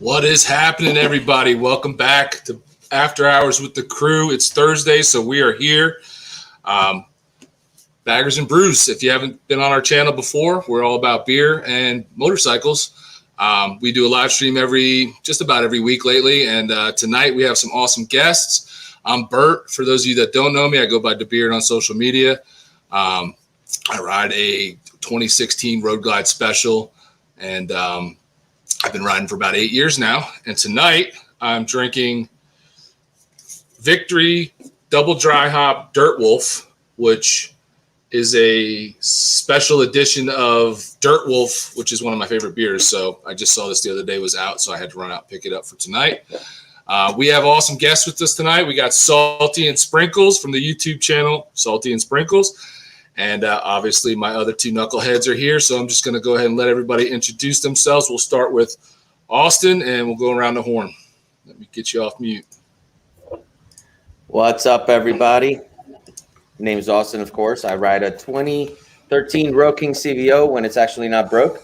What is happening, everybody? Welcome back to After Hours with the Crew. It's Thursday, so we are here. Baggers and Brews. If you haven't been on our channel before, we're all about beer and motorcycles. We do a live stream just about every week lately, and tonight we have some awesome guests. I'm Bert. For those of you that don't know me, I go by DeBeard on social media. I ride a 2016 Road Glide Special, and I've been riding for about 8 years now. And tonight I'm drinking Victory Double Dry Hop Dirt Wolf, which is a special edition of Dirt Wolf, which is one of my favorite beers. So I just saw this the other day was out, so I had to run out and pick it up for tonight. We have awesome guests with us tonight. We got Salty and Sprinkles from the YouTube channel, Salty and Sprinkles. And obviously my other two knuckleheads are here, so I'm just going to go ahead and let everybody introduce themselves. We'll start with Austin, and we'll go around the horn. Let me get you off mute. What's up, everybody? My name is Austin, of course. I ride a 2013 Road King CVO when it's actually not broke.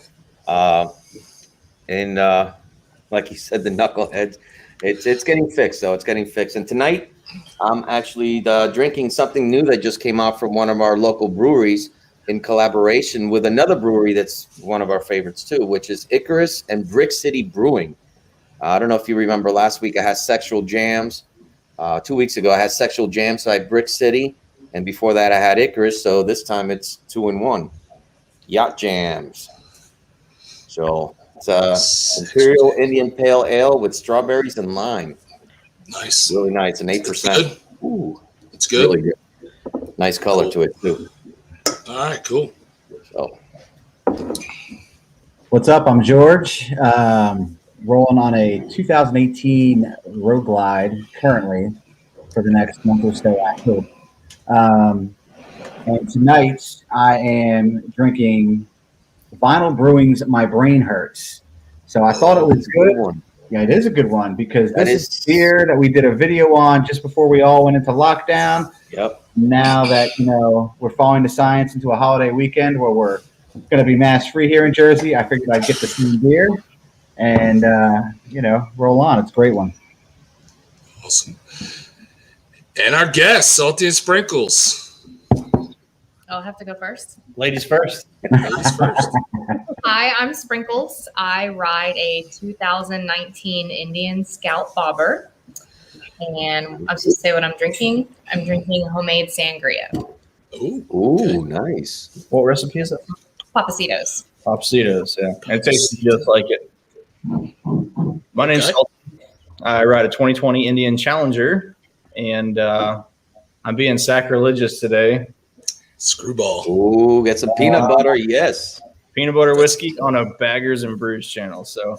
And like you said, the knuckleheads, it's getting fixed, though. It's getting fixed. And tonight, I'm actually drinking something new that just came out from one of our local breweries in collaboration with another brewery that's one of our favorites too, which is Icarus and Brick City Brewing. I don't know if you remember last week I had Sexual Jams. 2 weeks ago I had Sexual Jams, so I had Brick City, and before that I had Icarus. So this time it's 2-in-1, Yacht Jams. So it's Imperial Indian Pale Ale with strawberries and lime. Nice. Really nice. An 8%. Ooh, it's good. Really good. Nice color to it, too. All right, cool. So, what's up? I'm George. Rolling on a 2018 Road Glide currently for the next month or so, I hope. And tonight I am drinking Vinyl Brewing's My Brain Hurts. So I thought it was good. Yeah, it is a good one because this is beer that we did a video on just before we all went into lockdown. Yep. Now that, we're following the science into a holiday weekend where we're going to be mask free here in Jersey, I figured I'd get the same beer and, roll on. It's a great one. Awesome. And our guest, Salty and Sprinkles. I'll have to go first. Ladies first. Ladies first. Hi, I'm Sprinkles. I ride a 2019 Indian Scout Bobber. And I'll just say what I'm drinking. I'm drinking homemade sangria. Ooh, nice. What recipe is it? Papacitos. Papacitos, yeah. It tastes just like it. My name's Salty. I ride a 2020 Indian Challenger, and I'm being sacrilegious today. Screwball. Ooh, get some peanut butter, yes. Peanut butter whiskey on a Baggers and Brews channel. So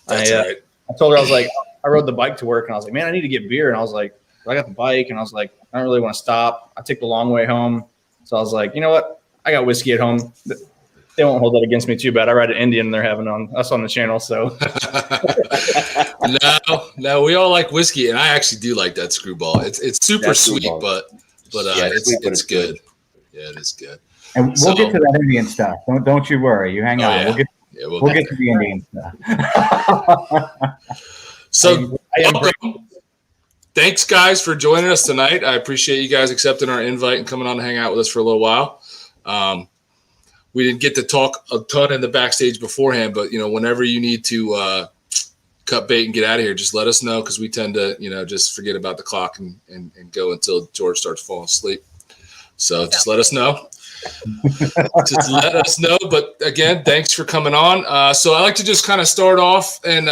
That's right. I told her, I rode the bike to work, and I was like, man, I need to get beer. And I was like, I got the bike, and I was like, I don't really want to stop. I took the long way home. So I was like, you know what? I got whiskey at home. They won't hold that against me too bad. I ride an Indian, and they're having us on the channel. So no, we all like whiskey, and I actually do like that Screwball. It's super sweet, but it's good. Yeah, it is good. And we'll get to that Indian stuff. Don't you worry. You hang on. Yeah. We'll get to the Indian stuff. So, thanks, guys, for joining us tonight. I appreciate you guys accepting our invite and coming on to hang out with us for a little while. We didn't get to talk a ton in the backstage beforehand, but, whenever you need to cut bait and get out of here, just let us know because we tend to, just forget about the clock and go until George starts falling asleep. So just let us know. Just let us know. But again, thanks for coming on. So I like to just kind of start off and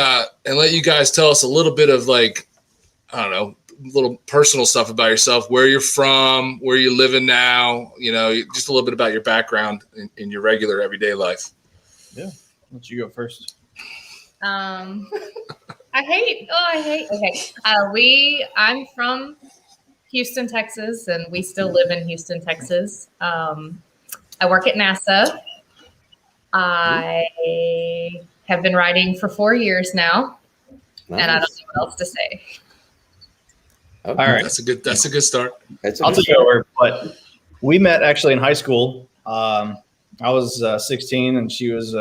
let you guys tell us a little bit of little personal stuff about yourself, where you're from, where you're living now, just a little bit about your background in your regular everyday life. yeah, I'll let you go first. Okay. I'm from Houston, Texas, and we still live in Houston, Texas. I work at NASA. I have been riding for 4 years now, and I don't know what else to say. Okay. All right. That's a good start. I'll take over. But we met actually in high school. I was 16 and she was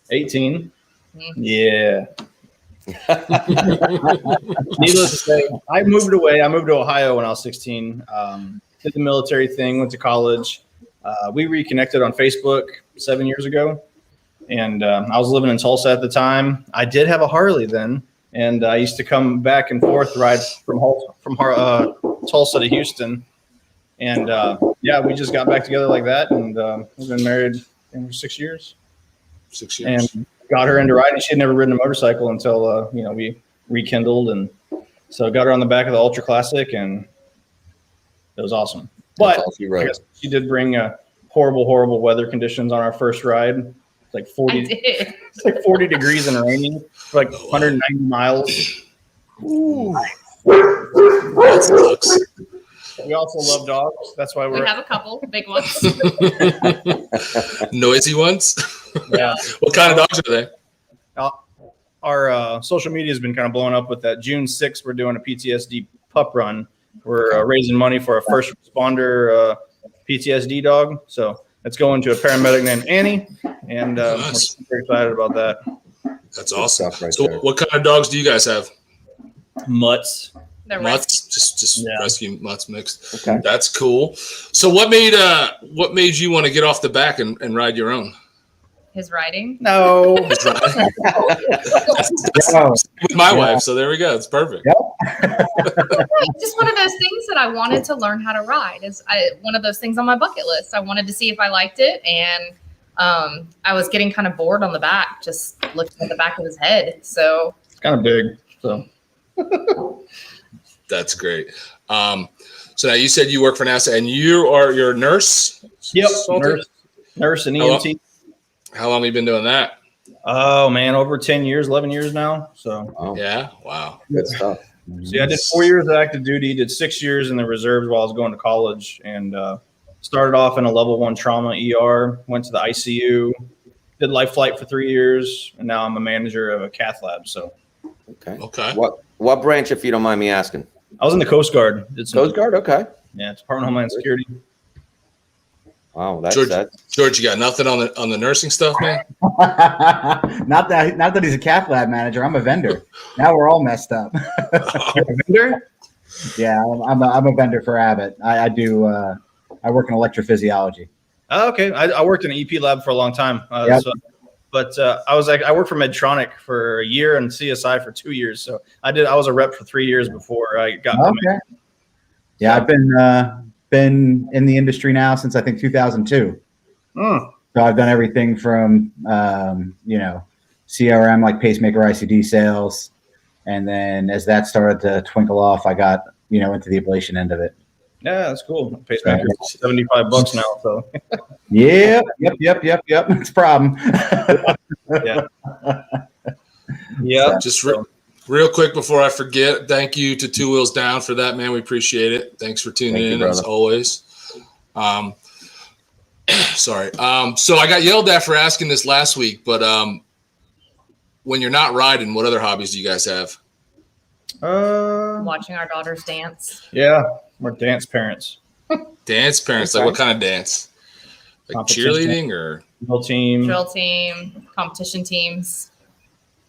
18. Mm-hmm. Yeah. Needless to say, I moved away. I moved to Ohio when I was 16. Did the military thing, went to college. We reconnected on Facebook 7 years ago. And I was living in Tulsa at the time. I did have a Harley then. And I used to come back and forth, ride from Tulsa to Houston. And yeah, we just got back together like that. And we've been married for 6 years. 6 years. And got her into riding. She had never ridden a motorcycle until we rekindled, and so got her on the back of the Ultra Classic, and it was awesome. But I guess she did bring horrible weather conditions on our first ride. It's like 40. It's like 40 degrees and raining for like 190 miles. Ooh. That sucks. We also love dogs. That's why we have a couple big ones. Noisy ones. Yeah. What kind of dogs are they? Our social media has been kind of blowing up with that. June 6th, we're doing a PTSD pup run. We're raising money for a first responder PTSD dog. So it's going to a paramedic named Annie, and we're super excited about that. That's awesome. So what kind of dogs do you guys have? Mutts. They're Mutts, just rescue mutts mixed. Okay. That's cool. So what made you want to get off the back and ride your own? His riding? No. His riding. that's with my wife, so there we go. It's perfect. Yep. It's just one of those things that I wanted to learn how to ride. One of those things on my bucket list. I wanted to see if I liked it, and I was getting kind of bored on the back, just looking at the back of his head. So it's kind of big. So that's great. So now you said you work for NASA, and you're a nurse? Yep, nurse and EMT. How long have you been doing that? Oh man, over 10 years, 11 years now. So yeah, wow, good stuff. See, I did 4 years of active duty, did 6 years in the reserves while I was going to college, and started off in a level 1 trauma ER, went to the ICU, did life flight for 3 years, and now I'm a manager of a cath lab. So okay. What branch, if you don't mind me asking? I was in the Coast Guard. Coast Guard, okay. Yeah, it's Department of Homeland Security. Wow, George, you got nothing on the nursing stuff, man? Not that he's a cath lab manager. I'm a vendor. Now we're all messed up. You're a vendor? Yeah, I'm a vendor for Abbott. I work in electrophysiology. Oh, okay. I worked in an EP lab for a long time. Yep. I worked for Medtronic for a year and CSI for 2 years. So I was a rep for 3 years before I got. Okay. Yeah, I've been in the industry now since I think 2002. So I've done everything from CRM, like pacemaker ICD sales, and then as that started to twinkle off, I got into the ablation end of it. Yeah, that's cool. Pacemaker $75 now. So yep. It's a problem. Yeah. Just real quick before I forget, thank you to Two Wheels Down for that, man. We appreciate it. Thanks for tuning in as always. Sorry. So I got yelled at for asking this last week, but when you're not riding, what other hobbies do you guys have? Watching our daughters dance. Yeah, we're dance parents. Dance parents, like what kind of dance? Like cheerleading or drill team, competition teams.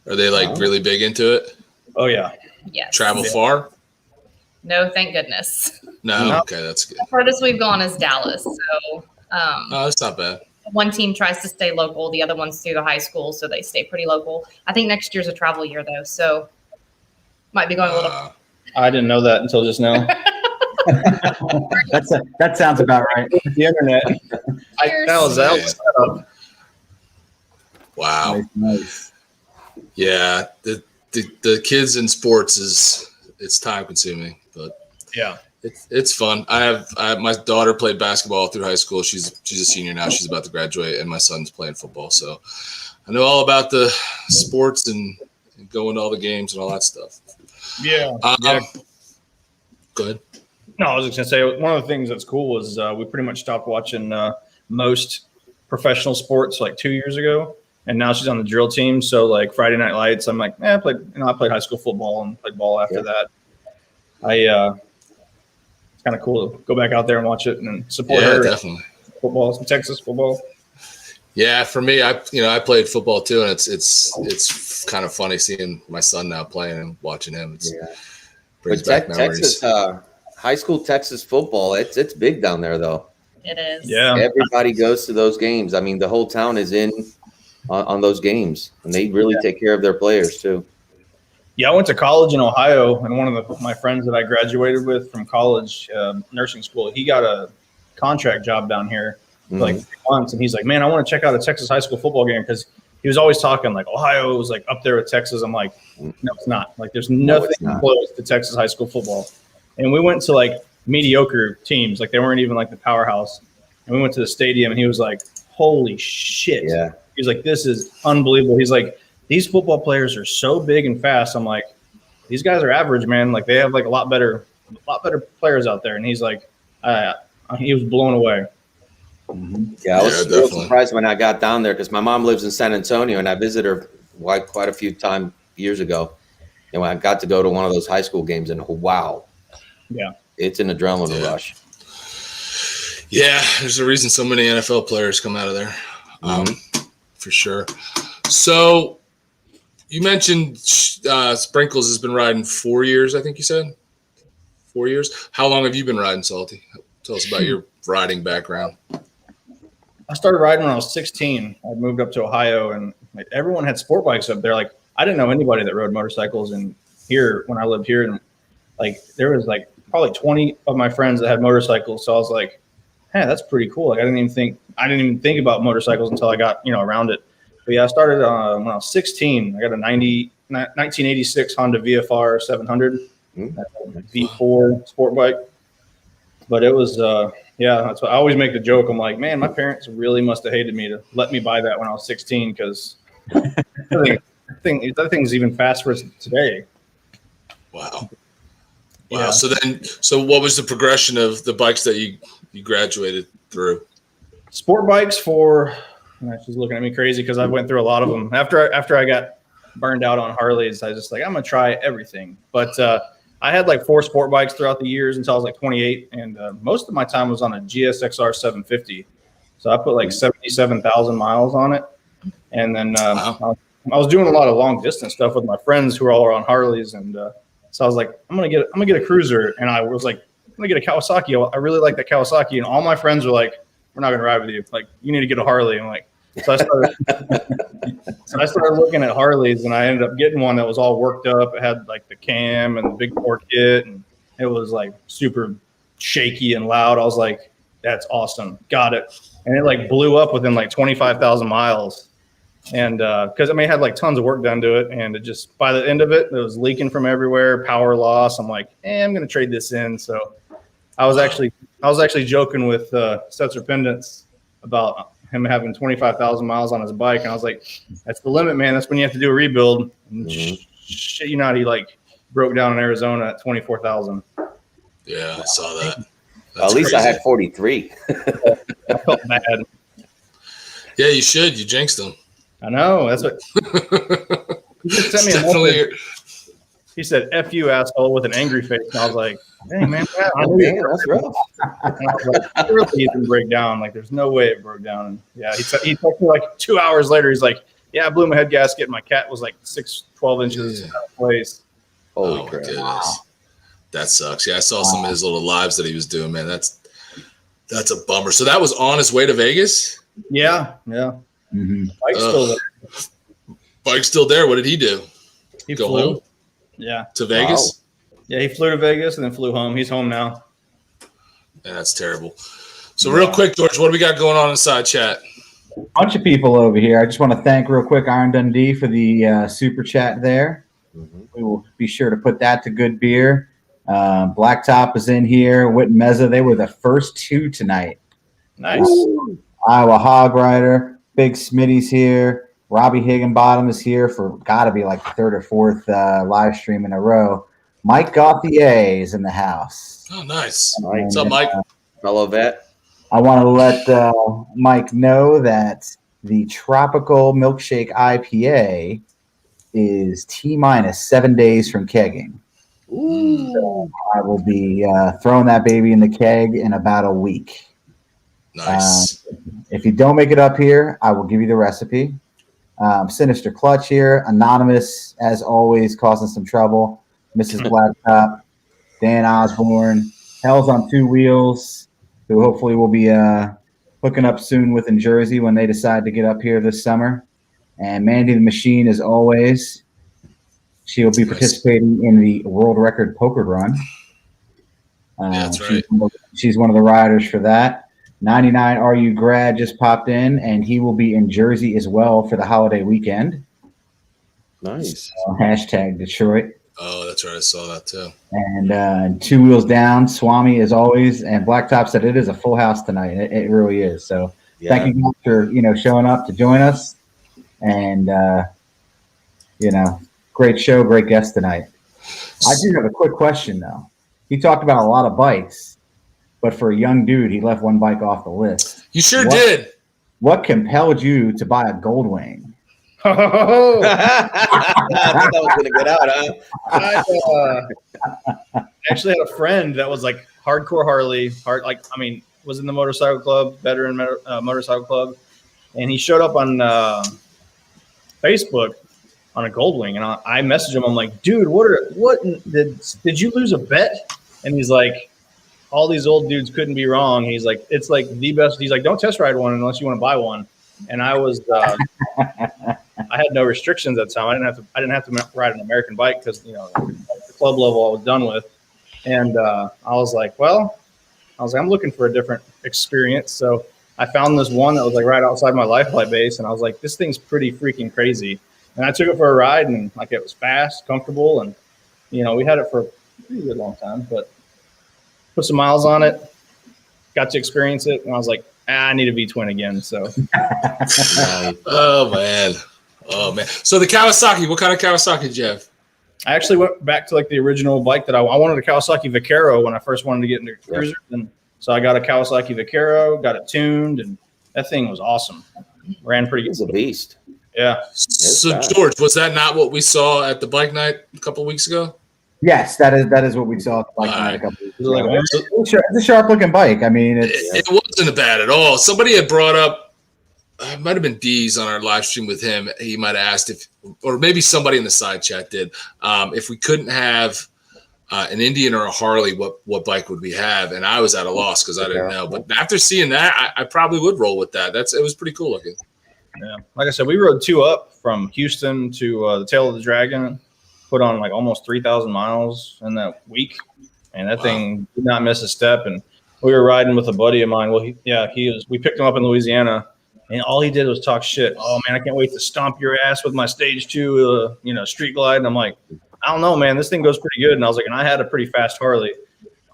Are they like really big into it? Oh yeah. Yes. Travel far? No, thank goodness. No. Okay, that's good. The furthest we've gone is Dallas. So that's not bad. One team tries to stay local, the other one's through the high school, so they stay pretty local. I think next year's a travel year though, so might be going a little. I didn't know that until just now. That sounds about right. The internet. That was set up. Wow. Nice. Yeah, the kids in sports it's time consuming, but yeah, it's fun. I have my daughter played basketball through high school. She's a senior now. She's about to graduate, and my son's playing football. So I know all about the sports and going to all the games and all that stuff. Yeah. Go ahead. No, I was just gonna say one of the things that's cool is we pretty much stopped watching most professional sports like 2 years ago, and now she's on the drill team. So like Friday Night Lights, I'm like, I played high school football and played ball after that. It's kind of cool to go back out there and watch it and support her. Definitely. Football, some Texas football. Yeah, for me, I played football too, and it's kind of funny seeing my son now playing and watching him. Brings back memories. Texas, high school Texas football, it's big down there though. It is. Yeah. Everybody goes to those games. I mean, the whole town is in on those games, and they really take care of their players too. Yeah, I went to college in Ohio, and one of my friends that I graduated with from college, nursing school, he got a contract job down here for like 3 months, and he's like, man, I want to check out a Texas high school football game, because he was always talking like Ohio was like up there with Texas. I'm like, no, it's not. Like, there's nothing close to Texas high school football. And we went to like mediocre teams, like they weren't even like the powerhouse. And we went to the stadium, and he was like, holy shit. Yeah. He was like, this is unbelievable. He's like, these football players are so big and fast. I'm like, these guys are average, man. Like, they have like a lot better players out there. And he's like, he was blown away. Yeah, I was real surprised when I got down there, because my mom lives in San Antonio, and I visited her quite a few times years ago. And when I got to go to one of those high school games, and wow, yeah, it's an adrenaline rush. Yeah, there's a reason so many NFL players come out of there, for sure. So you mentioned Sprinkles has been riding 4 years, I think you said. 4 years. How long have you been riding, Salty? Tell us about your riding background. I started riding when I was 16. I moved up to Ohio, and like everyone had sport bikes up there. Like, I didn't know anybody that rode motorcycles in here when I lived here. And like, there was like probably 20 of my friends that had motorcycles. So I was like, hey, that's pretty cool. Like, I didn't even think about motorcycles until I got, around it. But yeah, I started when I was 16. I got a 1986 Honda VFR 700 V4 sport bike. But it was, that's what I always make the joke. I'm like, man, my parents really must have hated me to let me buy that when I was 16, because that thing's even faster today. Wow. Yeah. So what was the progression of the bikes that you graduated through? Sport bikes she's looking at me crazy because I went through a lot of them. After I got burned out on Harleys, I was just like, I'm going to try everything. But I had like 4 sport bikes throughout the years until I was like 28. And most of my time was on a GSXR 750. So I put like 77,000 miles on it. And then I was doing a lot of long distance stuff with my friends who were all on Harleys. And so I was like, I'm gonna get a cruiser. And I was like, I'm going to get a Kawasaki. I really like that Kawasaki. And all my friends were like, we're not going to ride with you. Like, you need to get a Harley. I'm like, so I started looking at Harleys, and I ended up getting one that was all worked up. It had like the cam and the big bore kit, and it was like super shaky and loud. I was like, that's awesome. Got it. And it like blew up within like 25,000 miles. And because it had like tons of work done to it, and it just, by the end of it was leaking from everywhere, power loss. I'm like, I'm going to trade this in. So I was actually joking with Setzer Pendants about him having 25,000 miles on his bike, and I was like, that's the limit, man. That's when you have to do a rebuild. And shit, he like broke down in Arizona at 24,000. Yeah, I saw that. At least crazy. I had 43. I felt bad. Yeah, you should. You jinxed them. I know. That's what he just sent me a message. He said, F you, asshole, with an angry face. And I was like, dang, man, that's rough. And I was like, surely it didn't break down. Like, there's no way it broke down. And yeah, he texted me like 2 hours later. He's like, yeah, I blew my head gasket. My cat was like 12 inches out of place. Holy crap. Wow. That sucks. Yeah, I saw some of his little lives that he was doing, man. That's a bummer. So that was on his way to Vegas? Yeah. Mm-hmm. Bike's still there. Bike's still there. What did he do? He Go flew home? Yeah. To Vegas? Wow. Yeah, he flew to Vegas and then flew home. He's home now. Yeah, that's terrible. So real quick, George, what do we got going on inside chat? Bunch of people over here. I just want to thank real quick Iron Dundee for the super chat there. Mm-hmm. We will be sure to put that to good beer. Blacktop is in here. Whit and Meza, they were the first 2 tonight. Nice. Iowa Hog Rider, Big Smitty's here. Robbie Higginbottom is here for gotta be like the 3rd or 4th live stream in a row. Mike Gauthier is in the house. Oh, nice. What's up, Mike? Fellow vet. I want to let Mike know that the Tropical Milkshake IPA is T-7 days from kegging. Ooh. So I will be throwing that baby in the keg in about a week. Nice. If you don't make it up here, I will give you the recipe. Sinister Clutch here. Anonymous, as always, causing some trouble. Mrs. Blacktop. Dan Osborne. Hell's on Two Wheels, who hopefully will be hooking up soon with in Jersey when they decide to get up here this summer. And Mandy the Machine, as always. She'll be participating in the world record poker run. That's right. She's one of the riders for that. 99 RU grad just popped in, and he will be in Jersey as well for the holiday weekend. Nice. Hashtag Detroit. Oh, that's right. I saw that too. And Two Wheels Down, Swami as always, and Blacktop said it is a full house tonight. It really is. So thank you for showing up to join us, and great show, great guest tonight. I do have a quick question though. He talked about a lot of bikes, but for a young dude, he left one bike off the list. You sure did. What compelled you to buy a Goldwing? I thought that was going to get out, huh? I actually had a friend that was like hardcore Harley, was in the motorcycle club, veteran motorcycle club, and he showed up on Facebook on a Goldwing, and I messaged him. I'm like, dude, what did you lose a bet? And he's like, all these old dudes couldn't be wrong. He's like, it's like the best. He's like, don't test ride one unless you want to buy one. And I was, I had no restrictions at the time. I didn't have to ride an American bike because the club level I was done with. And I was like, I'm looking for a different experience. So I found this one that was like right outside my life flight base, and I was like, this thing's pretty freaking crazy. And I took it for a ride, and like it was fast, comfortable, and we had it for a pretty good long time. But put some miles on it, got to experience it, and I was like, I need a V-twin again. So, oh man. So the Kawasaki, what kind of Kawasaki did you have? I actually went back to like the original bike that I wanted, a Kawasaki Vaquero when I first wanted to get into cruisers, and so I got a Kawasaki Vaquero, got it tuned, and that thing was awesome. Ran pretty good. It's a beast. Yeah. So George, was that not what we saw at the bike night a couple of weeks ago? Yes, that is what we saw at the bike night a couple weeks ago. It's a sharp looking bike. I mean, it wasn't bad at all. Somebody had brought up, it might have been Deez on our live stream with him. He might have asked or maybe somebody in the side chat did, if we couldn't have an Indian or a Harley, what bike would we have? And I was at a loss because I didn't know. But after seeing that, I probably would roll with that. It was pretty cool looking. Yeah, like I said, we rode 2 up from Houston to the Tail of the Dragon. Put on like almost 3,000 miles in that week, and that thing did not miss a step. And we were riding with a buddy of mine. Well, we picked him up in Louisiana, and all he did was talk shit. Oh man, I can't wait to stomp your ass with my stage 2, street glide. And I'm like, I don't know, man, this thing goes pretty good. And I was like, and I had a pretty fast Harley.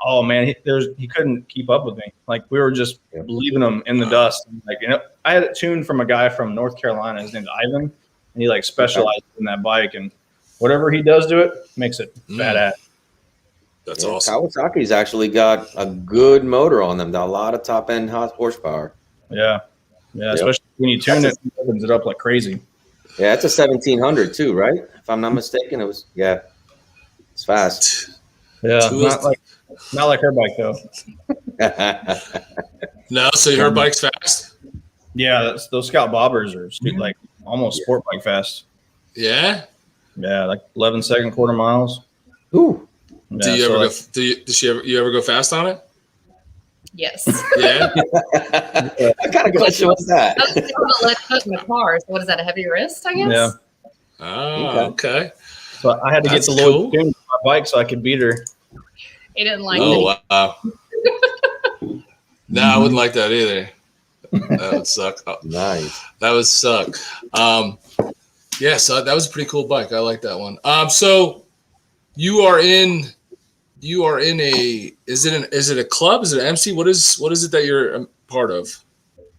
Oh man, he couldn't keep up with me. Like we were just leaving him in the dust. Like I had it tuned from a guy from North Carolina. His name's Ivan, and he like specialized in that bike, and whatever he does to it makes it badass. That's awesome. Kawasaki's actually got a good motor on them. A lot of top end horsepower. Yeah. Especially when you tune it opens it up like crazy. Yeah, it's a 1700 too, right? If I'm not mistaken, it was. Yeah, it's fast. Yeah, not like her bike though. No, so her bike's fast. Yeah, those Scout Bobbers are like almost sport bike fast. Yeah. Yeah, like 11-second quarter miles. Ooh. Yeah, does she ever go fast on it? Yes. Yeah. What kind of question was that? I was able to let foot in the car. So what is that? A heavy wrist? I guess. Yeah. Oh, okay. So I had to get the Lloyd tune on my bike so I could beat her. He didn't like. Oh wow. No, I wouldn't like that either. That would suck. Oh, nice. That would suck. Yeah, so that was a pretty cool bike. I like that one. So you are in a is it a club? Is it an MC? What is it that you're a part of?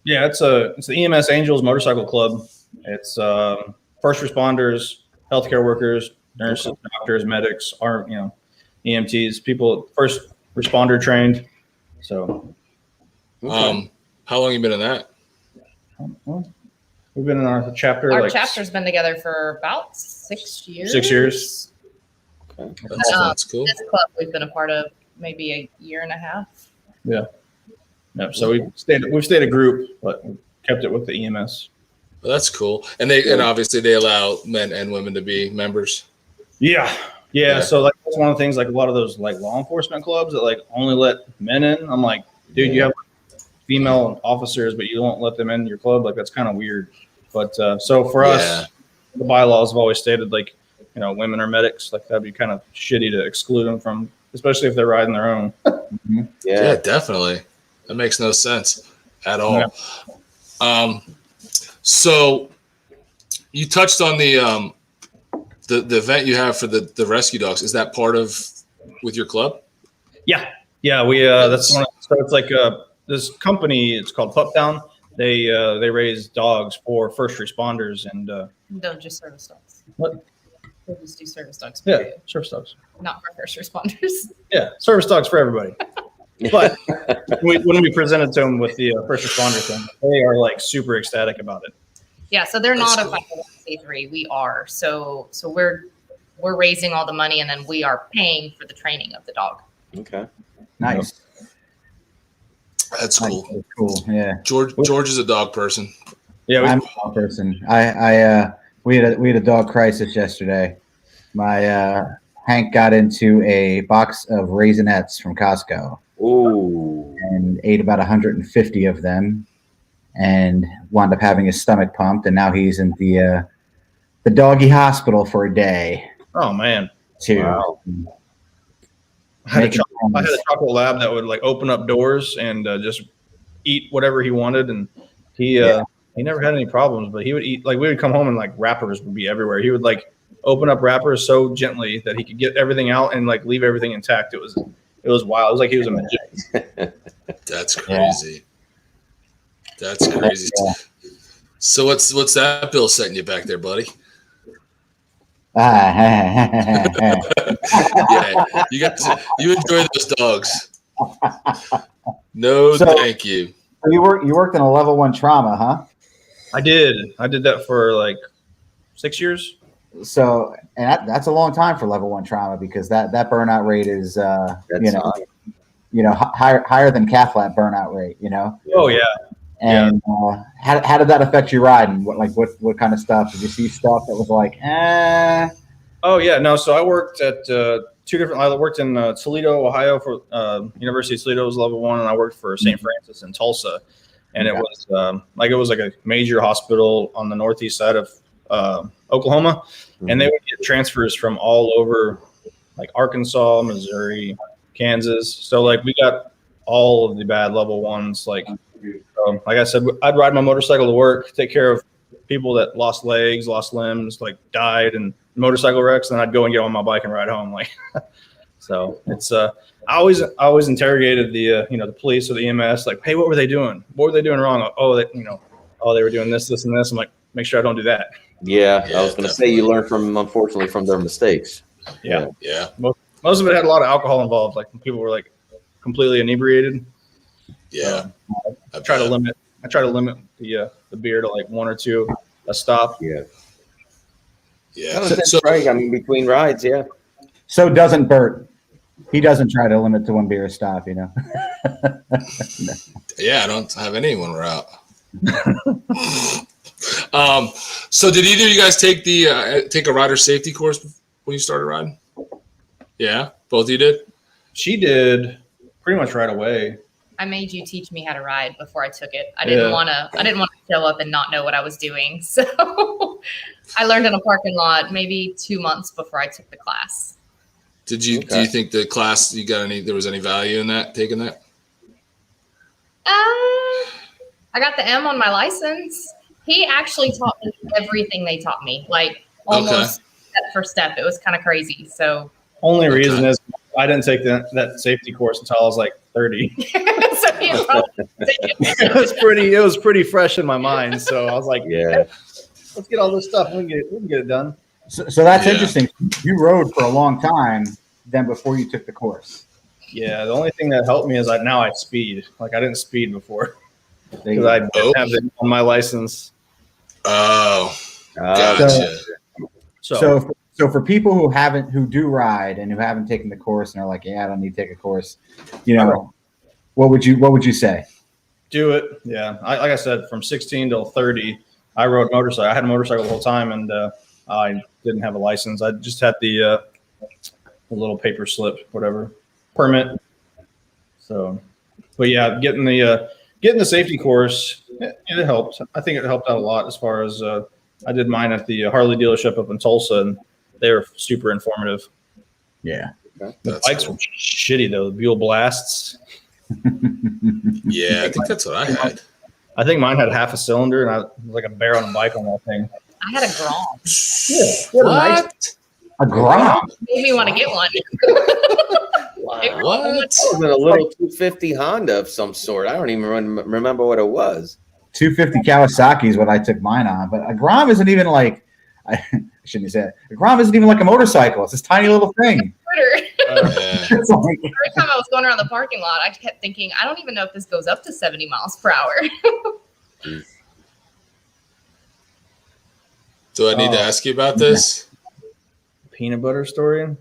Yeah, it's the EMS Angels motorcycle club. It's first responders, healthcare workers, nurses, doctors, medics, EMTs, people first responder trained. So how long you been in that? We've been in our chapter. Our chapter's been together for about 6 years. 6 years. Okay. That's cool. This club we've been a part of maybe a year and a half. Yeah. No, so we've stayed a group, but kept it with the EMS. Well, that's cool. And and obviously they allow men and women to be members. Yeah. So like that's one of the things, like a lot of those like law enforcement clubs that like only let men in. I'm like, dude, you have female officers, but you won't let them in your club. Like that's kind of weird. But so for us, the bylaws have always stated like, you know, women are medics. Like that'd be kind of shitty to exclude them from, especially if they're riding their own. Yeah, definitely. That makes no sense at all. Yeah. So you touched on the event you have for the rescue dogs. Is that part of with your club? Yeah. We that's one. So it's like this company. It's called Pup Down. They raise dogs for first responders and don't just service dogs. What? They just do service dogs. Yeah, service dogs. Not for first responders. Yeah, service dogs for everybody. But when we presented to them with the first responder thing, they are like super ecstatic about it. Yeah, so they're not a 501c3. We are. So we're raising all the money and then we are paying for the training of the dog. Okay. Nice. That's cool. Nice. Cool. Yeah. George is a dog person. Yeah, I'm a dog person. We had a dog crisis yesterday. My Hank got into a box of Raisinets from Costco. Ooh. And ate about 150 of them, and wound up having his stomach pumped, and now he's in the doggy hospital for a day. Oh man. Wow. I had a chocolate lab that would like open up doors and just eat whatever he wanted, and he never had any problems. But he would eat, like we would come home and like wrappers would be everywhere. He would like open up wrappers so gently that he could get everything out and like leave everything intact. It was wild. It was like he was a magician. That's crazy. That's crazy. So what's that bill setting you back there, buddy? Yeah, you enjoy those dogs. No, thank you. You worked in a level 1 trauma, huh? I did that for like 6 years. So, and that's a long time for level 1 trauma, because that burnout rate is higher than cath lab burnout rate, you know? Oh yeah. And how did that affect your riding? What kind of stuff? Did you see stuff that was like, Oh yeah, no. So I worked at two different. I worked in Toledo, Ohio for University of Toledo was level 1, and I worked for St. Francis in Tulsa, and it was like a major hospital on the northeast side of Oklahoma, and they would get transfers from all over, like Arkansas, Missouri, Kansas. So like we got all of the bad level 1s. Like I said, I'd ride my motorcycle to work, take care of people that lost legs, lost limbs, like died and motorcycle wrecks. Then I'd go and get on my bike and ride home. Like, so it's I always interrogated the the police or the EMS, like, hey, what were they doing? What were they doing wrong? Oh, they were doing this, and this. I'm like, make sure I don't do that. Yeah, I was going to say you learn unfortunately from their mistakes. Yeah. Most of it had a lot of alcohol involved. Like people were like completely inebriated. Yeah. I try to limit the beer to like 1 or 2 a stop. Yeah. So right. I mean, between rides, yeah. So doesn't Bert? He doesn't try to limit to 1 beer a stop, No. Yeah, I don't have any when we're out. So did either of you guys take a rider safety course when you started riding? Yeah, both of you did? She did pretty much right away. I made you teach me how to ride before I took it. I didn't want to show up and not know what I was doing. So I learned in a parking lot maybe 2 months before I took the class. Do you think the class there was any value in that, taking that? I got the M on my license. He actually taught me everything they taught me, like almost step for step. It was kind of crazy. So only reason is I didn't take that safety course until I was like 30. It was pretty fresh in my mind. So I was like, yeah, let's get all this stuff. We can get it done. So that's interesting. You rode for a long time then before you took the course. Yeah, the only thing that helped me is now I speed. Like I didn't speed before because I didn't have it on my license. Oh, gotcha. So for people who do ride and who haven't taken the course and are like, yeah, I don't need to take a course, what would you say? do it. Yeah. Like I said, from 16 till 30, I rode motorcycle. I had a motorcycle the whole time, and I didn't have a license. I just had the little paper slip, whatever, permit. So, but yeah, getting the safety course, it helped. I think it helped out a lot as far as I did mine at the Harley dealership up in Tulsa, and they were super informative. Yeah. The bikes were shitty though. The Buell Blasts. Yeah, I think that's what I had. I think mine had half a cylinder, and I was like a bear on a bike on that thing. I had a Grom. Yeah. What? A Grom? Made me want to get one. What? That was in a little 250 Honda of some sort. I don't even remember what it was. 250 Kawasaki is what I took mine on, but a Grom isn't even like I shouldn't have said it. A Grom isn't even like a motorcycle. It's this tiny little thing. It's like, Every time I was going around the parking lot, I kept thinking, I don't even know if this goes up to 70 miles per hour. Do I need to ask you about this? Peanut butter story. I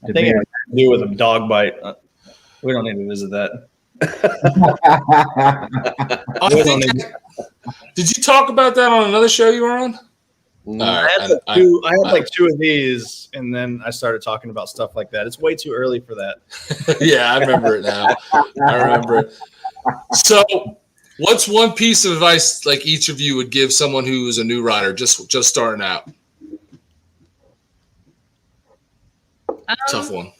Did think they- it has to do with a dog bite. We don't need to visit that. I think, did you talk about that on another show you were on? All I right, had like two of these, and then I started talking about stuff like that. It's way too early for that. Yeah, I remember it now. I remember it. So, what's one piece of advice like each of you would give someone who is a new rider, just starting out? Tough one.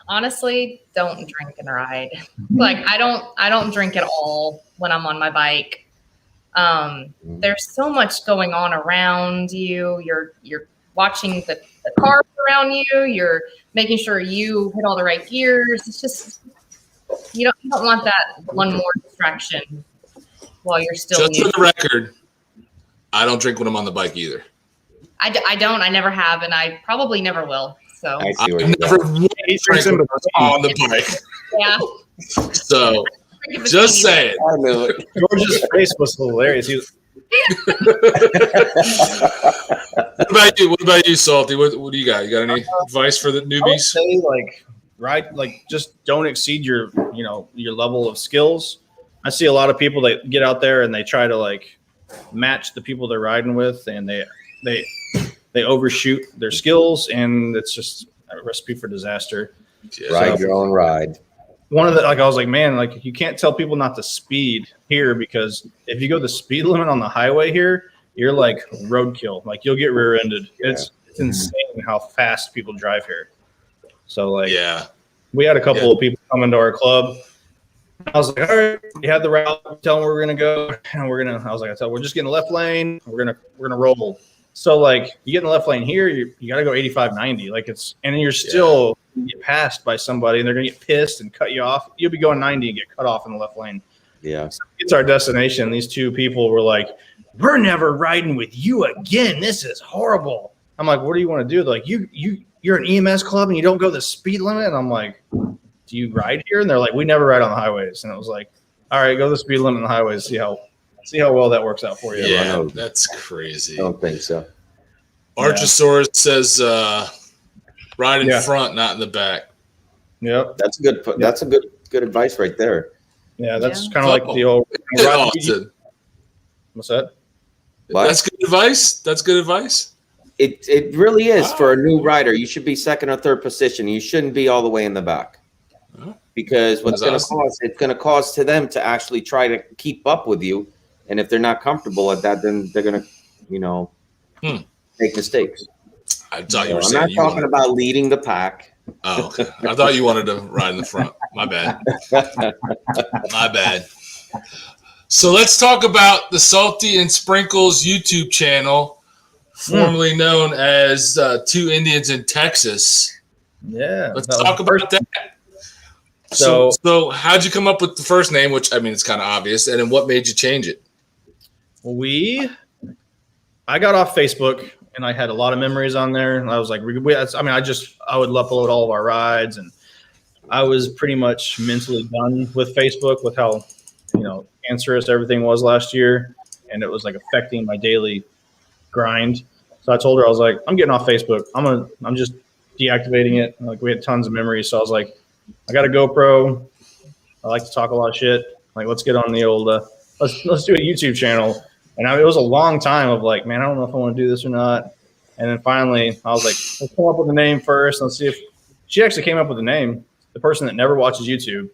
Honestly, don't drink and ride. Like I don't drink at all when I'm on my bike. There's so much going on around you. You're watching the cars around you. You're making sure you hit all the right gears. It's just you don't want that one more distraction while you're still Just new. for the record, I don't drink when I'm on the bike either. I don't. I never have, and I probably never will. So I see where I've you're never going. drank when I'm on the bike. yeah. So, just saying. I knew it. George's face was hilarious. He was, What about you, Salty? What do you got? You got any advice for the I would newbies? say just don't exceed your level of skills. I see a lot of people that get out there and they try to like match the people they're riding with, and they overshoot their skills, and it's just a recipe for disaster. Yeah. Ride your own ride. One of the I was like, man, like you can't tell people not to speed here, because if you go the speed limit on the highway here, you're like roadkill. Like you'll get rear-ended. Yeah. It's insane how fast people drive here. So like, Yeah. we had a couple of people come into our club. I was like, all right, you had the route, tell them where we're gonna go, and I was like, we're just getting left lane, we're gonna roll. So like you get in the left lane here, you gotta go 85, 90. Like and you're still get passed by somebody and they're gonna get pissed and cut you off. You'll be going 90 and get cut off in the left lane. Yeah. So it's our destination. These two people were like, we're never riding with you again. This is horrible. I'm like, what do you want to do? They're like, you're an EMS club and you don't go the speed limit? And I'm like, do you ride here? And they're like, we never ride on the highways. And it was like, all right, go the speed limit on the highways. See how well that works out for you. Yeah, that's crazy. I don't think so. Archosaurus says ride in Yeah. front, not in the back. Yep. That's a good advice right there. Yeah, that's Yeah. kind of like the old. Austin. What's that? What? That's good advice. That's good advice. It really is for a new rider. You should be second or third position. You shouldn't be all the way in the back. Because what's That's going to awesome. cause it's going to cause to them to actually try to keep up with you, and if they're not comfortable at that, then they're going to, make mistakes. I thought you were I'm saying not you talking wanted. about leading the pack. Oh, okay. I thought you wanted to ride in the front. My bad. My bad. So let's talk about the Salty and Sprinkles YouTube channel, formerly known as Two Indians in Texas. Yeah. Let's that was talk the first- about that. So how'd you come up with the first name, which I mean it's kind of obvious, and then what made you change it? I got off Facebook and I had a lot of memories on there. And I was like, I would upload all of our rides, and I was pretty much mentally done with Facebook with how, cancerous everything was last year. And it was like affecting my daily grind. So I told her, I was like, I'm getting off Facebook. I'm just deactivating it. Like we had tons of memories, so I was like, I got a GoPro. I like to talk a lot of shit. Like, let's get on the old let's do a YouTube channel. And it was a long time of like, man, I don't know if I want to do this or not. And then finally, I was like, let's come up with a name first. Let's see if she actually came up with a name. The person that never watches YouTube,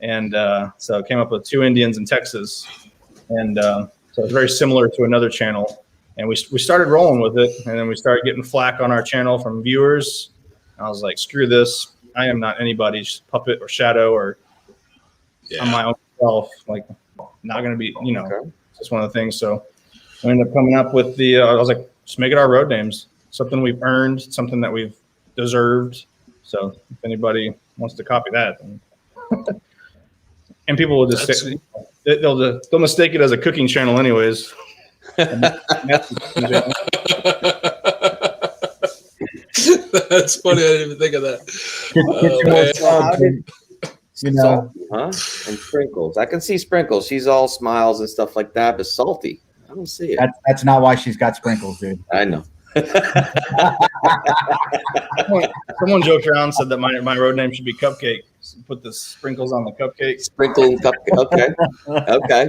and so came up with Two Indians in Texas, and so it's very similar to another channel. And we started rolling with it, and then we started getting flack on our channel from viewers. I was like, screw this. I am not anybody's puppet or shadow, or I'm my own self. Like, not going to be, it's just one of the things. So we ended up coming up with I was like, just make it our road names. Something we've earned, something that we've deserved. So if anybody wants to copy that, and people will just they'll mistake it as a cooking channel anyways. That's funny. I didn't even think of that. Salty, huh? And sprinkles. I can see sprinkles. She's all smiles and stuff like that, but salty. I don't see it. That's not why she's got sprinkles, dude. I know. Someone joked around, said that my road name should be Cupcake. Put the sprinkles on the cupcake. Sprinkle cupcake. Okay.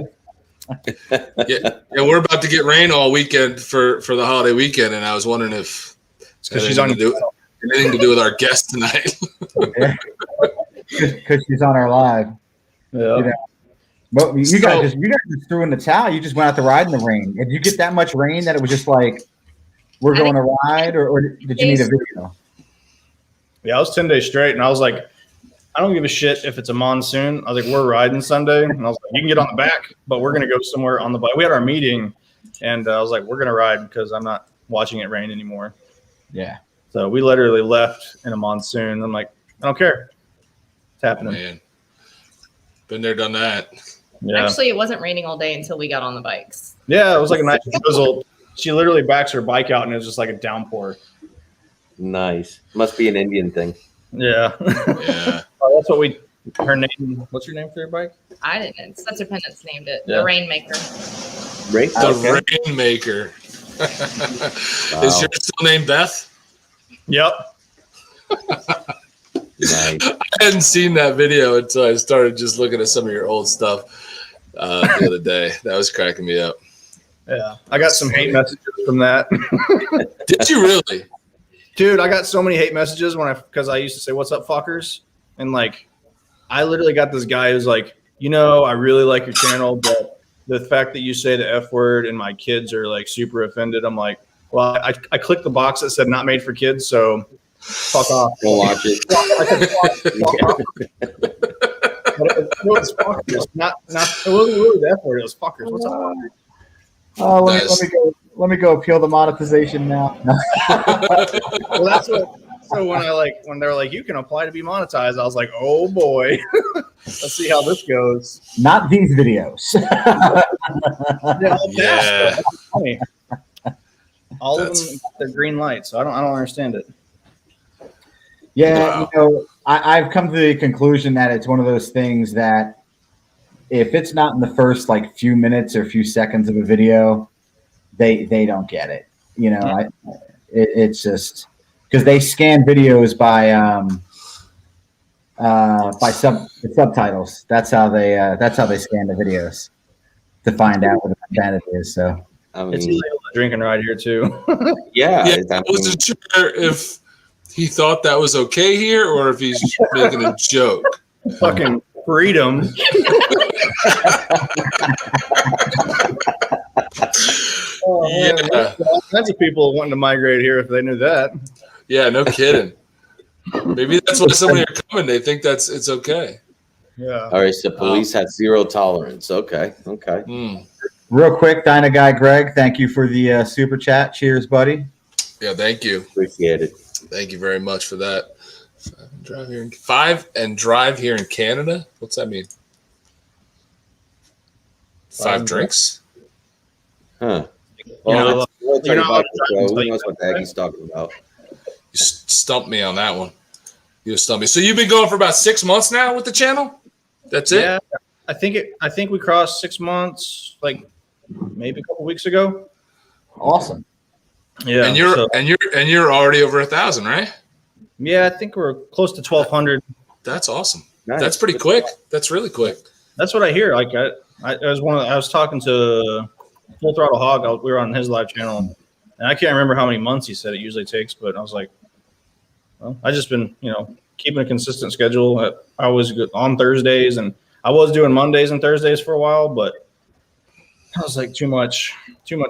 Yeah, we're about to get rain all weekend for the holiday weekend, and I was wondering if it's because she's on anything to do with our guest tonight. Because she's on our live. Yeah. But you guys just threw in the towel. You just went out to ride in the rain. Did you get that much rain that it was just like, we're going to ride, or did you need a video? Yeah, I was 10 days straight, and I was like, I don't give a shit if it's a monsoon. I was like, we're riding Sunday, and I was like, you can get on the back, but we're going to go somewhere on the bike. We had our meeting, and I was like, we're going to ride because I'm not watching it rain anymore. Yeah. So we literally left in a monsoon. I'm like, I don't care. It's happening. Man. Been there, done that. Yeah. Actually, it wasn't raining all day until we got on the bikes. Yeah, it was like a nice drizzle. She literally backs her bike out, and it was just like a downpour. Nice. Must be an Indian thing. Yeah. Yeah. That's what her name. What's your name for your bike? I didn't. Spencer Pendants named it. Yeah. The Rainmaker. The Rainmaker. Wow. Is yours still named Beth? Yep. Nice. I hadn't seen that video until I started just looking at some of your old stuff the other day. That was cracking me up. Yeah. I got some hate messages from that. Did you really? Dude, I got so many hate messages because I used to say, "What's up, fuckers?" And like, I literally got this guy who's like, I really like your channel, but the fact that you say the F word and my kids are like super offended, I'm like, well, I clicked the box that said not made for kids, so fuck off. Don't watch it. But it was fuckers, not. It wasn't really the F word. It was fuckers. What's up? Oh, Nice. let me go appeal the monetization now. Well, that's what. So when they were like, you can apply to be monetized, I was like, oh boy, let's see how this goes. Not these videos. Yeah. That's funny. All of them, they're green lights, so I don't understand it. Yeah, Wow. I've come to the conclusion that it's one of those things that if it's not in the first like few minutes or few seconds of a video, they don't get it. It's just because they scan videos by subtitles. That's how they scan the videos to find out what the bad it is. So It's illegal to drink and ride here too. Yeah. I wasn't sure if he thought that was okay here or if he's making a joke. Fucking freedom. Yeah. Lots of people wanting to migrate here if they knew that. Yeah, no kidding. Maybe that's why so many are coming. They think it's okay. Yeah. All right. So police had zero tolerance. Okay. real quick, Dyna Guy Greg, thank you for the super chat. Cheers, buddy. Yeah, thank you. Appreciate it. Thank you very much for that. Five and drive here in Canada? What's that mean? Five drinks? Huh. Well, Who you're not allowed to drive knows what the heck he's talking about? You stumped me on that one. You stumped me. So you've been going for about 6 months now with the channel? That's it? Yeah, I think we crossed 6 months, like maybe a couple weeks ago. Awesome. Yeah, And you're already over 1,000, right? Yeah, I think we're close to 1,200. That's awesome. Nice. That's pretty quick. That's really quick. That's what I hear. Like I was talking to Full Throttle Hog. We were on his live channel, and I can't remember how many months he said it usually takes. But I was like, well, I just been keeping a consistent schedule. I was on Thursdays, and I was doing Mondays and Thursdays for a while, but I was like too much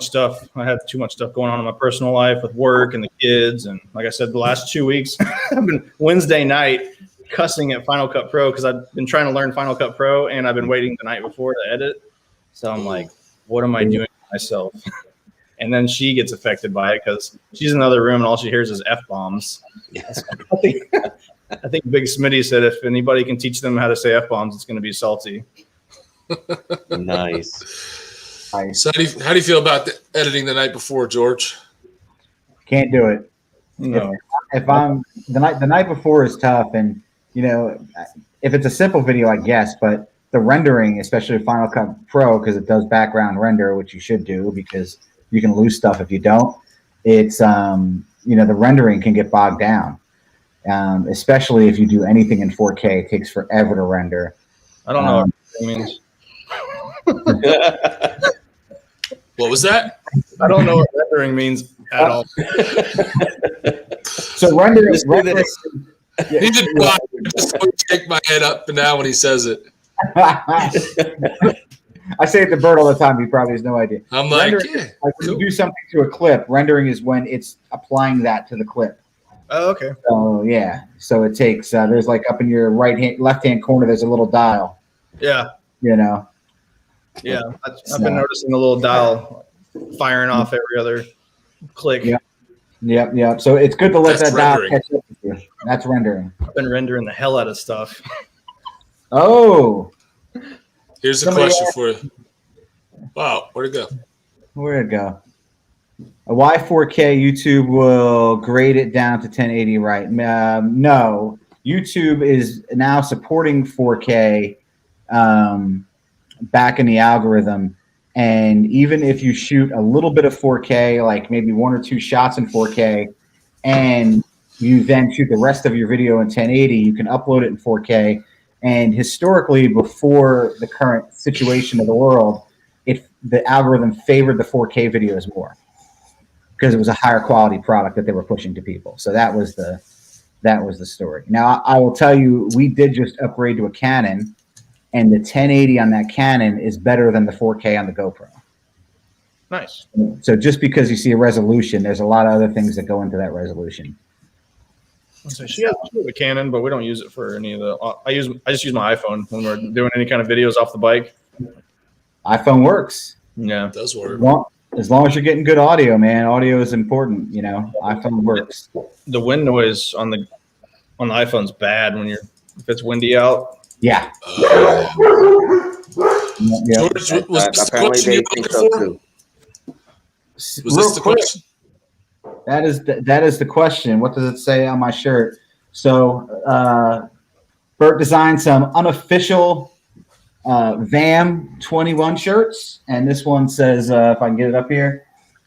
stuff. I had too much stuff going on in my personal life with work and the kids, and like I said, the last 2 weeks I've been Wednesday night cussing at Final Cut Pro because I've been trying to learn Final Cut Pro, and I've been waiting the night before to edit. So I'm like, what am I doing to myself? And then she gets affected by it because she's in another room and all she hears is F-bombs. Yes. I think Big Smitty said if anybody can teach them how to say F-bombs, it's going to be Salty. Nice. So how do you feel about editing the night before, George? Can't do it. No. If I'm the night before is tough, and if it's a simple video, I guess, but the rendering, especially Final Cut Pro, because it does background render, which you should do because you can lose stuff if you don't. It's the rendering can get bogged down, especially if you do anything in 4K. It takes forever to render. I don't know what it means. What was that? I don't know what rendering means at all. So rendering. Neither do I. Just shake my head up and down when he says it. I say it to Bert all the time. He probably has no idea. I'm like, rendering, yeah. when you do something to a clip, rendering is when it's applying that to the clip. Oh, okay. So yeah, so it takes. There's like up in your left hand corner. There's a little dial. Yeah. Yeah. I've been noticing the little dial firing off every other click. Yep. So it's good to let That's that dial rendering. catch up with you. That's rendering. I've been rendering the hell out of stuff. Oh. Here's a Somebody question for you. Wow, where'd it go? Where'd it go? Why 4K YouTube will grade it down to 1080, right? No. YouTube is now supporting 4K back in the algorithm. And even if you shoot a little bit of 4K, like maybe 1 or 2 shots in 4K, and you then shoot the rest of your video in 1080, you can upload it in 4K. And historically, before the current situation of the world, the algorithm favored the 4K videos more because it was a higher quality product that they were pushing to people. So that was the story. Now, I will tell you, we did just upgrade to a Canon, and the 1080 on that Canon is better than the 4K on the GoPro. Nice. So just because you see a resolution, there's a lot of other things that go into that resolution. So she has a Canon, but we don't use it for any of the. I just use my iPhone when we're doing any kind of videos off the bike. iPhone works. Yeah, It does work. As long as you're getting good audio, man. Audio is important. iPhone works. the wind noise on the iPhone's bad when if it's windy out. Yeah. Yeah. Yeah. George, was this the Apparently question they you think looking so for? too. Was Real this the quick, question? That is the question. What does it say on my shirt? So Bert designed some unofficial Vam 21 shirts, and this one says, if I can get it up here,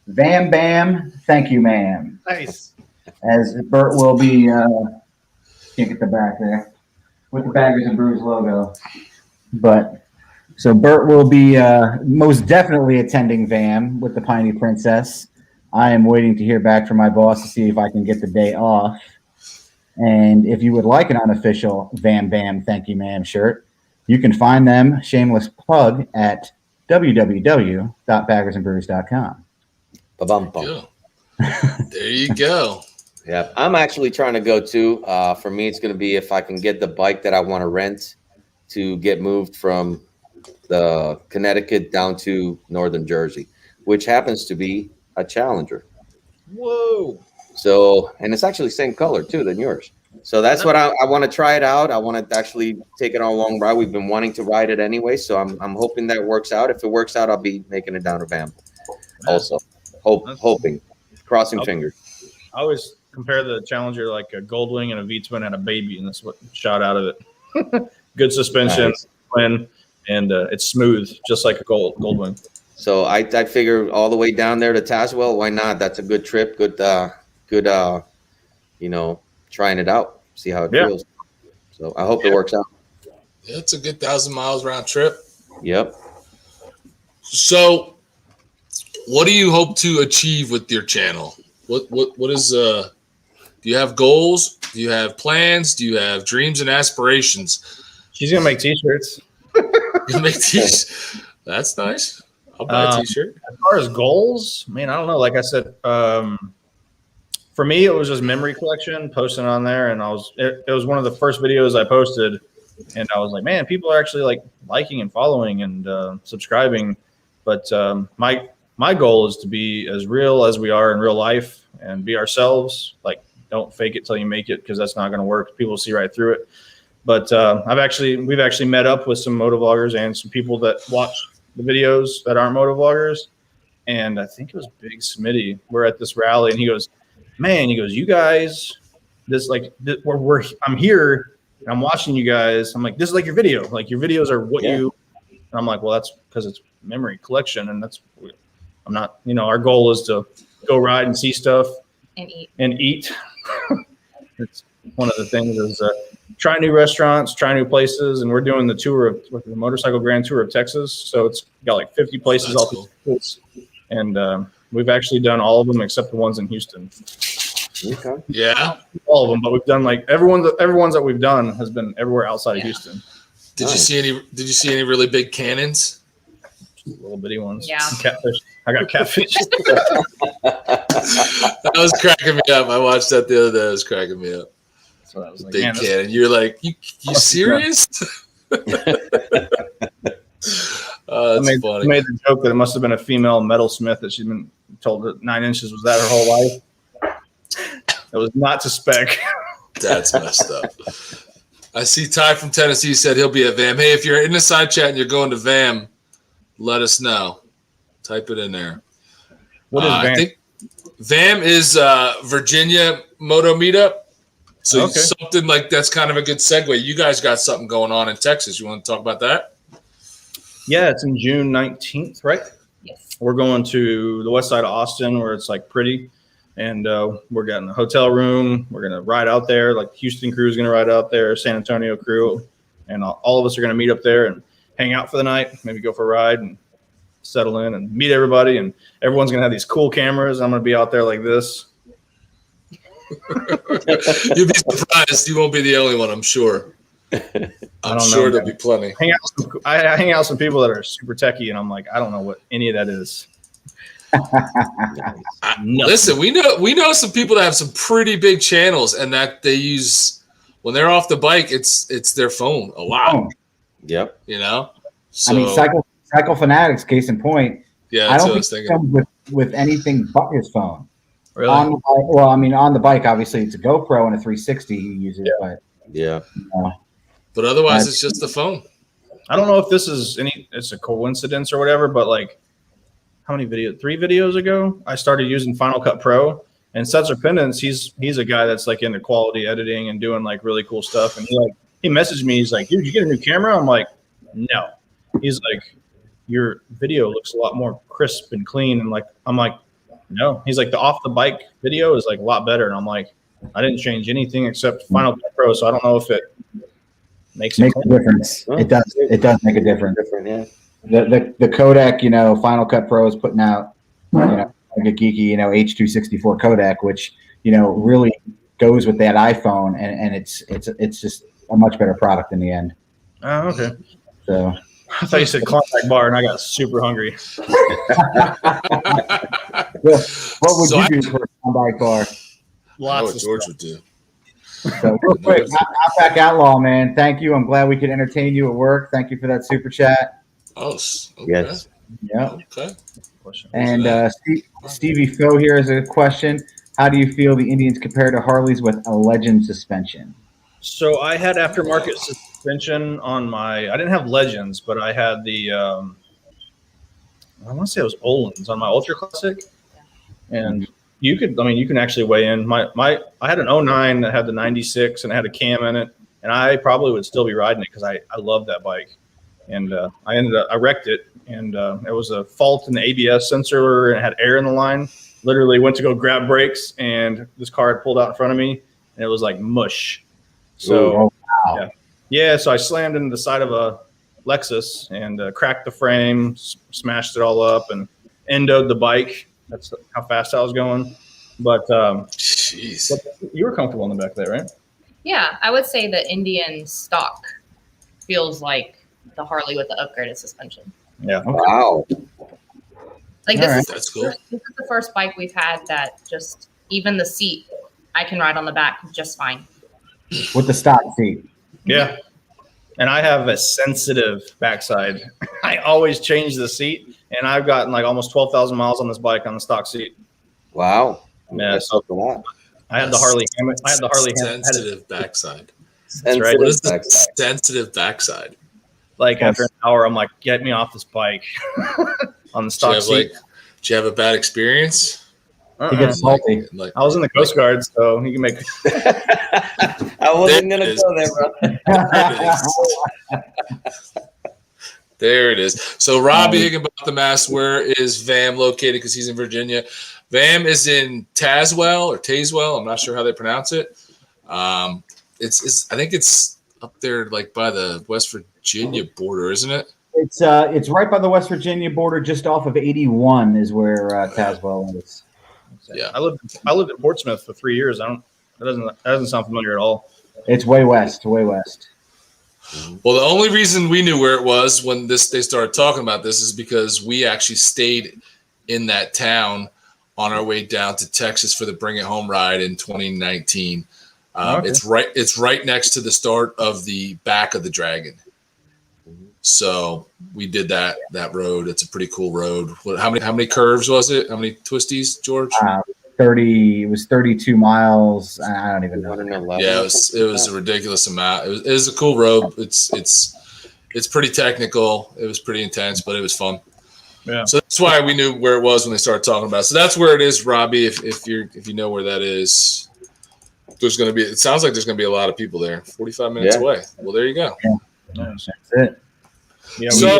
Vam Bam, thank you, ma'am. Nice. As Bert will be, can't get the back there, with the Baggers and Brews logo. But so Bert will be most definitely attending Vam with the Piney Princess. I am waiting to hear back from my boss to see if I can get the day off. And if you would like an unofficial Vam Bam Thank You Ma'am shirt, you can find them, shameless plug, at www.baggersandbrews.com. Ba-bum-bum. There you go. Yeah, I'm actually trying to go too. For me, it's going to be if I can get the bike that I want to rent to get moved from the Connecticut down to Northern Jersey, which happens to be a Challenger. Whoa. So, and it's actually the same color too than yours. So that's what I want to try it out. I want to actually take it on a long ride. We've been wanting to ride it anyway, so I'm hoping that works out. If it works out, I'll be making it down to Vam. Also, hoping, crossing fingers. I always compare the Challenger like a Goldwing and a V-twin had a baby, and that's what shot out of it. Good suspension, Nice. twin, and it's smooth, just like a Goldwing. So I figure all the way down there to Tazewell. Why not? That's a good trip. Good, trying it out, see how it feels. So I hope it works out. Yeah, it's a good 1,000 miles round trip. Yep. So, what do you hope to achieve with your channel? What is do you have goals? Do you have plans? Do you have dreams and aspirations? She's gonna make t-shirts. You make t-shirts. That's nice. I'll buy a t-shirt. As far as goals, man, I don't know. Like I said, for me, it was just memory collection, posting on there, and it was one of the first videos I posted, and I was like, man, people are actually like liking and following and subscribing. But my goal is to be as real as we are in real life and be ourselves. Like, don't fake it till you make it, because that's not going to work. People see right through it. But we've actually met up with some moto vloggers and some people that watch the videos that aren't moto vloggers. And I think it was Big Smitty. We're at this rally, and he goes, man, you guys, I'm here and I'm watching you guys. I'm like, this is like your video. Like, your videos are what you, and I'm like, well, that's because it's memory collection. And I'm not, our goal is to go ride and see stuff and eat. It's one of the things is try new restaurants, try new places. And we're doing the the motorcycle grand tour of Texas. So it's got like 50 places all through Texas. And we've actually done all of them except the ones in Houston. Okay. Yeah. All of them, but we've done like everyone's that we've done has been everywhere outside of Houston. Did you see any really big cannons? Little bitty ones. Yeah. Catfish. I got catfish. That was cracking me up. I watched that the other day. It was cracking me up. So I was like, Big man, cannon. You're like, you serious? I That's funny. made the joke that it must have been a female metalsmith that she'd been told that 9 inches was that her whole life. It was not to spec. That's messed up. I see Ty from Tennessee said he'll be at VAM. Hey, if you're in the side chat and you're going to VAM, let us know. Type it in there. What is VAM? I think VAM is Virginia Moto Meetup. So something like that's kind of a good segue. You guys got something going on in Texas. You want to talk about that? Yeah, it's in June 19th, right? Yes. We're going to the west side of Austin where it's like pretty. And we're getting a hotel room. We're going to ride out there. Like, Houston crew is going to ride out there, San Antonio crew. And all of us are going to meet up there and hang out for the night, maybe go for a ride and settle in and meet everybody. And everyone's going to have these cool cameras. I'm going to be out there like this. You'll be surprised. You won't be the only one, I'm sure. I'm sure there'll be plenty. I hang out with some people that are super techie, and I'm like, I don't know what any of that is. Listen, we know some people that have some pretty big channels, and that they use when they're off the bike. It's their phone a lot. Yep. So, I mean, Cycle Fanatics, case in point. Yeah, I that's don't what I was think he thinking. comes with anything but his phone. Really? On the bike, obviously it's a GoPro and a 360 he uses, but But otherwise, it's just the phone. I don't know if this is it's a coincidence or whatever, but like, how many videos? 3 videos ago, I started using Final Cut Pro, and Setzer Pendants, he's a guy that's like into quality editing and doing like really cool stuff. And he messaged me. He's like, dude, you get a new camera? I'm like, no. He's like, your video looks a lot more crisp and clean. And like, I'm like, no. He's like, the off the bike video is like a lot better. And I'm like, I didn't change anything except Final Cut Pro, so I don't know if it makes a difference. It does. It does make a difference. Yeah. The codec, Final Cut Pro is putting out, like a geeky, H.264 codec, which really goes with that iPhone, and it's just a much better product in the end. Oh, okay. So I thought you said Klondike bar, and I got super hungry. what would you do for a Klondike bar? Lots of George stuff. would do. So real quick, Outback Outlaw, man, thank you. I'm glad we could entertain you at work. Thank you for that super chat. Oh, okay. Yes. Yeah. Okay. And Stevie Foe here has a question. How do you feel the Indians compare to Harleys with a Legend suspension? So I had aftermarket suspension on I didn't have Legends, but I had the, I want to say it was Olin's on my Ultra Classic. And you can actually weigh in. I had an 09 that had the 96 and it had a cam in it. And I probably would still be riding it because I love that bike. And I wrecked it. And it was a fault in the ABS sensor and it had air in the line. Literally went to go grab brakes and this car had pulled out in front of me and it was like mush. So Oh, wow. yeah. So I slammed into the side of a Lexus and cracked the frame, smashed it all up, and endoed the bike. That's how fast I was going. But Jeez. you were comfortable in the back there, right? Yeah, I would say the Indian stock feels like the Harley with the upgraded suspension. Yeah. Wow. Like All right. That's cool. This is the first bike we've had that just even the seat I can ride on the back just fine. With the stock seat. Yeah. And I have a sensitive backside. I always change the seat, and I've gotten like almost 12,000 miles on this bike on the stock seat. Wow. Yeah, That's up a lot. I had the Harley. I had the Harley. Sensitive backside. That's right. What is the Backside. sensitive backside? Like Yes. after an hour, I'm like, get me off this bike on the stock seat. Did you have a bad experience? He gets salty. Like, I was in the Coast Guard, so you can make. I wasn't There gonna it is. go there, bro. There it is. So Robbie Higginbotham asks, where is Vam located? Because he's in Virginia. Vam is in Tazewell. I'm not sure how they pronounce it. It's I think it's up there like by the West Virginia border, isn't it? It's right by the West Virginia border, just off of 81 is where Tazewell is. Yeah. I lived at Portsmouth for 3 years. That doesn't sound familiar at all. It's way west, way west. Well, the only reason we knew where it was when they started talking about this is because we actually stayed in that town on our way down to Texas for the Bring It Home ride in 2019. Okay. It's right next to the start of the back of the Dragon. So we did that road. It's a pretty cool road. How many curves was it? How many twisties, George? 30. It was 32 miles. I don't even know. Yeah, it was a ridiculous amount. It was a cool road. It's pretty technical. It was pretty intense, but it was fun. Yeah. So that's why we knew where it was when they started talking about it. So that's where it is, Robbie. If you know where that is, it sounds like there's gonna be a lot of people there. 45 minutes away. Well, there you go. That's it. Yeah. So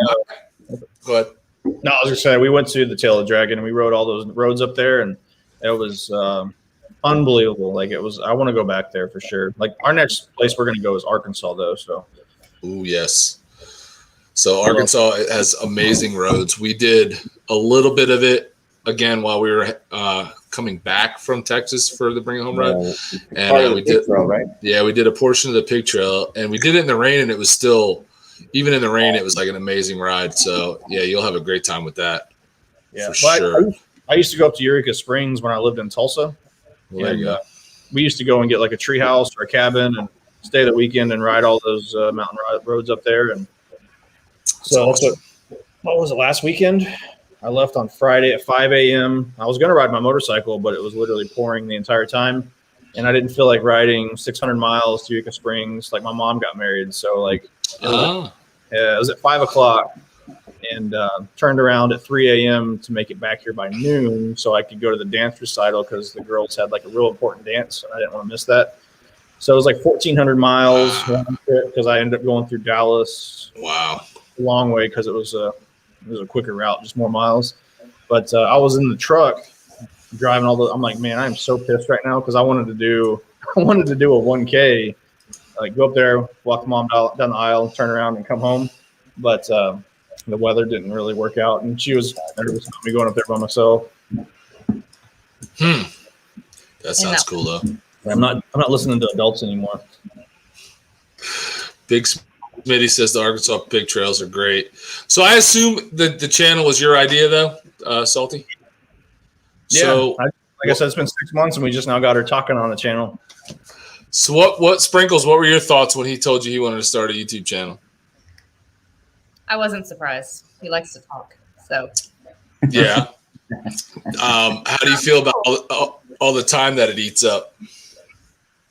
go ahead. No, I was gonna say we went to the Tail of the Dragon and we rode all those roads up there, and it was unbelievable. Like it was. I want to go back there for sure. Like our next place we're gonna go is Arkansas, though. So. Ooh, yes. So Arkansas has amazing roads. We did a little bit of it again while we were coming back from Texas for the Bring It Home ride, and we did. Right? Yeah, we did a portion of the pig trail, and we did it in the rain, and it was still, even in the rain, it was like an amazing ride. So yeah, you'll have a great time with that. Yeah, for sure. I used to go up to Eureka Springs when I lived in Tulsa. Well, there you go. We used to go and get like a tree house or a cabin and stay the weekend and ride all those mountain roads up there. And so awesome. What was it, last weekend? I left on Friday at 5 a.m. I was going to ride my motorcycle, but it was literally pouring the entire time. And I didn't feel like riding 600 miles to Eureka Springs. Like my mom got married. So like it was at 5 o'clock and turned around at 3 a.m. to make it back here by noon so I could go to the dance recital because the girls had like a real important dance. And I didn't want to miss that. So it was like 1,400 miles because I ended up going through Dallas. Wow. A long way because it was a quicker route, just more miles. But I was in the truck driving all the. I'm like, man, I'm so pissed right now because I wanted to do a 1K, like go up there, walk the mom down the aisle, turn around, and come home. But the weather didn't really work out, and she was nervous about me going up there by myself. That sounds cool though. I'm not listening to adults anymore. Big Smitty says the Arkansas pig trails are great. So I assume that the channel was your idea though, Salty? Yeah. So, like I said, it's been 6 months and we just now got her talking on the channel. So what Sprinkles, what were your thoughts when he told you he wanted to start a YouTube channel? I wasn't surprised. He likes to talk. So Yeah. How do you feel about all the time that it eats up?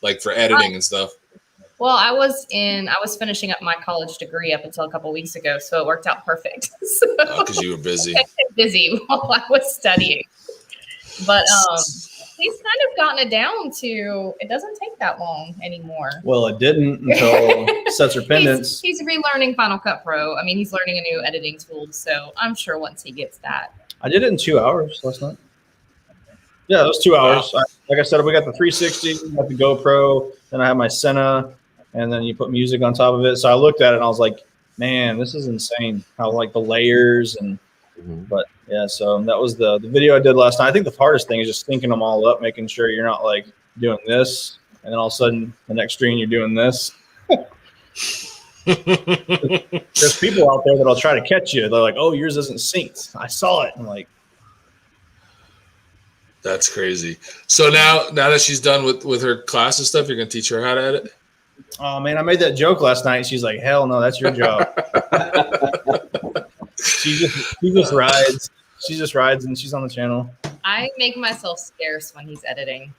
Like for editing and stuff. well, I was finishing up my college degree up until a couple weeks ago, so it worked out perfect. Because you were busy. Busy while I was studying. But he's kind of gotten it down to it doesn't take that long anymore. Well, it didn't until Sets or Pendants. He's relearning Final Cut Pro. I mean, he's learning a new editing tool, so I'm sure once he gets that. I did it in 2 hours last night. Yeah, it was 2 hours. Wow. Like I said, we got the 360, we got the GoPro, then I have my Senna, and then you put music on top of it. So I looked at it and I was like, man, this is insane. How like the layers and but yeah, so that was the video I did last night. I think the hardest thing is just syncing them all up, making sure you're not like doing this, and then all of a sudden the next screen you're doing this. There's people out there that'll try to catch you. They're like, "Oh, yours isn't synced. I saw it." I'm like, that's crazy. So now that she's done with her class and stuff, you're gonna teach her how to edit? Oh man, I made that joke last night. She's like, "Hell no, that's your job." she just rides. She just rides, and she's on the channel. I make myself scarce when he's editing.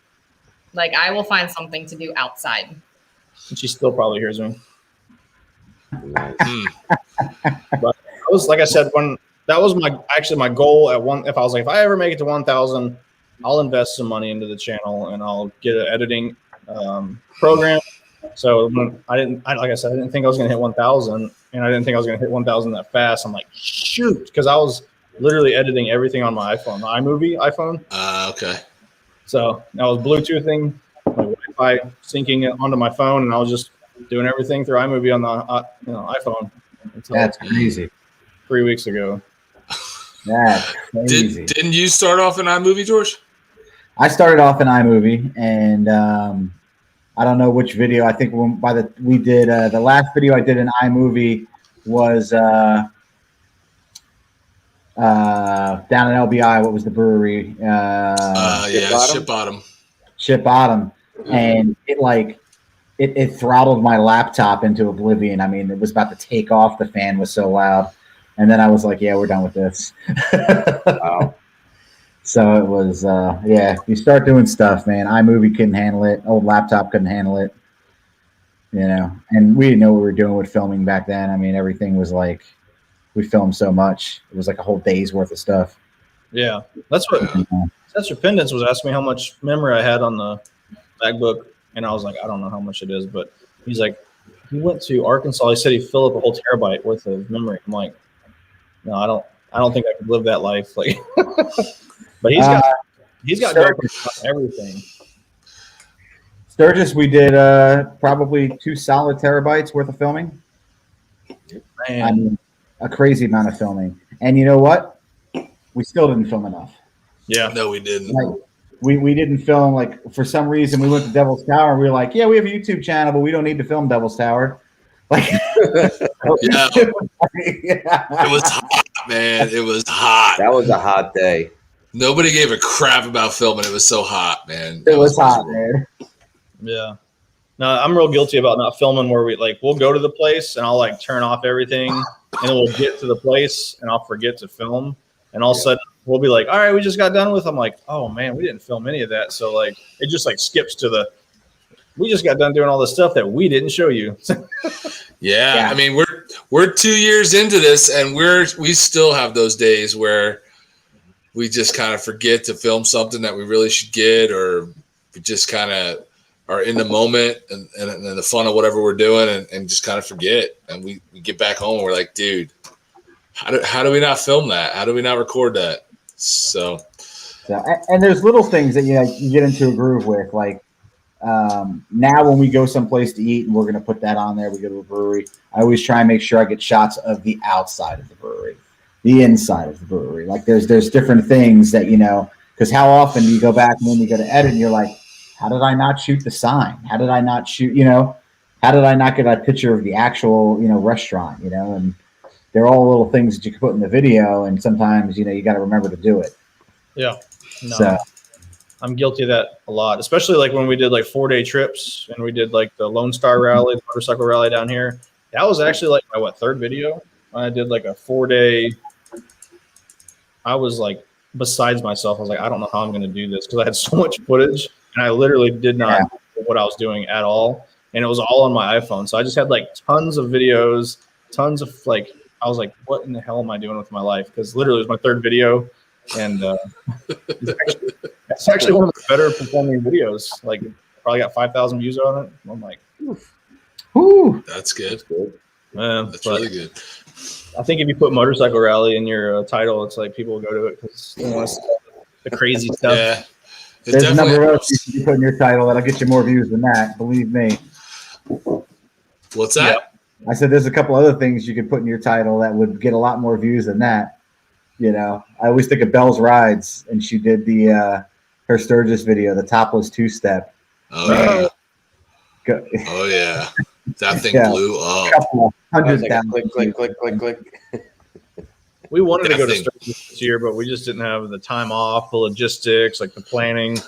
Like I will find something to do outside. And she still probably hears me. But I was like I said, when that was my goal at one. If I was like, if I ever make it to 1,000, I'll invest some money into the channel and I'll get an editing program. So like I said, I didn't think I was going to hit 1,000, and I didn't think I was going to hit 1,000 that fast. I'm like, shoot, because I was literally editing everything on my iPhone, the iMovie iPhone. Okay. So I was Bluetoothing, my Wi-Fi syncing it onto my phone, and I was just doing everything through iMovie on the iPhone. That's crazy. 3 weeks ago. That's crazy. Didn't you start off in iMovie, George? I started off in iMovie, and I don't know which video. I think we did the last video I did in iMovie was down in LBI. What was the brewery? Ship Bottom. Ship Bottom, and it throttled my laptop into oblivion. I mean, it was about to take off. The fan was so loud, and then I was like, "Yeah, we're done with this." Wow. So it was, you start doing stuff, man. iMovie couldn't handle it. Old laptop couldn't handle it, and we didn't know what we were doing with filming back then. I mean, everything was like, we filmed so much. It was like a whole day's worth of stuff. Yeah. That's what Sensor Pendants was asking me how much memory I had on the MacBook. And I was like, I don't know how much it is, but he's like, he went to Arkansas. He said he filled up a whole terabyte worth of memory. I'm like, no, I don't think I could live that life. Like, but he's got everything. Sturgis, we did probably 2 solid terabytes worth of filming. Man. I mean, a crazy amount of filming. And you know what? We still didn't film enough. Yeah. No, we didn't. Like, we didn't film, like, for some reason we went to Devil's Tower and we were like, yeah, we have a YouTube channel, but we don't need to film Devil's Tower. Like, yeah. It was hot, man. It was hot. That was a hot day. Nobody gave a crap about filming. It was so hot, man. It was hot, man. Yeah. No, I'm real guilty about not filming where we'll go to the place and I'll like turn off everything and then we'll get to the place and I'll forget to film. And all of a sudden we'll be like, all right, we just got done with. I'm like, oh man, we didn't film any of that. So like, it just like skips to we just got done doing all the stuff that we didn't show you. Yeah. I mean, we're 2 years into this and we still have those days where we just kind of forget to film something that we really should get, or we just kind of are in the moment and the fun of whatever we're doing and just kind of forget. And we get back home and we're like, dude, how do we not film that? How do we not record that? So and there's little things that you get into a groove with, like now when we go someplace to eat and we're going to put that on there, we go to a brewery, I always try and make sure I get shots of the outside of the brewery, the inside of the brewery. Like there's different things that, because how often do you go back and then you go to edit and you're like, how did I not shoot the sign? How did I not shoot, how did I not get a picture of the actual, restaurant, and they're all little things that you can put in the video. And sometimes, you got to remember to do it. Yeah. No. So I'm guilty of that a lot, especially like when we did like 4-day trips and we did like the Lone Star Rally, the motorcycle rally down here. That was actually like my third video. I did like a 4-day. I was like besides myself. I was like, I don't know how I'm going to do this because I had so much footage and I literally did not know what I was doing at all. And it was all on my iPhone. So I just had like tons of videos, tons of like, I was like, what in the hell am I doing with my life? Because literally it was my third video. And it's actually one of the better performing videos. Like probably got 5,000 views on it. I'm like, whoo. That's good. That's good. That's really good. I think if you put motorcycle rally in your title, it's like people will go to it because they want to see the crazy stuff. Yeah. There's a number of others you can put in your title that'll get you more views than that. Believe me. What's that? Yeah. I said there's a couple other things you could put in your title that would get a lot more views than that. You know, I always think of Belle's Rides, and she did the her Sturgis video, the topless two-step. Oh yeah. Oh yeah. That thing blew up. Couple hundred click. We wanted to go to Sturgis this year, but we just didn't have the time off, the logistics, like the planning.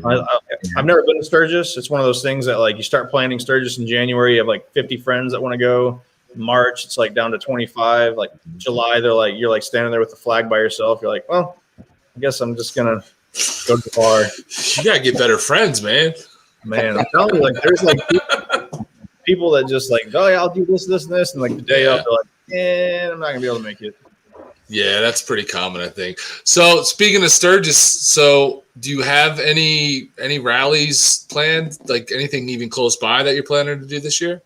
I've never been to Sturgis. It's one of those things that like you start planning Sturgis in January, you have like 50 friends that want to go. March, it's like down to 25. Like July, they're like you're like standing there with the flag by yourself. You're like, well, I guess I'm just gonna go to the bar. You gotta get better friends, man. Man, I'm telling you, like there's like people that just like, oh yeah, I'll do this, and this, and like the day up, they're like, I'm not gonna be able to make it. Yeah, that's pretty common, I think. So speaking of Sturgis, so do you have any rallies planned? Like anything even close by that you're planning to do this year?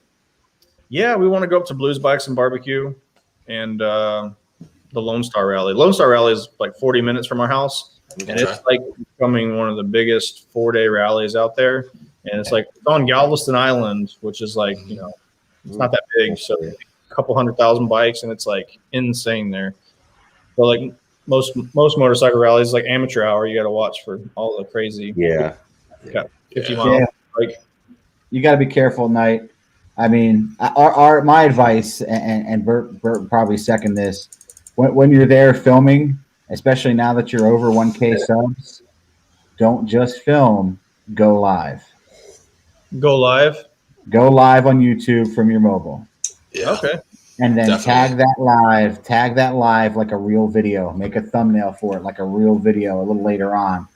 Yeah, we want to go up to Blues Bikes and Barbecue and the Lone Star Rally. Lone Star Rally is like 40 minutes from our house, and it's like becoming one of the biggest 4-day rallies out there. And it's like it's on Galveston Island, which is like, you know, it's not that big. So a couple 100,000 bikes, and it's like insane there. So like most motorcycle rallies, like amateur hour, you got to watch for all the crazy. Yeah. Got 50 miles. Like you got to be careful at night. I mean, my advice, and Bert probably second this, when you're there filming, especially now that you're over 1K subs, don't just film, go live. Go live? Go live on YouTube from your mobile. Yeah. Okay. And then tag that live like a real video. Make a thumbnail for it like a real video a little later on.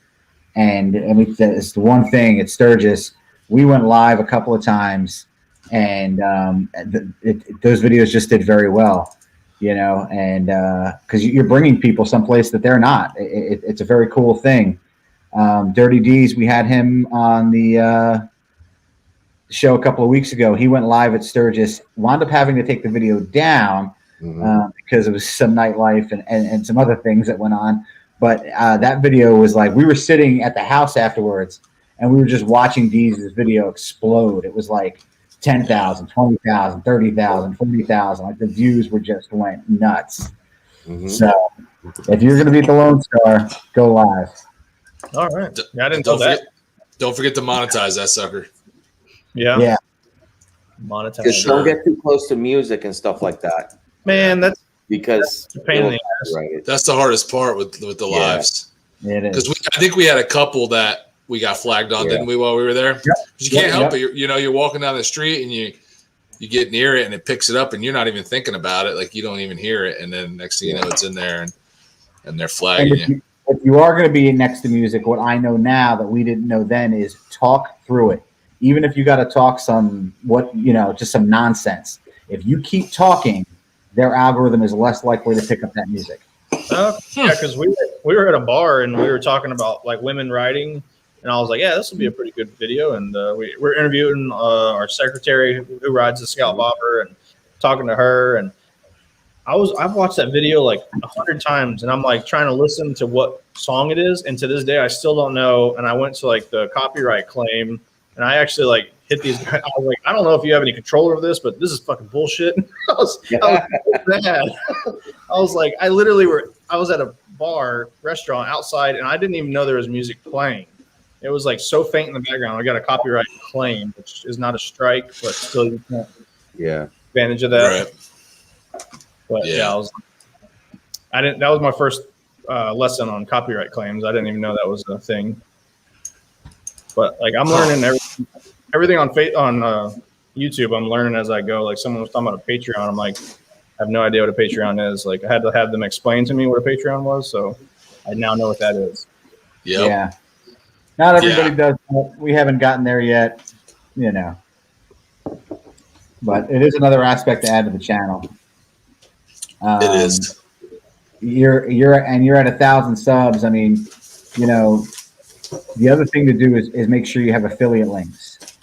And I mean, it's the one thing at Sturgis. We went live a couple of times, and those videos just did very well, you know, and because you're bringing people someplace that they're not. It's a very cool thing. Dirty D's, we had him on the show a couple of weeks ago. He went live at Sturgis, wound up having to take the video down because it was some nightlife and some other things that went on. But that video was like, we were sitting at the house afterwards and we were just watching Dee's video explode. It was like 10,000, 20,000, 30,000, 40,000. Like the views went nuts. So if you're going to be at the Lone Star, go live. All right. Yeah, I didn't know that. Don't forget to monetize that sucker. Yeah. Monetize. Just don't get too close to music and stuff like that. Man, that's because a pain in the ass. Right. That's the hardest part with the lives. It is. Because I think we had a couple that we got flagged on, didn't we, while we were there? Yep. You can't help it. You're walking down the street and you get near it and it picks it up and you're not even thinking about it. Like you don't even hear it. And then next thing you know, it's in there and they're flagging you. If you are going to be next to music, what I know now that we didn't know then is talk through it. Even if you got to talk just some nonsense. If you keep talking, their algorithm is less likely to pick up that music. Yeah, because we were at a bar and we were talking about like women riding, and I was like, yeah, this will be a pretty good video. And we're interviewing our secretary who rides the Scout Bobber and talking to her. And I've watched that video like 100 times, and I'm like trying to listen to what song it is. And to this day, I still don't know. And I went to like the copyright claim. And I actually like hit these guys. I was like, I don't know if you have any control over this, but this is fucking bullshit. I was mad. I was like, I was at a restaurant outside, and I didn't even know there was music playing. It was like so faint in the background. I got a copyright claim, which is not a strike, but still you can't advantage of that. Right. But that was my first lesson on copyright claims. I didn't even know that was a thing. But like I'm learning everything on YouTube. I'm learning as I go. Like someone was talking about a Patreon. I'm like, I have no idea what a Patreon is. Like I had to have them explain to me what a Patreon was. So I now know what that is. Yep. Yeah. Not everybody does. We haven't gotten there yet, you know. But it is another aspect to add to the channel. It is. You're at 1,000 subs. I mean, you know. The other thing to do is make sure you have affiliate links.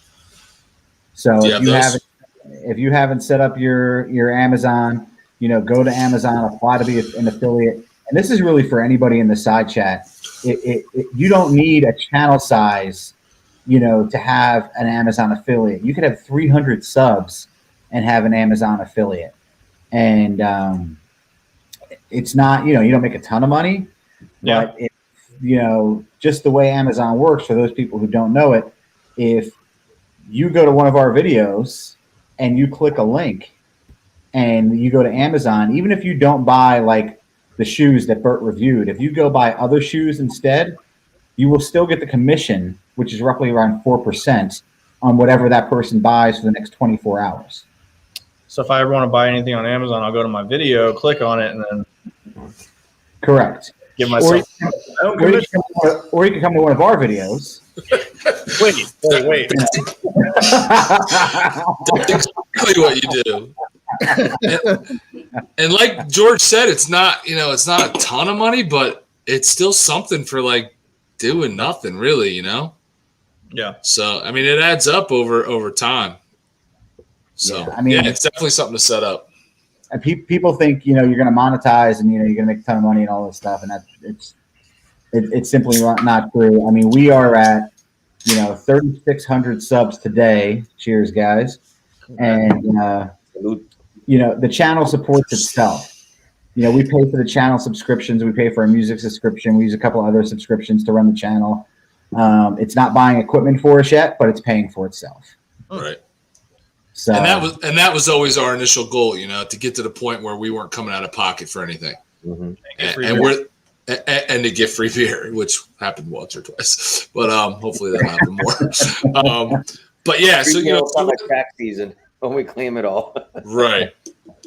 So if you haven't set up your Amazon, go to Amazon, apply to be an affiliate, and this is really for anybody in the side chat. You don't need a channel size, to have an Amazon affiliate. You could have 300 subs and have an Amazon affiliate. And it's not, you don't make a ton of money, but just the way Amazon works, for those people who don't know it, if you go to one of our videos and you click a link and you go to Amazon, even if you don't buy like the shoes that Bert reviewed, if you go buy other shoes instead, you will still get the commission, which is roughly around 4% on whatever that person buys for the next 24 hours. So if I ever want to buy anything on Amazon, I'll go to my video, click on it, and then correct. Give myself. Or you can come to one of our videos. Wait. That's exactly what you do. And like George said, it's not a ton of money, but it's still something for like doing nothing really, Yeah. So I mean, it adds up over time. So it's definitely something to set up. And people think you're going to monetize and you're going to make a ton of money and all this stuff, and it's simply not true. I mean, we are at 3,600 subs today. Cheers, guys! And the channel supports itself. We pay for the channel subscriptions. We pay for our music subscription. We use a couple other subscriptions to run the channel. It's not buying equipment for us yet, but it's paying for itself. All right. So and that was always our initial goal, to get to the point where we weren't coming out of pocket for anything, and to get free beer, which happened once or twice, but hopefully that'll happen more. But yeah, so it's not like tax season when we claim it all. Right.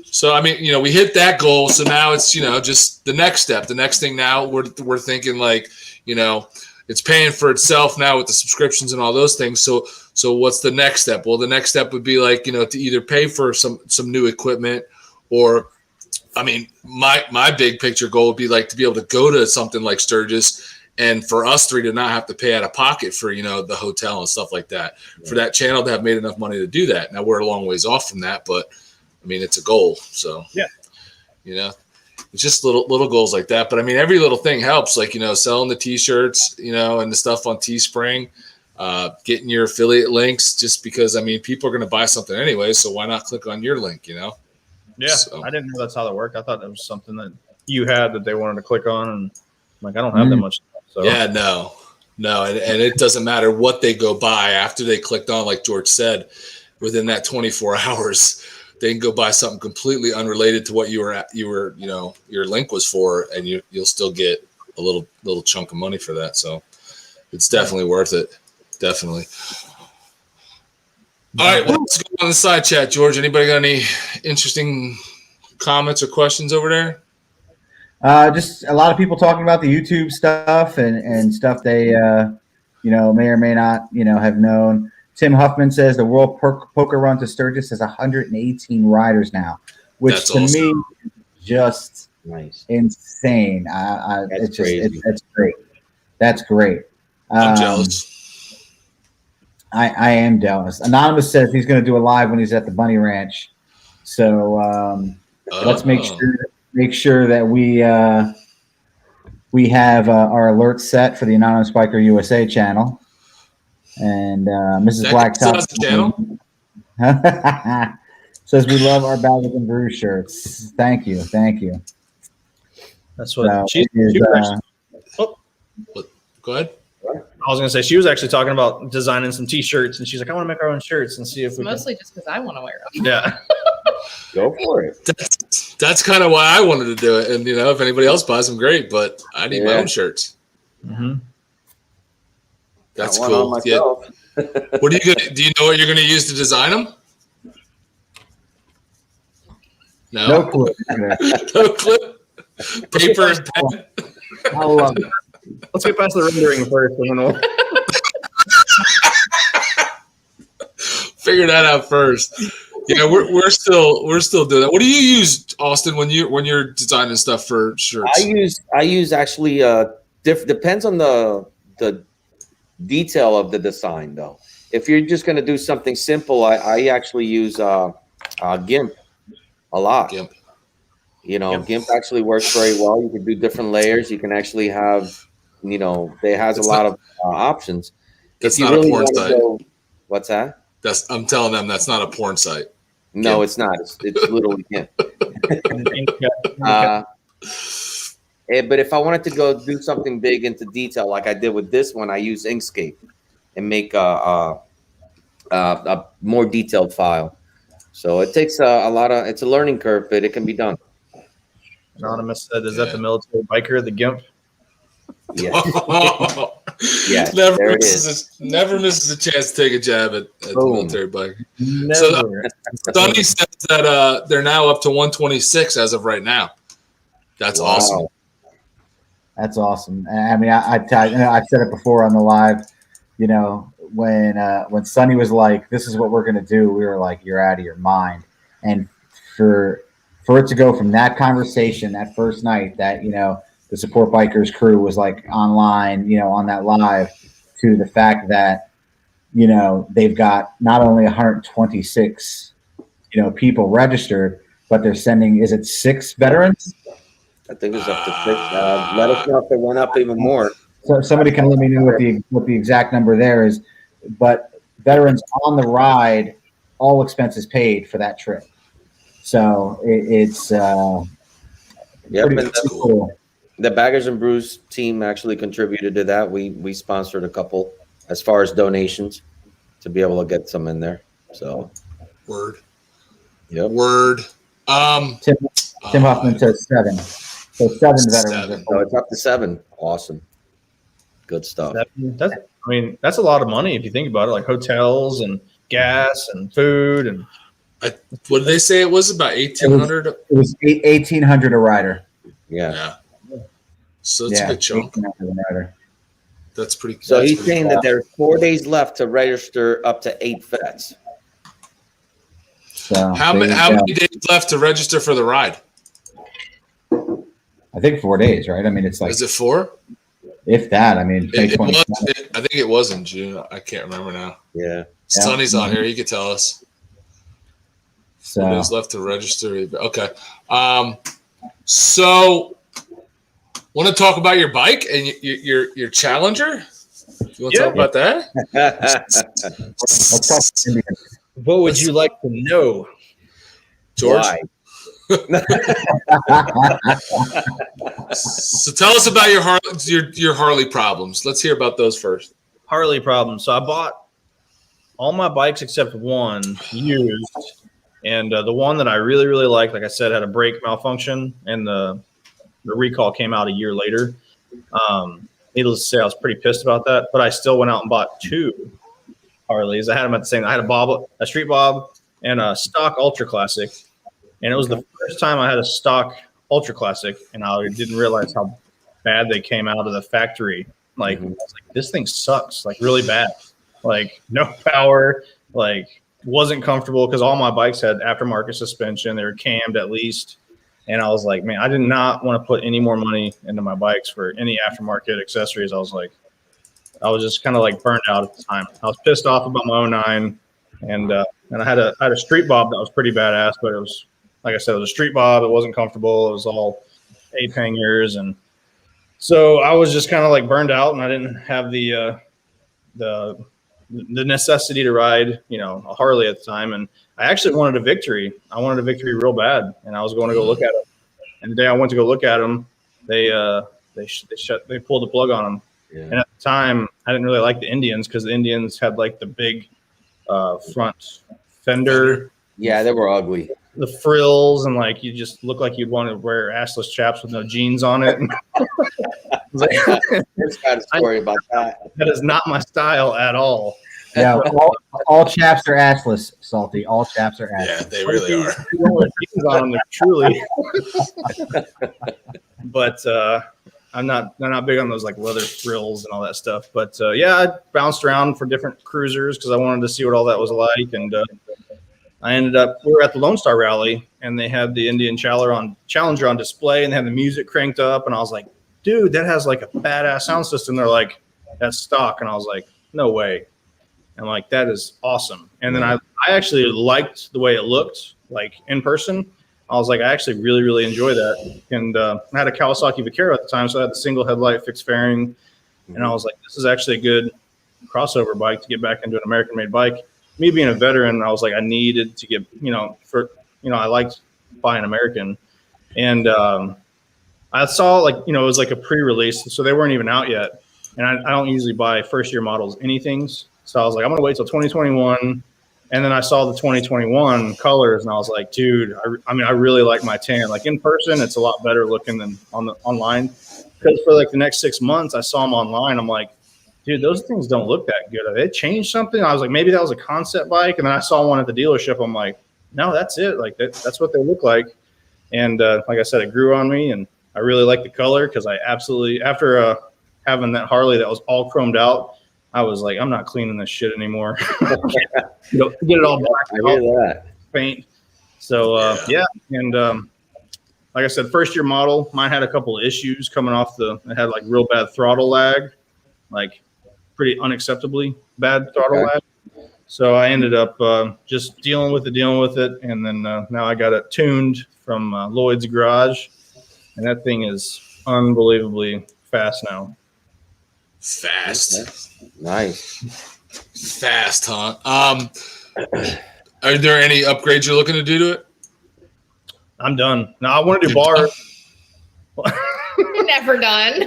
So I mean, we hit that goal. So now it's just the next step. The next thing now we're thinking like it's paying for itself now with the subscriptions and all those things. So what's the next step? Well, the next step would be like, to either pay for some new equipment, or, I mean, my big picture goal would be like to be able to go to something like Sturgis and for us three to not have to pay out of pocket for, the hotel and stuff like that, for that channel to have made enough money to do that. Now we're a long ways off from that, but I mean, it's a goal. So, it's just little goals like that. But I mean, every little thing helps, like, selling the t-shirts, and the stuff on Teespring, getting your affiliate links, just because, I mean, people are going to buy something anyway. So why not click on your link, Yeah. So. I didn't know that's how that worked. I thought that was something that you had that they wanted to click on. And I'm like, I don't have that much stuff. So. Yeah, no. And it doesn't matter what they go buy after they clicked on, like George said, within that 24 hours, they can go buy something completely unrelated to what your link was for, and you'll still get a little chunk of money for that. So it's definitely worth it. Definitely. All right, well, let's go on the side chat, George. Anybody got any interesting comments or questions over there? Just a lot of people talking about the YouTube stuff and stuff they may or may not have known. Tim Huffman says the World Poker Run to Sturgis has 118 riders now, which That's to awesome. me is just insane. That's crazy. It's great. That's great. I'm jealous. I am jealous. Anonymous says he's going to do a live when he's at the Bunny Ranch. So let's make sure that we have our alerts set for the Anonymous Biker USA channel. And Mrs. Blacktop says we love our Baggage and Brew shirts. Thank you. That's what Go ahead. I was going to say, she was actually talking about designing some t-shirts, and she's like, I want to make our own shirts and see if we mostly just because I want to wear them. Yeah. Go for it. That's kind of why I wanted to do it. And, if anybody else buys them, great. But I need my own shirts. Mm-hmm. That's cool. Yeah. What are you gonna? Do you know what you're gonna use to design them? No clue. No clue. Paper and pen. I love it. Let's get past the rendering first, and then we'll figure that out first. Yeah, we're still doing that. What do you use, Austin, when you're designing stuff for shirts? I use actually depends on the detail of the design, though. If you're just going to do something simple, I actually use GIMP a lot. GIMP. GIMP actually works very well. You can do different layers. You can actually have, it has a lot of options. That's If you not really a porn want to site. go, what's that? I'm telling them that's not a porn site. No, GIMP. it's not. It's literally GIMP. But if I wanted to go do something big into detail, like I did with this one, I use Inkscape and make a more detailed file. So it takes it's a learning curve, but it can be done. Anonymous said, "Is that the military biker, the GIMP?" Yeah. Yeah. Never misses a chance to take a jab at the military biker. Never. So Sonny says that they're now up to 126 as of right now. That's awesome. That's awesome. I mean, I've said it before on the live. When Sonny was like, "This is what we're gonna do," we were like, "You're out of your mind." And for it to go from that conversation that first night that the Support Bikers crew was like online, on that live, to the fact that they've got not only 126 people registered, but they're sending, is it 6 veterans? I think it's up to 6. Let us know if it went up even more. So somebody can let me know what the exact number there is. But veterans on the ride, all expenses paid for that trip. So it's pretty cool. The Baggers and Brews team actually contributed to that. We sponsored a couple as far as donations to be able to get some in there. So word. Yep. Word. Tim Huffman says 7. So 7 veterans. So it's up to 7. Awesome. Good stuff. That's a lot of money if you think about it, like hotels and gas and food and. What did they say it was? About 1,800? It was 1,800 a rider. Yeah. So it's a good chunk. That's pretty. So he's saying that there's 4 days left to register up to 8 vets. So how many days left to register for the ride? I think 4 days, right? I mean, it's like. Is it 4? If that, I mean, I think it was in June. I can't remember now. Yeah. Sonny's on here. He could tell us. So 4 days left to register. Okay. So, want to talk about your bike and your Challenger? You want to talk about that? Let's talk. What would you like to know, George? So tell us about your Harley problems. Let's hear about those first. Harley problems. So I bought all my bikes except one used, and the one that I really, really liked, like I said, had a brake malfunction, and the recall came out a year later. Needless to say, I was pretty pissed about that, but I still went out and bought 2 Harleys. I had them at the same. I had a street bob, and a stock ultra classic. And it was the first time I had a stock ultra classic, and I didn't realize how bad they came out of the factory. Like, I was like, this thing sucks, like really bad. Like no power, like wasn't comfortable because all my bikes had aftermarket suspension. They were cammed at least. And I was like, man, I did not want to put any more money into my bikes for any aftermarket accessories. I was just kind of like burnt out at the time. I was pissed off about my 09, and I had a street bob that was pretty badass, but it was, like I said, it was a street bob. It wasn't comfortable. It was all 8 hangers, and so I was just kind of like burned out, and I didn't have the necessity to ride, a Harley at the time. And I actually wanted a Victory. I wanted a Victory real bad, and I was going to go look at them. And the day I went to go look at them, they pulled the plug on them. Yeah. And at the time, I didn't really like the Indians because the Indians had like the big front fender. Yeah, they were ugly. The frills, and like you just look like you'd want to wear assless chaps with no jeans on it. There's got a story about that. That is not my style at all. Yeah, all chaps are assless, Salty. All chaps are assless. Yeah, they really are. On them, truly. But I'm not big on those like leather frills and all that stuff. But I bounced around for different cruisers because I wanted to see what all that was like. And I ended up, we were at the Lone Star Rally, and they had the Indian Challenger on display, and they had the music cranked up. And I was like, dude, that has like a badass sound system. They're like, that's stock. And I was like, no way. And like, that is awesome. And then I actually liked the way it looked like in person. I was like, I actually really, really enjoy that. And I had a Kawasaki Vaquero at the time, so I had the single headlight, fixed fairing. And I was like, this is actually a good crossover bike to get back into an American-made bike. Me being a veteran, I was like, I needed to get, I liked buying American. And I saw it was like a pre-release, so they weren't even out yet. And I don't usually buy first-year models anythings. So I was like, I'm going to wait till 2021. And then I saw the 2021 colors, and I was like, dude, I really like my tan. Like in person, it's a lot better looking than online. Because for like the next 6 months, I saw them online. I'm like, dude, those things don't look that good. Have they changed something? I was like, maybe that was a concept bike. And then I saw one at the dealership. I'm like, no, that's it. Like that's what they look like. And like I said, it grew on me, and I really like the color because I absolutely, after having that Harley that was all chromed out, I was like, I'm not cleaning this shit anymore. Get it all black. I hear that. Paint. So yeah. And like I said, first year model, mine had a couple of issues coming off it had like real bad throttle lag, like pretty unacceptably bad throttle lag. So I ended up just dealing with it. And then now I got it tuned from Lloyd's Garage, and that thing is unbelievably fast now. Fast. Nice. Fast, huh? Are there any upgrades you're looking to do to it? I'm done. Now I want to do bars. Never done.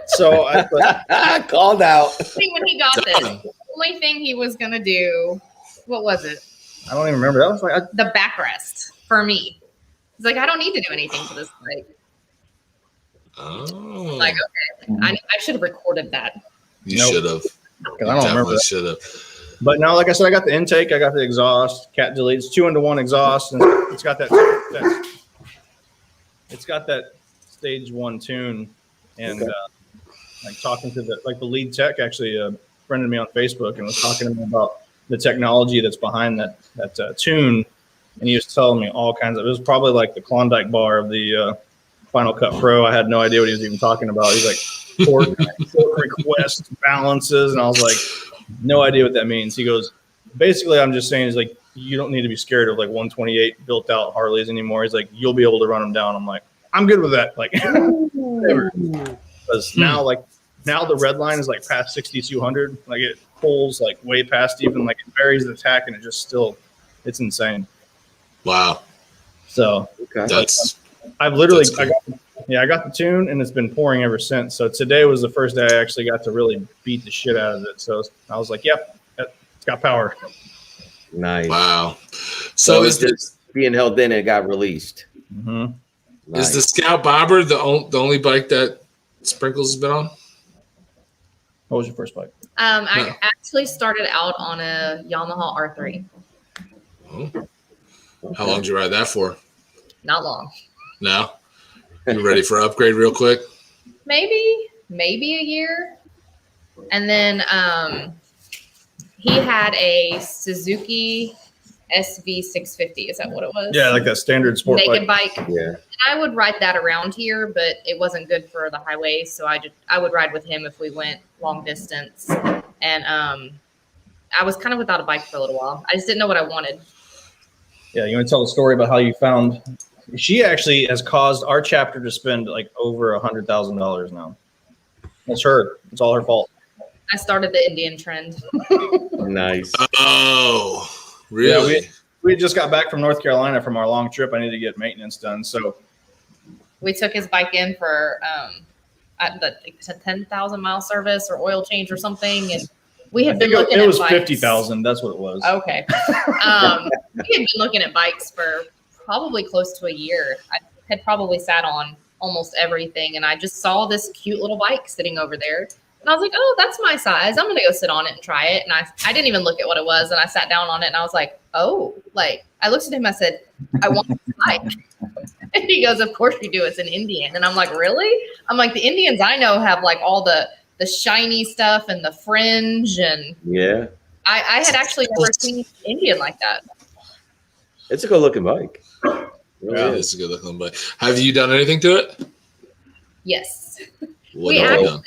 So I called out. When he got this, the only thing he was gonna do, what was it? I don't even remember. That was like the backrest for me. He's like, I don't need to do anything to this bike. Oh. Like, okay, I should have recorded that. You should have. Because I don't remember that. Should have. But no, like I said, I got the intake, I got the exhaust, cat deletes, 2-into-1 exhaust, and it's got that it's got that stage 1 tune. And like talking to the lead tech actually friended me on Facebook and was talking to me about the technology that's behind that tune. And he was telling me all kinds of, it was probably like the Klondike bar of the Final Cut Pro. I had no idea what he was even talking about. He's like, torque request balances. And I was like, no idea what that means. He goes, basically, I'm just saying, is like, you don't need to be scared of like 128 built out Harleys anymore. He's like, you'll be able to run them down. I'm like, I'm good with that. Like, because now the red line is like past 6,200. Like it pulls like way past even like it varies the attack, and it just still, it's insane. Wow. So I've literally, I got the tune, and it's been pouring ever since. So today was the first day I actually got to really beat the shit out of it. So I was like, yep, it's got power. Nice. Wow. So is this being held in and it got released? Mm-hmm. Nice. Is the Scout Bobber the only bike that Sprinkles has been on? What was your first bike? I actually started out on a Yamaha R3. Oh. How long did you ride that for? Not long. No? You ready for an upgrade real quick? Maybe a year. And then he had a Suzuki SV650. Is that what it was? Yeah, like that standard sport naked bike. Yeah. And I would ride that around here, but it wasn't good for the highway. So I would ride with him if we went long distance. And I was kind of without a bike for a little while. I just didn't know what I wanted. Yeah, you want to tell the story about how you found? She actually has caused our chapter to spend like over $100,000 now. That's her. It's all her fault. I started the Indian trend. Nice. Oh, really? Yeah, we just got back from North Carolina from our long trip. I need to get maintenance done. So we took his bike in for the 10,000 mile service or oil change or something, and we had been looking at bikes. It was 50,000. That's what it was. Okay. We had been looking at bikes for probably close to a year. I had probably sat on almost everything, and I just saw this cute little bike sitting over there. And I was like, oh, that's my size. I'm going to go sit on it and try it. And I didn't even look at what it was. And I sat down on it, and I was like, oh, like, I looked at him. I said, I want this bike. And he goes, of course you do. It's an Indian. And I'm like, really? I'm like, the Indians I know have like all the shiny stuff and the fringe. And yeah, I had actually never seen an Indian like that. It's a good looking bike. Yeah, it's a good looking bike. Have you done anything to it? Yes. What have you done?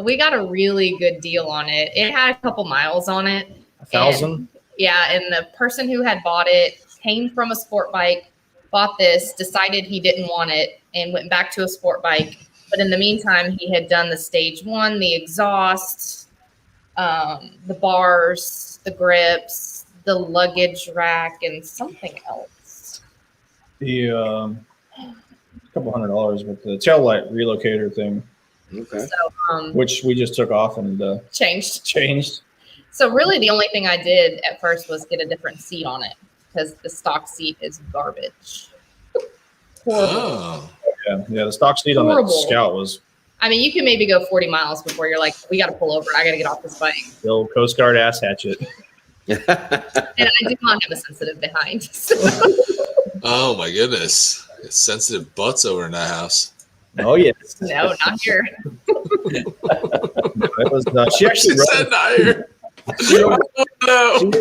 We got a really good deal on it. It had a couple miles on it. 1,000? Yeah, and the person who had bought it came from a sport bike bought this, decided he didn't want it, and went back to a sport bike. But in the meantime, he had done the stage 1, the exhaust, the bars, the grips, the luggage rack, and something else. The couple $100, but the tail light relocator thing. Okay. So, which we just took off and changed. So really the only thing I did at first was get a different seat on it because the stock seat is garbage. Horrible. Oh. Yeah, the stock seat on that Scout was. I mean, you can maybe go 40 miles before you're like, we got to pull over. I got to get off this bike. The old Coast Guard ass hatchet. And I do not have a sensitive behind. So. Oh my goodness. It's sensitive butts over in that house. Oh yeah. No, not here. It was, she actually said not here. Oh, no.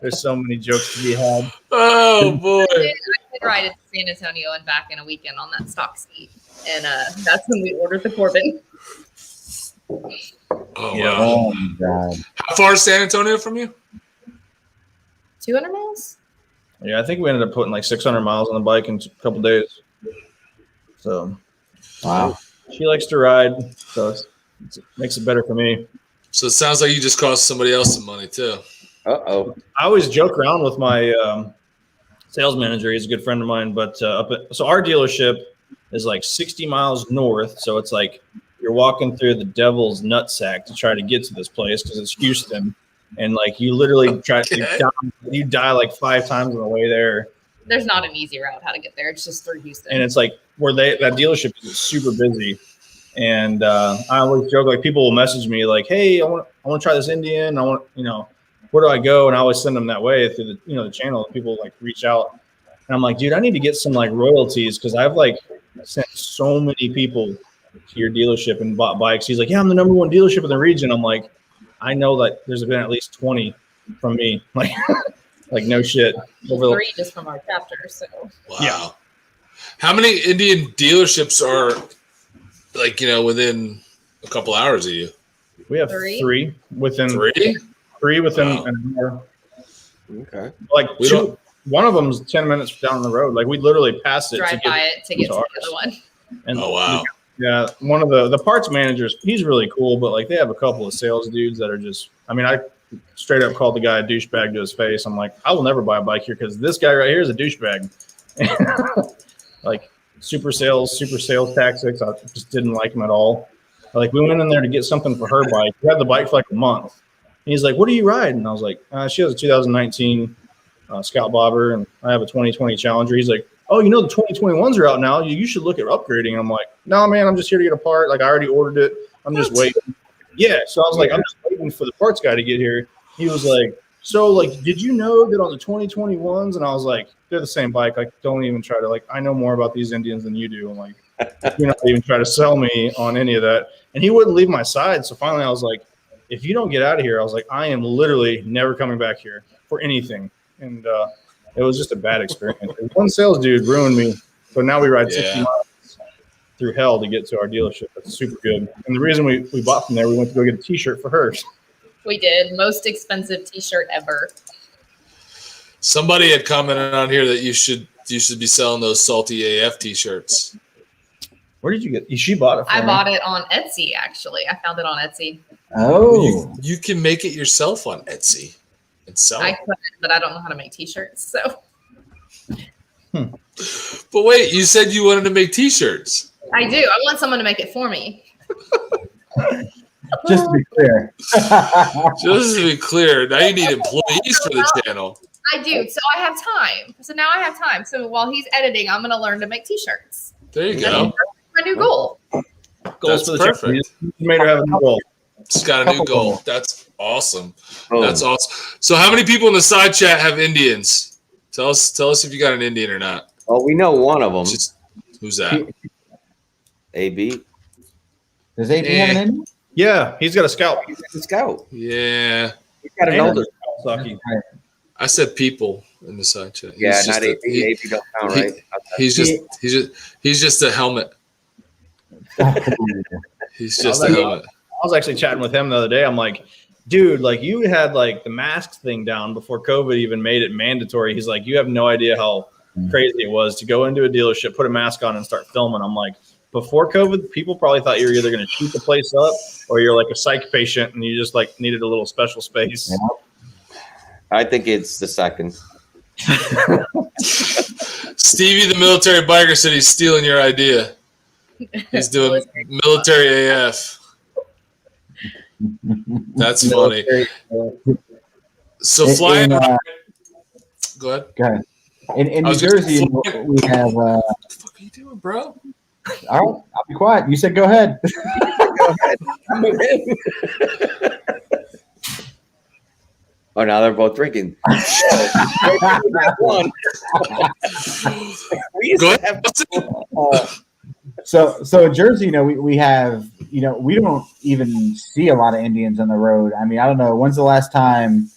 There's so many jokes to be had. Oh boy. I did ride it to San Antonio and back in a weekend on that stock seat. And that's when we ordered the Corbin. Oh, Yeah. wow. Oh my God. How far is San Antonio from you? 200 miles? Yeah, I think we ended up putting like 600 miles on the bike in a couple days. So, Wow. she likes to ride, so it makes it better for me. So it sounds like you just cost somebody else some money too. Uh-oh. I always joke around with my sales manager. He's a good friend of mine, but so our dealership is like 60 miles north. So it's like you're walking through the devil's nutsack to try to get to this place because it's Houston, and like you literally you die like 5 times on the way there. There's not an easy route how to get there. It's just through Houston. And it's like that dealership is super busy. And I always joke, like people will message me like, "Hey, I want to try this Indian. I want, where do I go?" And I always send them that way through the channel. People like reach out, and I'm like, "Dude, I need to get some like royalties because I've like sent so many people to your dealership and bought bikes." He's like, "Yeah, I'm the number 1 dealership in the region." I'm like, "I know that there's been at least 20 from me." Like, like no shit. 3 just from our chapter. So Wow. Yeah. How many Indian dealerships are like, within a couple hours of you? We have 3? 3 within 3 within Wow. an hour. Okay. Like We 2, don't- one of them's 10 minutes down the road. Like we literally passed it drive by it to get to the other one. And Oh wow. yeah, one of the parts managers, he's really cool, but like they have a couple of sales dudes that are just, I mean, I straight up called the guy a douchebag to his face. I'm like, I will never buy a bike here because this guy right here is a douchebag. Like super sales tactics. I just didn't like him at all. Like we went in there to get something for her bike. We had the bike for like a month. And he's like, "What are you riding?" And I was like, "She has a 2019 Scout Bobber, and I have a 2020 Challenger." He's like, "Oh, the 2021s are out now. You should look at upgrading." And I'm like, "No, man, I'm just here to get a part. Like I already ordered it. I'm just waiting." Yeah. So I was like, "I'm just waiting for the parts guy to get here." He was like, "So like, did you know that on the 2021s?" And I was like, "They're the same bike. Like, don't even try to like. I know more about these Indians than you do. I'm like, you're not even try to sell me on any of that." And he wouldn't leave my side. So finally, I was like, "If you don't get out of here," I was like, "I am literally never coming back here for anything." And it was just a bad experience. One sales dude ruined me. So now we ride 60 miles through hell to get to our dealership. That's super good. And the reason we bought from there, we went to go get a T-shirt for hers. We did. Most expensive T-shirt ever. Somebody had commented on here that you should be selling those salty AF T-shirts. Where did you get? She bought it. For I me. bought it on Etsy. Actually, I found it on Etsy. Oh. You can make it yourself on Etsy and sell I it. could, but I don't know how to make T-shirts. So But wait, you said you wanted to make T-shirts. I do. I want someone to make it for me. Just to be clear. Just to be clear, now you need employees for the channel. I do. So I have time. So now I have time. So while he's editing, I'm going to learn to make T-shirts. There you go. My new goal. Goals That's for the perfect. channel. You made her have a new goal. She's got a new goal. That's awesome. Oh. That's awesome. So how many people in the side chat have Indians? Tell us if you got an Indian or not. Well, we know one of them. Who's that? AB. Does AB have an Indian? Yeah, he's got a Scout. He's a Scout. Yeah. He's got an And older. Sucky. I said people in the side chat. Yeah, He's not just AB. AB don't sound right. He's just a helmet. He's just a helmet. I was actually chatting with him the other day. I'm like, dude, like you had like the mask thing down before COVID even made it mandatory. He's like, you have no idea how crazy it was to go into a dealership, put a mask on, and start filming. I'm like, before COVID, people probably thought you were either going to shoot the place up or you're like a psych patient and you just like needed a little special space. I think it's the second. Stevie, the military biker, said he's stealing your idea. He's doing military AF. That's funny. So flying. Go ahead. Go ahead. In New Jersey, we have. What the fuck are you doing, bro? All right, I'll be quiet. You said go ahead. Go ahead. Oh, now they're both drinking. So in Jersey, we have, we don't even see a lot of Indians on the road. I mean, I don't know. When's the last time?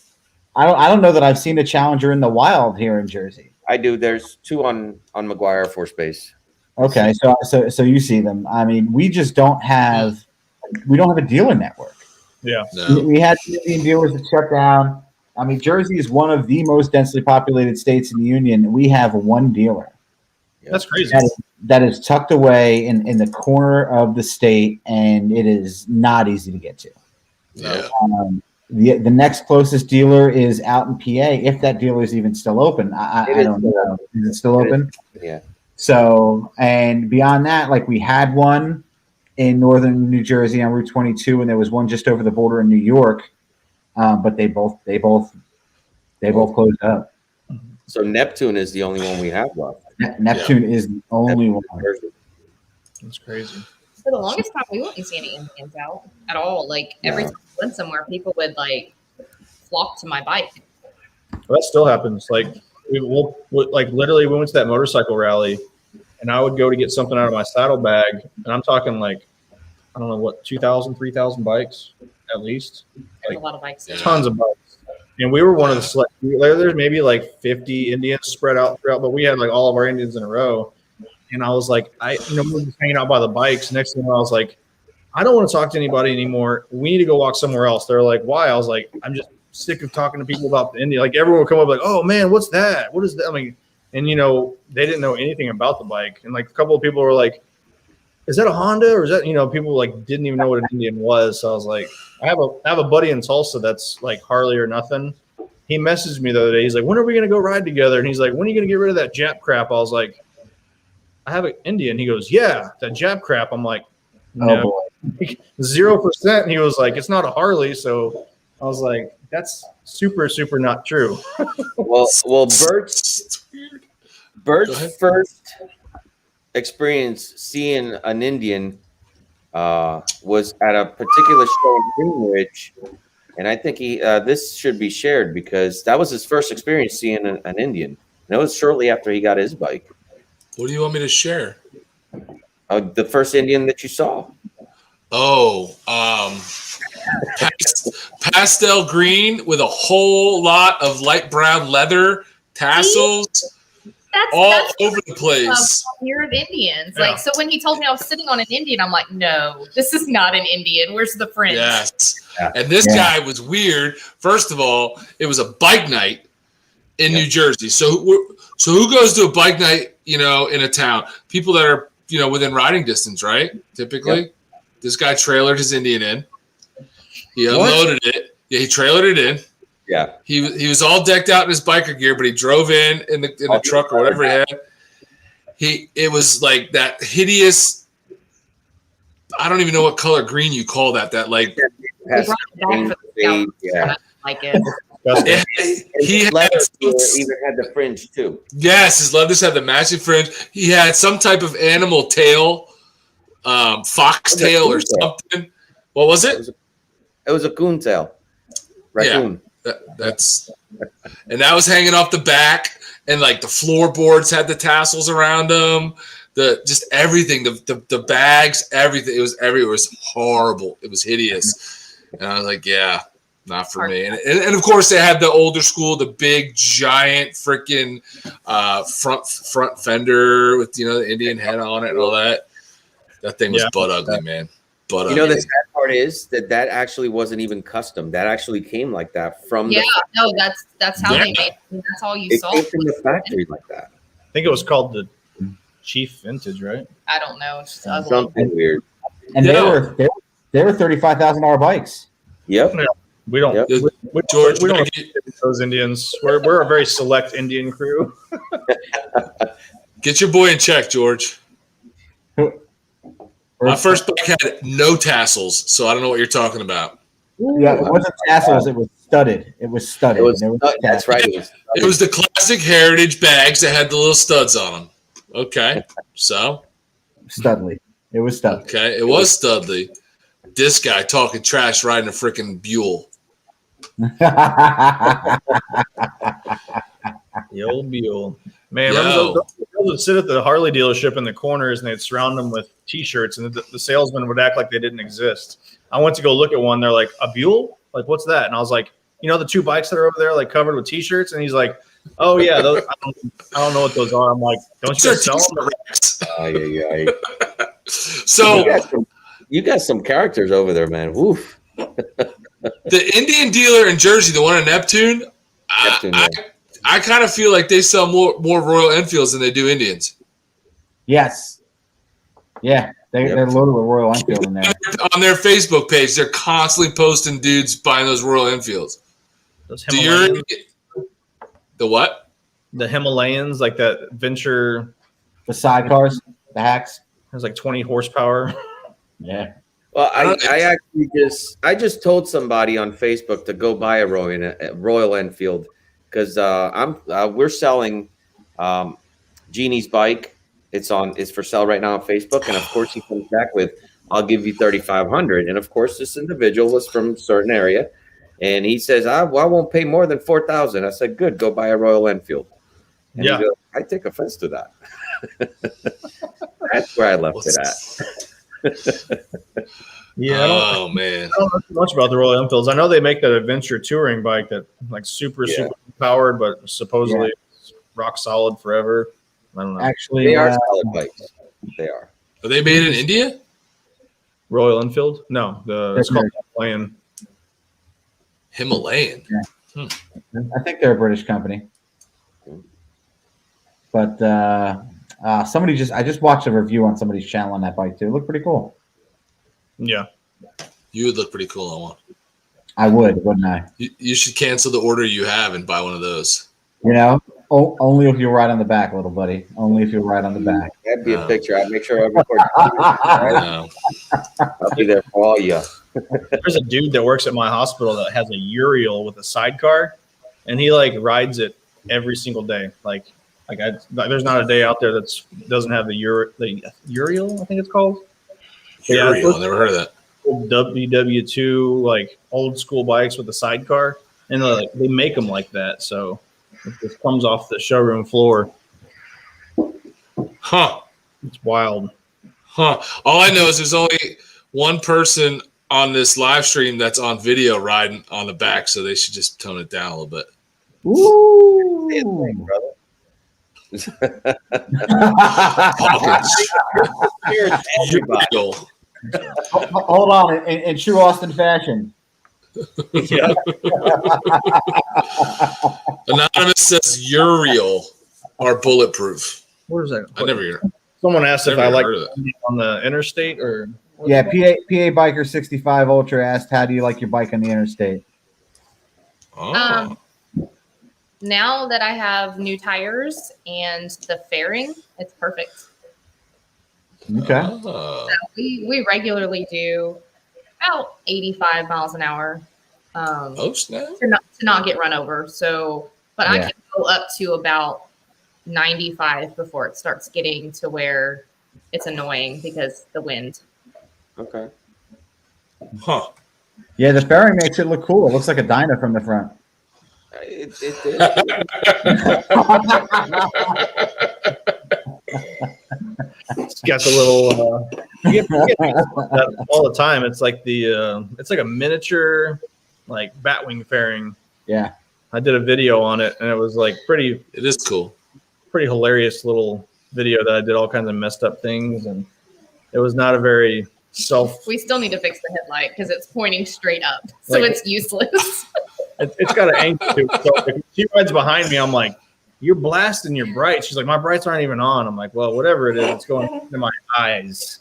I don't know that I've seen a Challenger in the wild here in Jersey. I do. There's 2 on McGuire Air Force Base. Okay, so you see them. I mean, we just don't have a dealer network. Yeah, no. We had Indian dealers that shut down. I mean, Jersey is one of the most densely populated states in the union. We have one dealer. That's crazy. That is tucked away in the corner of the state, and it is not easy to get to. Yeah. The next closest dealer is out in PA, if that dealer is even still open. I don't know. Is it still open? Yeah. So, and beyond that, like we had one in northern New Jersey on Route 22, and there was one just over the border in New York, but they both closed up. So Neptune is the only one we have left. Neptune is the only one. That's crazy. For the longest time, we wouldn't see any Indians out at all. Like every time we went somewhere, people would like flock to my bike. Well, that still happens. Like we'll like literally we went to that motorcycle rally, and I would go to get something out of my saddlebag, and I'm talking like I don't know what 2,000, 3,000 bikes at least. There's a lot of bikes. Tons of bikes. And we were one of the select. There's maybe like 50 Indians spread out throughout, but we had like all of our Indians in a row. And I was like, we were just hanging out by the bikes. Next thing I was like, I don't want to talk to anybody anymore. We need to go walk somewhere else. They're like, why? I was like, I'm just sick of talking to people about the Indian. Like everyone would come up like, oh man, what's that? What is that? I mean, and they didn't know anything about the bike. And like a couple of people were like, is that a Honda or is that, people like didn't even know what an Indian was. So I was like, I have a buddy in Tulsa that's like Harley or nothing. He messaged me the other day. He's like, when are we going to go ride together? And he's like, when are you going to get rid of that Jap crap? I was like, I have an Indian. He goes, yeah, that Jap crap. I'm like, no, 0%. And he was like, it's not a Harley. So I was like, that's super, super not true. Well, Bert's first experience seeing an Indian was at a particular show in Greenwich. And I think this should be shared because that was his first experience seeing an Indian. And it was shortly after he got his bike. What do you want me to share? The first Indian that you saw. Oh, pastel green with a whole lot of light brown leather tassels that's over the place. Fear of Indians. Yeah. Like, so when he told me I was sitting on an Indian, I'm like, no, this is not an Indian. Where's the fringe? Yes. Yeah. And this guy was weird. First of all, it was a bike night in New Jersey. So who goes to a bike night, in a town? People that are, within riding distance, right? Typically. Yep. This guy trailered his Indian in. He unloaded it. Yeah, he trailered it in. Yeah. He was all decked out in his biker gear, but he drove in the truck or whatever he had. It was like that hideous, I don't even know what color green you call that. That like like it. He even had the fringe too. Yes, his leathers had the matching fringe. He had some type of animal tail, fox tail or something. What was it? It was a coon tail. Raccoon. Yeah, and that was hanging off the back, and like the floorboards had the tassels around them. Just everything, the bags, everything. It was horrible. It was hideous. And I was like, yeah. Not for me. And of course they had the older school, the big giant freaking front fender with the Indian head on it and all that. That thing was butt ugly, man. But the sad part is that actually wasn't even custom. That actually came like that from Yeah, the no, that's how they made it. That's all you it saw. came from the factory like that. I think it was called the Chief Vintage, right? I don't know. It's just ugly. Something weird. And Yeah. they were $35,000 bikes. Yep. Yeah. We don't. Yep. George, we don't Maggie, those Indians. We're a very select Indian crew. get your boy in check, George. My first bike had no tassels, so I don't know what you're talking about. Yeah, it wasn't tassels. It was studded. It was studded. It was, There that's right. It was the classic heritage bags that had the little studs on them. Okay, so Studley. It was Studley. okay, it was Studley. This guy talking trash riding a freaking Buell. The old Buell. Man, Yo. remember those girls would sit at the Harley dealership in the corners and they'd surround them with T-shirts, and the salesman would act like they didn't exist. I went to go look at one. They're like, a Buell? Like, what's that? And I was like, you know, the two bikes that are over there, like covered with T-shirts. And he's like, oh yeah, those, I don't know what those are. I'm like, don't you guys sell them? So you got some characters over there, man. Woof. the Indian dealer in Jersey, the one in Neptune, I kind of feel like they sell more Royal Enfields than they do Indians. Yes. Yeah, they're loaded with Royal Enfield in there. On their Facebook page, they're constantly posting dudes buying those Royal Enfields. Those Do Himalayans, the what? the Himalayans, like that Venture, The sidecars, the hacks. has like 20 horsepower. Yeah. Well, I just told somebody on Facebook to go buy a Royal Enfield because we're selling Jeannie's bike. It's for sale right now on Facebook, and of course he comes back with, "I'll give you $3,500." And of course this individual was from a certain area, and he says, "I won't pay more than $4,000." I said, "Good, go buy a Royal Enfield." And Yeah. he goes, I take offense to that. That's where I left it at. Yeah, Oh man. I don't know too much about the Royal Enfields. I know they make that adventure touring bike that like super powered, but supposedly it's rock solid forever. I don't know. Actually, They are solid bikes. They are. Are they made in India? Royal Enfield? No, it's called Himalayan. I think they're a British company. But I just watched a review on somebody's channel on that bike too. It looked pretty cool. Yeah. You would look pretty cool on one. I would, wouldn't I? You should cancel the order you have and buy one of those. You know, only if you ride on the back, little buddy. Only if you ride on the back. That'd be a picture. I'd make sure I record. No. I'll be there for all you. There's a dude that works at my hospital that has a Uriel with a sidecar, and he like rides it every single day. There's not a day out there that doesn't have the Uriel, I think it's called. Uriel, I never heard of that. WW2, like old school bikes with a sidecar, and they make them like that, so it just comes off the showroom floor. Huh. It's wild. Huh. All I know is there's only one person on this live stream that's on video riding on the back, so they should just tone it down a little bit. Ooh. Uriel. Hold on, in true Austin fashion. Yeah. Anonymous says Uriel are bulletproof. Where's that? I never heard. Someone asked if Never I like heard of that. on the interstate or Yeah, PA Biker 65 Ultra asked, "How do you like your bike on the interstate?" Oh. Now that I have new tires and the fairing, it's perfect. Okay. Oh. We regularly do about 85 miles an hour Oh, snap. to not get run over. So, but I Yeah. can go up to about 95 before it starts getting to where it's annoying because the wind. Okay. Huh. Yeah, the fairing makes it look cool. It looks like a Dyna from the front. It did. it's got the little you get that all the time. It's like it's like a miniature like batwing fairing. Yeah. I did a video on it and it was like pretty It is cool. hilarious little video that I did all kinds of messed up things, and it was not a very We still need to fix the headlight because it's pointing straight up, so Like- it's useless. It's got an angle to it. So if she rides behind me, I'm like, "You're blasting your brights." She's like, "My brights aren't even on." I'm like, "Well, whatever it is, it's going into my eyes."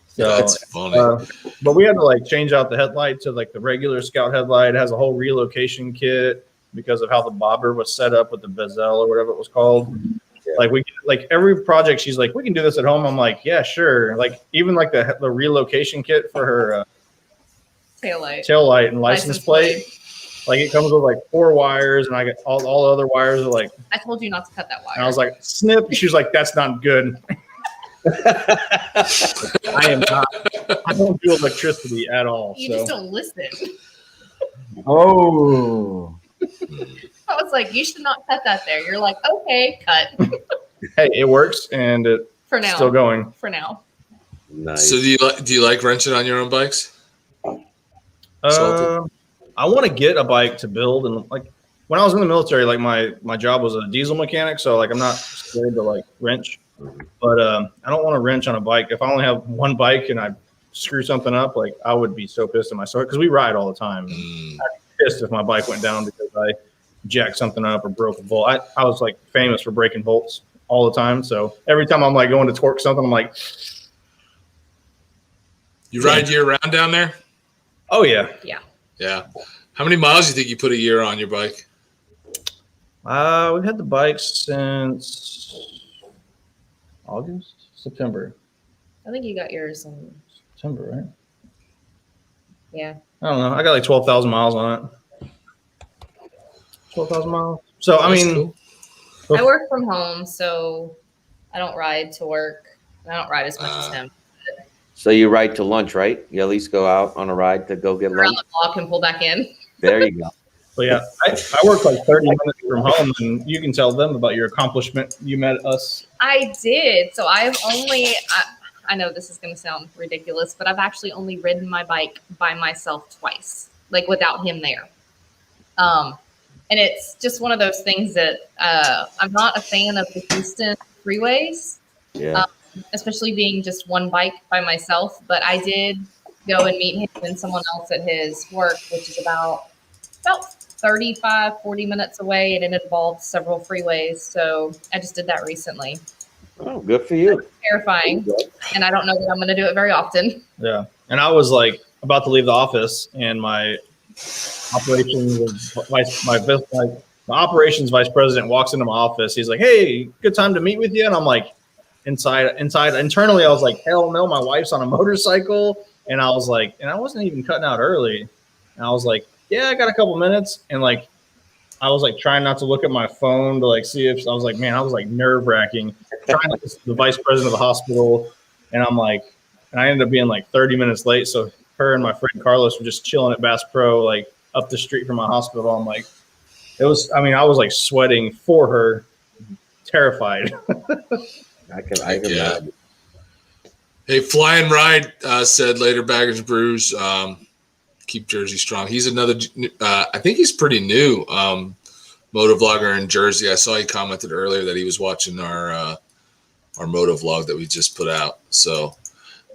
So That's funny. but we had to like change out the headlight to like the regular Scout headlight. It has a whole relocation kit because of how the bobber was set up with the bezel or whatever it was called. Yeah. Like every project, she's like, "We can do this at home." I'm like, "Yeah, sure." Like even like the relocation kit for her taillight and license plate. Like it comes with like 4 wires, and I get all the other wires are like. I told you not to cut that wire. And I was like, "Snip." She was like, "That's not good." I am not. I don't do electricity at all. You so. just don't listen. Oh, I was like, you should not cut that there. You're like, okay, cut Hey, it works, and it's for now. still going. For now. Nice. So do you like wrenching on your own bikes? I want to get a bike to build, and like when I was in the military, like my job was a diesel mechanic, so like I'm not scared to like wrench, but I don't want to wrench on a bike. If I only have one bike and I screw something up, like I would be so pissed at myself because we ride all the time. I'd be pissed if my bike went down because I jacked something up or broke a bolt. I was like famous for breaking bolts all the time, so every time I'm like going to torque something, I'm like, You ride year round down there? oh yeah. Yeah. How many miles do you think you put a year on your bike? We've had the bike since September, I think you got yours in, right? yeah. I don't know. I got like 12,000 miles on it. 12,000 miles. So, I That's mean, cool. I work from home, so I don't ride to work. I don't ride as much as him. So you ride to lunch, right? You at least go out on a ride to go get Around lunch. the block and pull back in. There you go. but yeah, I work like 30 minutes from home, and you can tell them about your accomplishment. You met us. I did. So I've only, I know this is going to sound ridiculous, but I've actually only ridden my bike by myself twice, like without him there. And it's just one of those things that I'm not a fan of the Houston freeways, Yeah. especially being just one bike by myself. But I did go and meet him and someone else at his work, which is about 35, 40 minutes away, and it involved several freeways. So I just did that recently. Oh, good for you. Terrifying, and I don't know that I'm going to do it very often. Yeah. And I was like about to leave the office, and my operations vice president walks into my office. He's like, "Hey, good time to meet with you." And I'm like, internally, I was like, "Hell no, my wife's on a motorcycle." And I was like, and I wasn't even cutting out early. And I was like, "Yeah, I got a couple minutes." And like, I was like trying not to look at my phone to like see if I was like, man, I was like nerve wracking trying to listen to the vice president of the hospital. And I'm like, and I ended up being like 30 minutes late. So her and my friend Carlos were just chilling at Bass Pro, like up the street from my hospital. I'm like, I was like sweating for her, terrified. I can imagine. Hey, Fly and Ride said later Baggers and Brews, keep Jersey strong. He's another, I think he's pretty new moto vlogger in Jersey. I saw he commented earlier that he was watching our moto vlog that we just put out. So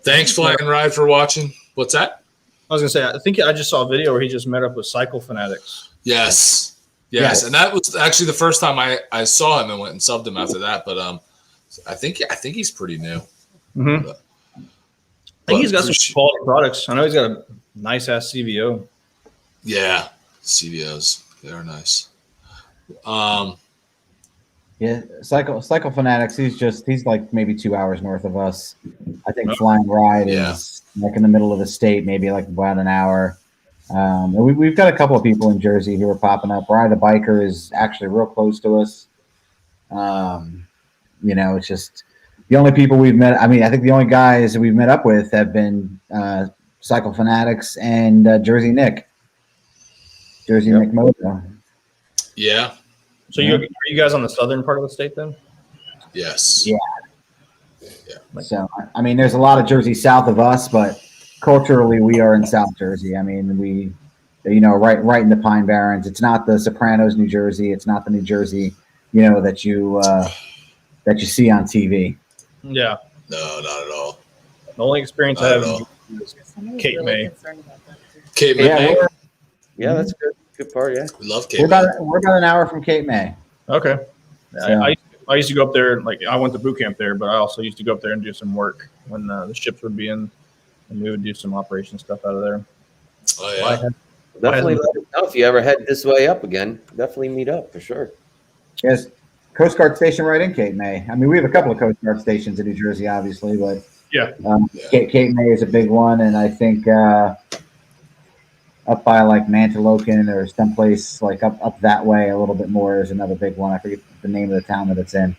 thanks, Fly and Ride, for watching. What's that? I was gonna say, I think I just saw a video where he just met up with Cycle Fanatics. Yes. And that was actually the first time I saw him and went and subbed him after that. But I think he's pretty new. Mm-hmm. I think he's got some quality products. I know he's got a nice ass CVO. Yeah, CVOs, they are nice. yeah, Cycle Fanatics. He's like maybe 2 hours north of us. I think Flying Ride is like in the middle of the state, maybe like about an hour. And we've got a couple of people in Jersey who are popping up. Ride the Biker is actually real close to us. It's just the only people we've met. I mean, I think the only guys that we've met up with have been Cycle Fanatics and Jersey Nick Moto. Yeah. So are you guys on the southern part of the state then? Yes. Yeah. So, I mean, there's a lot of Jersey south of us, but culturally we are in South Jersey. I mean, we, right in the Pine Barrens. It's not the Sopranos, New Jersey. It's not the New Jersey, that you see on TV. Yeah. No, not at all. The only experience I have Somebody's Cape really May. concerned about that, too. Cape Yeah, May. Yeah, that's good. Good part. Yeah. We love Cape we're May. about an hour from Cape May. Okay. So- I used to go up there. Like I went to boot camp there, but I also used to go up there and do some work when the ships would be in, and we would do some operation stuff out of there. Oh Well, I yeah. had- Definitely let us know if you ever head this way up again. Definitely meet up for sure. Yes, Coast Guard station right in Cape May. I mean, we have a couple of Coast Guard stations in New Jersey, obviously, but Yeah. Cape May is a big one, and I think up by like Mantolokin or someplace like up that way a little bit more is another big one. I forget the name of the town that it's in,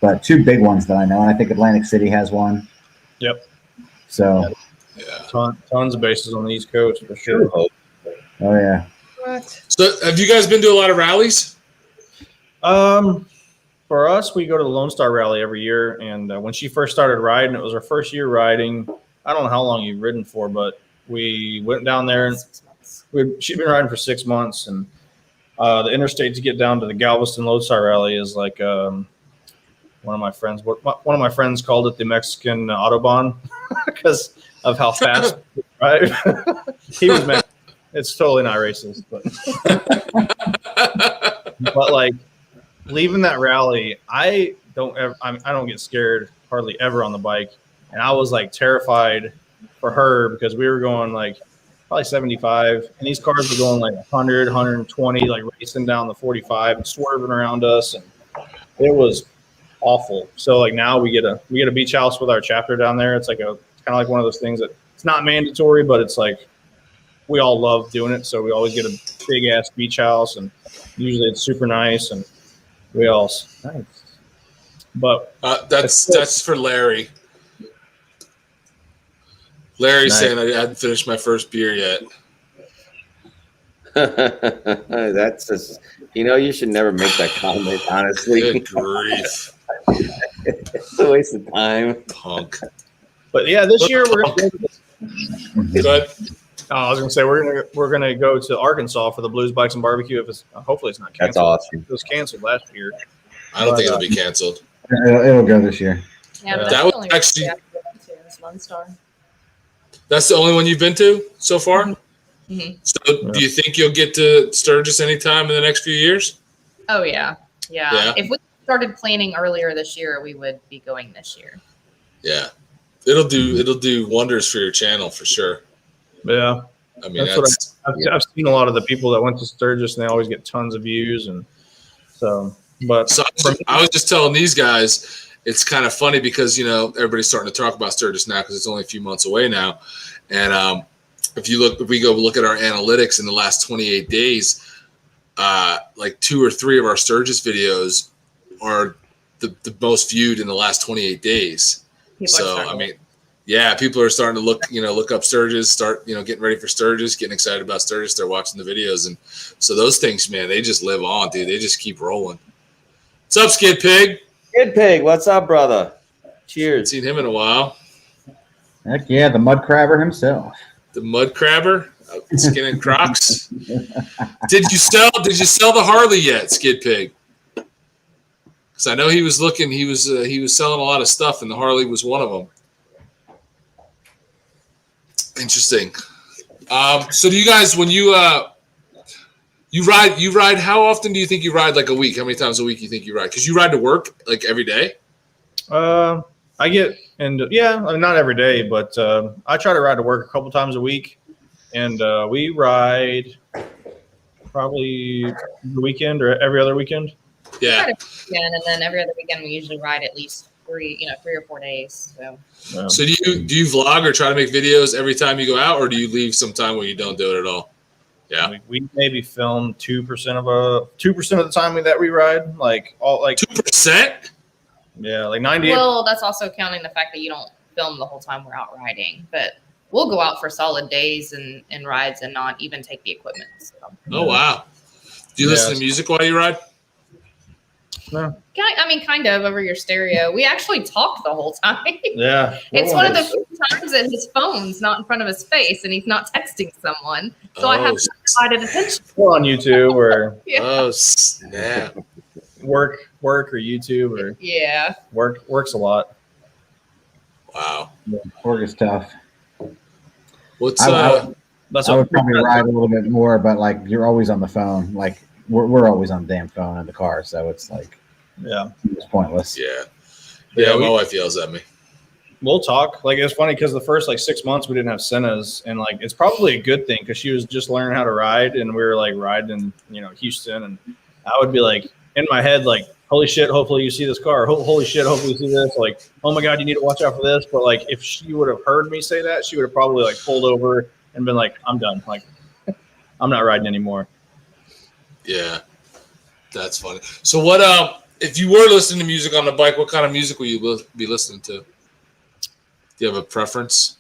but two big ones that I know, and I think Atlantic City has one. Yep. So, Yeah. Tons of bases on the East Coast for sure. oh yeah. What? So have you guys been to a lot of rallies? For us, we go to the Lone Star Rally every year, and when she first started riding, it was her first year riding. I don't know how long you've ridden for, but we went down there and 6 months. she'd been riding for 6 months, and the interstate to get down to the Galveston Lone Star Rally is like one of my friends called it the Mexican Autobahn because of how fast we drive. He was Mexican. It's totally not racist, but like leaving that rally, I don't get scared hardly ever on the bike, and I was like terrified for her because we were going like probably 75, and these cars were going like 100, 120, like racing down the 45 and swerving around us, and it was awful. So like now we get a beach house with our chapter down there. It's kind of like one of those things that it's not mandatory, but it's like we all love doing it. So we always get a big ass beach house, and usually it's super nice, and we all nice. But That's for Larry. Larry's Nice. saying I hadn't finished my first beer yet. That's just, you should never make that comment, honestly. Good grief, It's a waste of time. punk. But yeah, this year we're gonna Good. I was gonna say we're gonna go to Arkansas for the Blues Bikes and Barbecue. If it's hopefully it's not canceled. That's awesome. It was canceled last year. I don't think it'll be canceled. It'll go this year. Yeah, but That that's was the only actually- rally I've been to is Lone Star. That's the only one you've been to so far? Mhm. So do you think you'll get to Sturgis anytime in the next few years? Oh yeah. Yeah. If we started planning earlier this year, we would be going this year. Yeah. It'll do wonders for your channel for sure. Yeah, I mean, That's I've seen a lot of the people that went to Sturgis, and they always get tons of views, and so. But So I was just telling these guys, it's kind of funny because, everybody's starting to talk about Sturgis now because it's only a few months away now. And if we go look at our analytics in the last 28 days, like 2 or 3 of our Sturgis videos are the most viewed in the last 28 days. People are starting to look up Sturgis, start, getting ready for Sturgis, getting excited about Sturgis. They're watching the videos. And so those things, man, they just live on, dude. They just keep rolling. What's up, Skid Pig? Good Pig, what's up, brother? Haven't Cheers. seen him in a while. Heck yeah, the mud crabber himself. The mud crabber, skinning Crocs. Did you sell the Harley yet, Skid Pig? Because I know he was looking. He was selling a lot of stuff, and the Harley was one of them. Interesting. So do you guys, when you ride, how often do you think you ride? Like a week? How many times a week you think you ride? Because you ride to work like every day. I get not every day, but I try to ride to work a couple times a week, and we ride probably the weekend or every other weekend. Yeah. And then every other weekend we usually ride at least 3 or 4 days. So So do you vlog or try to make videos every time you go out, or do you leave some time when you don't do it at all? Yeah. We maybe film 2% of the time that we ride, like 2%. Yeah, like 98. well, that's also counting the fact that you don't film the whole time we're out riding, but we'll go out for solid days and rides and not even take the equipment. So. Oh wow. Do you listen to music while you ride? No. Kind of over your stereo. We actually talk the whole time. Yeah. It's one of the few times that his phone's not in front of his face and he's not texting someone. So I have divided attention. We're on YouTube or Yeah. Oh snap. work or YouTube or works a lot. Wow. Work is tough. What's That's I would probably ride a little bit more, but like you're always on the phone. Like we're always on the damn phone in the car, so it's like it's pointless. Yeah. My wife yells at me. We'll talk. Like it's funny because the first like 6 months we didn't have Sennas, and like it's probably a good thing because she was just learning how to ride, and we were like riding in Houston, and I would be like in my head like, holy shit, hopefully you see this car. Holy shit, hopefully you see this. Like, oh my god, you need to watch out for this. But like if she would have heard me say that, she would have probably like pulled over and been like, I'm done. Like I'm not riding anymore. Yeah, that's funny. So what? If you were listening to music on the bike, what kind of music will you be listening to? Do you have a preference?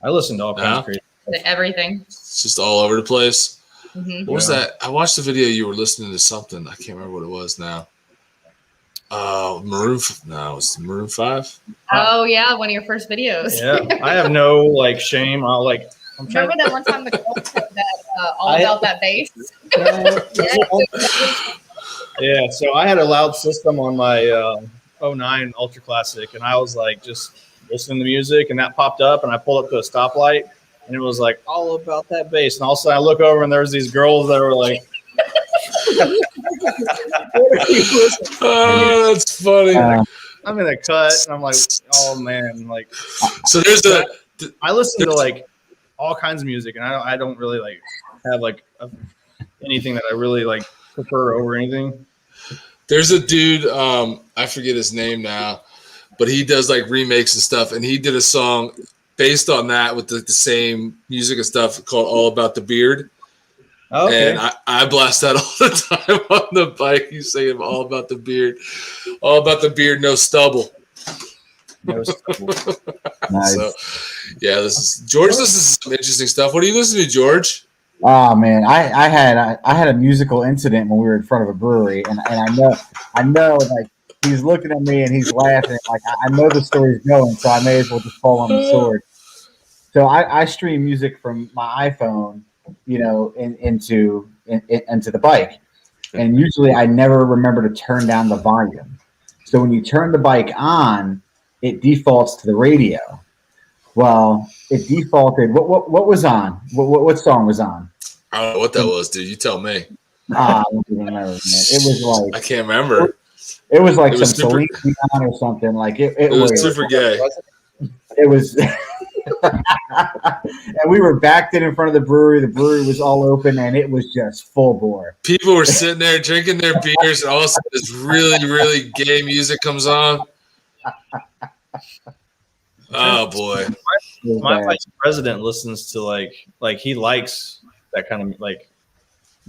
I listen to all kinds of crazy stuff. Everything. It's just all over the place. Mm-hmm. What was that? I watched the video. You were listening to something. I can't remember what it was now. Maroon 5. Oh yeah, one of your first videos. Yeah, I have no like shame. I'm trying. Remember that one time the girl said that all about that bass? Yeah, so I had a loud system on my 09 Ultra Classic, and I was like just listening to music, and that popped up, and I pulled up to a stoplight, and it was like all about that bass, and all of a sudden I look over, and there's these girls that were like, "Oh, that's funny." I'm in a cut, and I'm like, "Oh man!" Like, so I listen to like all kinds of music, and I don't really like have like anything that I really like prefer over anything. There's a dude, I forget his name now, but he does like remakes and stuff, and he did a song based on that with the same music and stuff called "All About the Beard." Oh, okay. And I blast that all the time on the bike. He's saying "All About the Beard," "All About the Beard, no stubble." Nice. So, yeah, George listens to some interesting stuff. What are you listening to, George? Oh man, I had a musical incident when we were in front of a brewery, and I know like he's looking at me and he's laughing. Like I know the story's going, so I may as well just fall on the sword. So I stream music from my iPhone, into the bike, and usually I never remember to turn down the volume. So when you turn the bike on, it defaults to the radio. Well, it defaulted. What was on? What song was on? I don't know what that was, dude. You tell me. I don't even remember, man. It was like I can't remember. It was like some Celine Dion or something. Like it was super gay. It was, and we were backed in front of the brewery. The brewery was all open, and it was just full bore. People were sitting there drinking their beers, and all of a sudden, this really, really gay music comes on. Oh boy! My vice president listens to like he likes that kind of like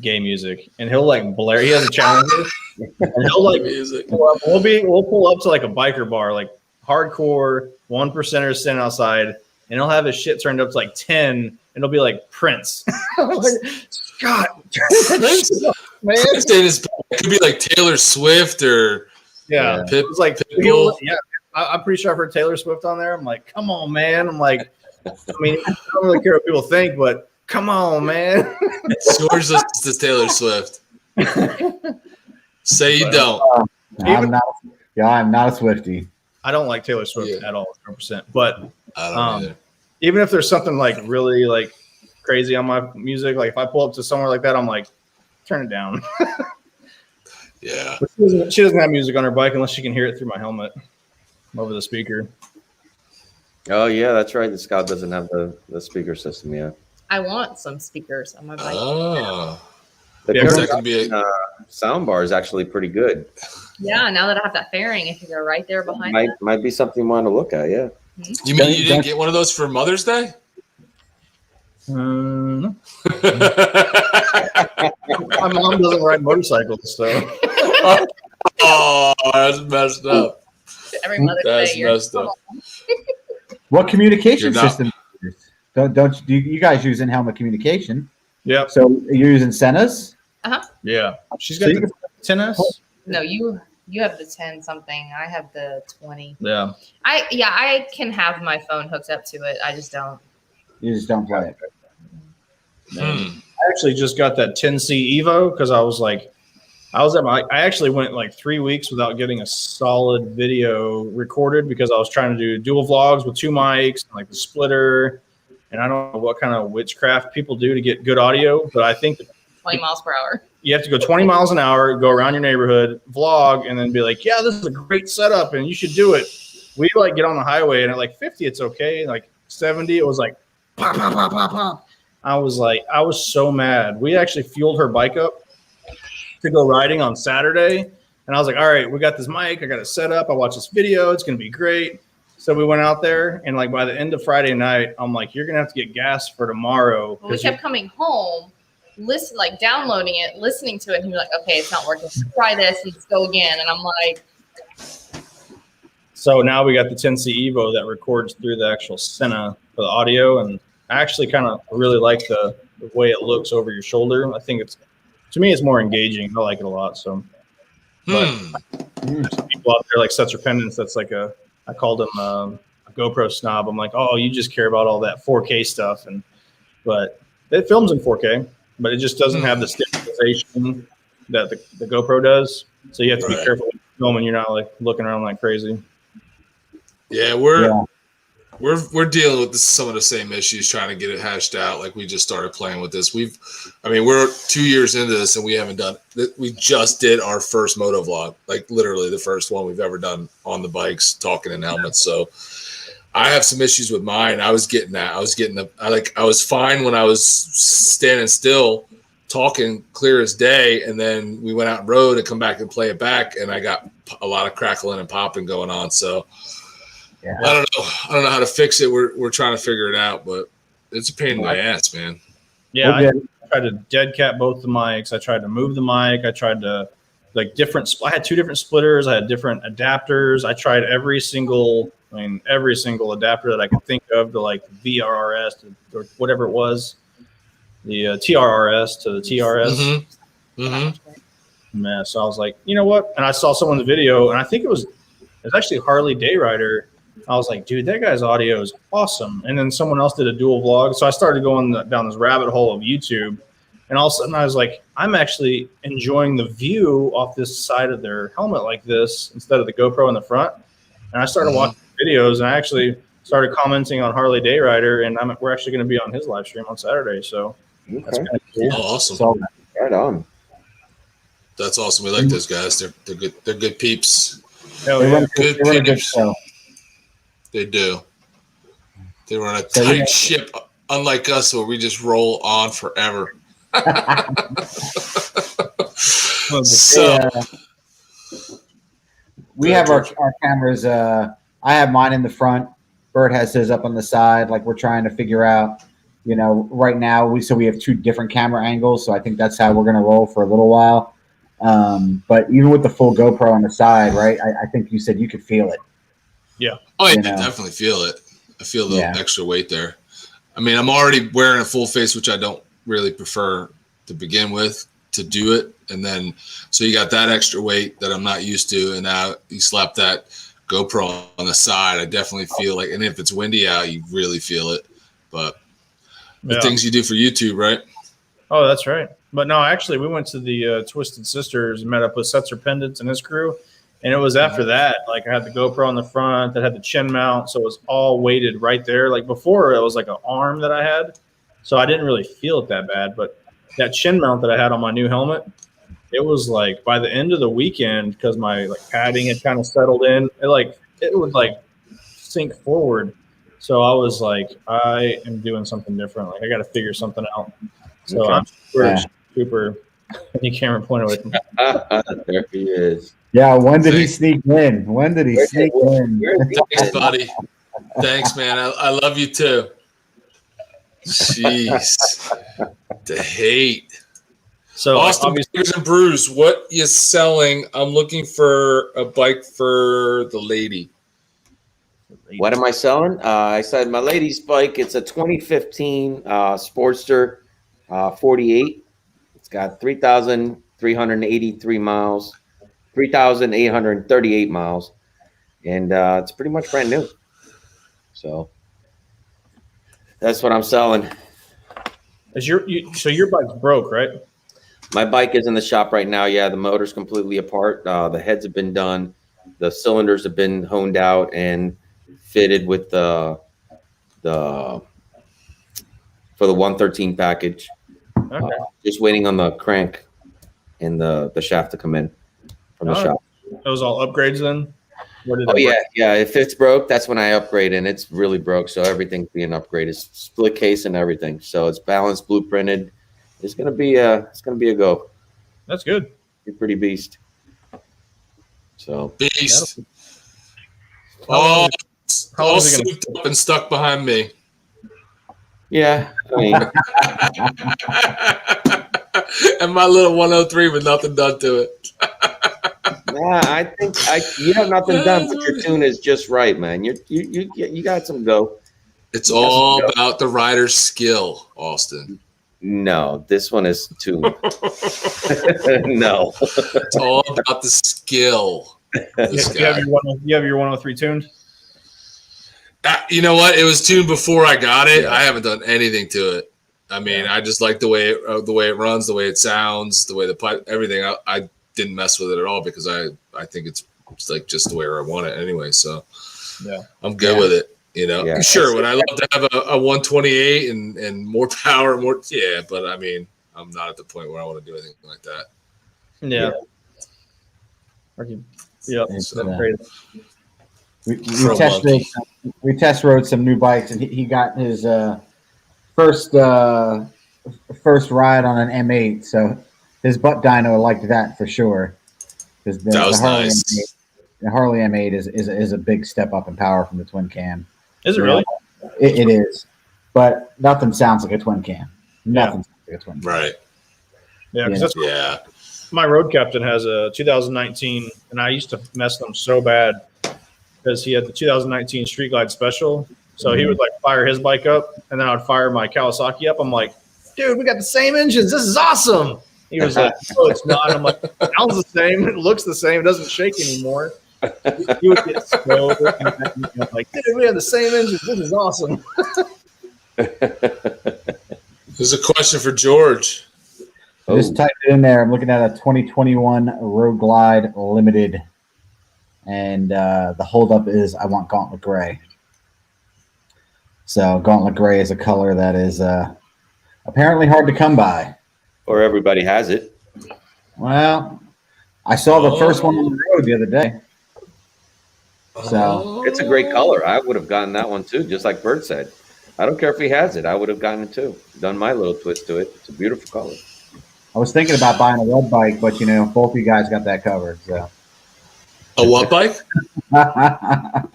gay music, and he'll like blare. He has a challenger, and he'll like music. We'll pull up to like a biker bar, like hardcore 1%ers standing outside, and he'll have his shit turned up to like 10, and it'll be like Prince. Like, God, Prince, man, it could be like Taylor Swift or it's like Pitbull. Yeah. I'm pretty sure I've heard Taylor Swift on there. I'm like, come on, man. I'm like, I mean, I don't really care what people think, but come on, man. George listens to Taylor Swift. Say you don't. I'm not a Swiftie. I don't like Taylor Swift at all, 100%. But I don't either. Even if there's something like really like crazy on my music, like if I pull up to somewhere like that, I'm like, turn it down. Yeah. But she doesn't have music on her bike unless she can hear it through my helmet over the speaker. Oh yeah, that's right. The Scout doesn't have the speaker system yet. I want some speakers on my bike. Oh, the sound bar is actually pretty good. Yeah, now that I have that fairing, it can go right there behind. Might be something you want to look at. Yeah. You mean you didn't get one of those for Mother's Day? No. My mom doesn't ride motorcycles, so. Oh, that's messed up. Every Mother's Day, messed up. What communication system? Do you guys use in-helmet communication? Yeah. So you're using Senna's? Yeah. She's got the 10S. No, you have the 10 something. I have the 20. Yeah. I can have my phone hooked up to it. I just don't. You just don't play it. I actually just got that 10C Evo because I actually went like 3 weeks without getting a solid video recorded because I was trying to do dual vlogs with 2 mics and like the splitter. And I don't know what kind of witchcraft people do to get good audio, but I think 20 miles per hour. You have to go 20 miles an hour, go around your neighborhood, vlog, and then be like, yeah, this is a great setup and you should do it. We like get on the highway and at like 50, it's okay. Like 70, it was like pop, pop, pop, pop, pop. I was so mad. We actually fueled her bike up to go riding on Saturday. And I was like, all right, we got this mic. I got it set up. I watched this video. It's going to be great. So we went out there and like by the end of Friday night, I'm like, you're going to have to get gas for tomorrow. Well, we kept coming home, downloading it, listening to it. And he was like, okay, it's not working. Try this. Let's go again. And I'm like. So now we got the 10C Evo that records through the actual Senna for the audio. And I actually kind of really like the way it looks over your shoulder. I think to me, it's more engaging. I like it a lot. So, but there's some people out there like Setzer Pendants. That's like I called him a GoPro snob. I'm like, oh, you just care about all that 4K stuff. But it films in 4K, but it just doesn't have the stabilization that the GoPro does. So you have to be careful when you're filming. You're not like looking around like crazy. Yeah, we're dealing with some of the same issues, trying to get it hashed out. Like we just started playing with this. We're 2 years into this and we haven't done it. We just did our first moto vlog, like literally the first one we've ever done on the bikes, talking in helmets. So I have some issues with mine. I was getting that. I was fine when I was standing still, talking clear as day, and then we went out and rode and come back and play it back, and I got a lot of crackling and popping going on. So yeah. I don't know how to fix it. We're trying to figure it out, but it's a pain in my ass, man. Yeah, I tried to dead cat both the mics. I tried to move the mic. I tried to I had 2 different splitters. I had different adapters. I tried every single adapter that I could think of to like VRRS or whatever it was, the TRRS to the TRS. Yeah, so I was like, you know what? And I saw someone's video, and I think it was actually Harley Dayrider. I was like, dude, that guy's audio is awesome. And then someone else did a dual vlog. So I started going down this rabbit hole of YouTube. And all of a sudden I was like, I'm actually enjoying the view off this side of their helmet like this instead of the GoPro in the front. And I started watching videos, and I actually started commenting on Harley Dayrider, and we're actually going to be on his live stream on Saturday. So that's kind of cool. Oh, awesome. So, right on. That's awesome. We like those guys. They're good. They're good peeps. Hell yeah. Good peeps. They do. They run a tight ship, unlike us, where we just roll on forever. We have our cameras. I have mine in the front. Bert has his up on the side. Like we're trying to figure out, right now we have 2 different camera angles. So I think that's how we're going to roll for a little while. But even with the full GoPro on the side, right? I think you said you could feel it. Yeah. Oh, I definitely feel it. I feel the extra weight there. I mean, I'm already wearing a full face, which I don't really prefer to begin with, to do it. And then, so you got that extra weight that I'm not used to. And now you slap that GoPro on the side. I definitely feel like, and if it's windy out, you really feel it. But the things you do for YouTube, right? Oh, that's right. But no, actually, we went to the Twisted Sisters and met up with Setzer Pendants and his crew. And it was after that, like I had the GoPro on the front that had the chin mount. So it was all weighted right there. Like before, it was like an arm that I had. So I didn't really feel it that bad. But that chin mount that I had on my new helmet, it was like by the end of the weekend, because my padding had kind of settled in, it would sink forward. So I was like, I am doing something different. Like I got to figure something out. So I'm super. Any camera pointed away from me. There he is. Yeah, when did he sneak in? Thanks, buddy. Thanks, man. I love you too. Jeez. The hate. So Austin Bikers and Brews, what you selling? I'm looking for a bike for the lady. What am I selling? I said my lady's bike. It's a 2015 Sportster 48. It's got 3,383 miles, 3,838 miles, and it's pretty much brand new. So that's what I'm selling. So your bike's broke, right? My bike is in the shop right now. Yeah, the motor's completely apart. The heads have been done. The cylinders have been honed out and fitted with the for the 113 package. Okay. Just waiting on the crank and the shaft to come in from the shop. Those all upgrades then? Oh yeah. If it's broke, that's when I upgrade, and it's really broke. So everything's being upgraded, split case and everything. So it's balanced, blueprinted. It's gonna be a go. That's good. Be pretty beast. So Beast. How All long is it gonna- souped up and stuck behind me. yeah, I mean, And my little 103 with nothing done to it. yeah, I think you have nothing done, but your tune is just right, man. You got some go. It's all about the rider's skill, Austin. No, this one is tuned. No, It's all about the skill. This You have guy. your 103 tuned? You know what? It was tuned before I got it. I haven't done anything to it. I mean, I just like the way it runs, the way it sounds, the way the pipe, everything. I didn't mess with it at all because I think it's like just the way I want it anyway. So Yeah. I'm good with it. You know, Yeah. sure. Would I love to have a 128 and more power, more? Yeah, but I mean, I'm not at the point where I want to do anything like that. Yeah. Yeah. It's, Crazy. we test rode some new bikes, and he got his first ride on an M8. So his butt dyno liked that for sure. Because That was Harley nice. M8, the Harley M8 is a big step up in power from the twin cam. Is it really? It is, but nothing sounds like a twin cam. Nothing sounds like a twin cam. Right. Yeah, because that's Yeah. my road captain has a 2019, and I used to mess them so bad because he had the 2019 Street Glide Special. So he would like fire his bike up, and then I would fire my Kawasaki up. I'm like, dude, we got the same engines. This is awesome. He was like, oh, it's not. I'm like, it sounds the same. It looks the same. It doesn't shake anymore. He would get so I'm like, dude, we have the same engines. This is awesome. There's a question for George. I just typed it in there. I'm looking at a 2021 Road Glide Limited, and the holdup is I want Gauntlet Gray. So Gauntlet Gray is a color that is apparently hard to come by. or everybody has it. Well, I saw the first one on the road the other day. So It's a great color. I would have gotten that one too, just like Bert said. I don't care if he has it. I would have gotten it too. Done my little twist to it. It's a beautiful color. I was thinking about buying a red bike, but you know, both of you guys got that covered. So A what bike? a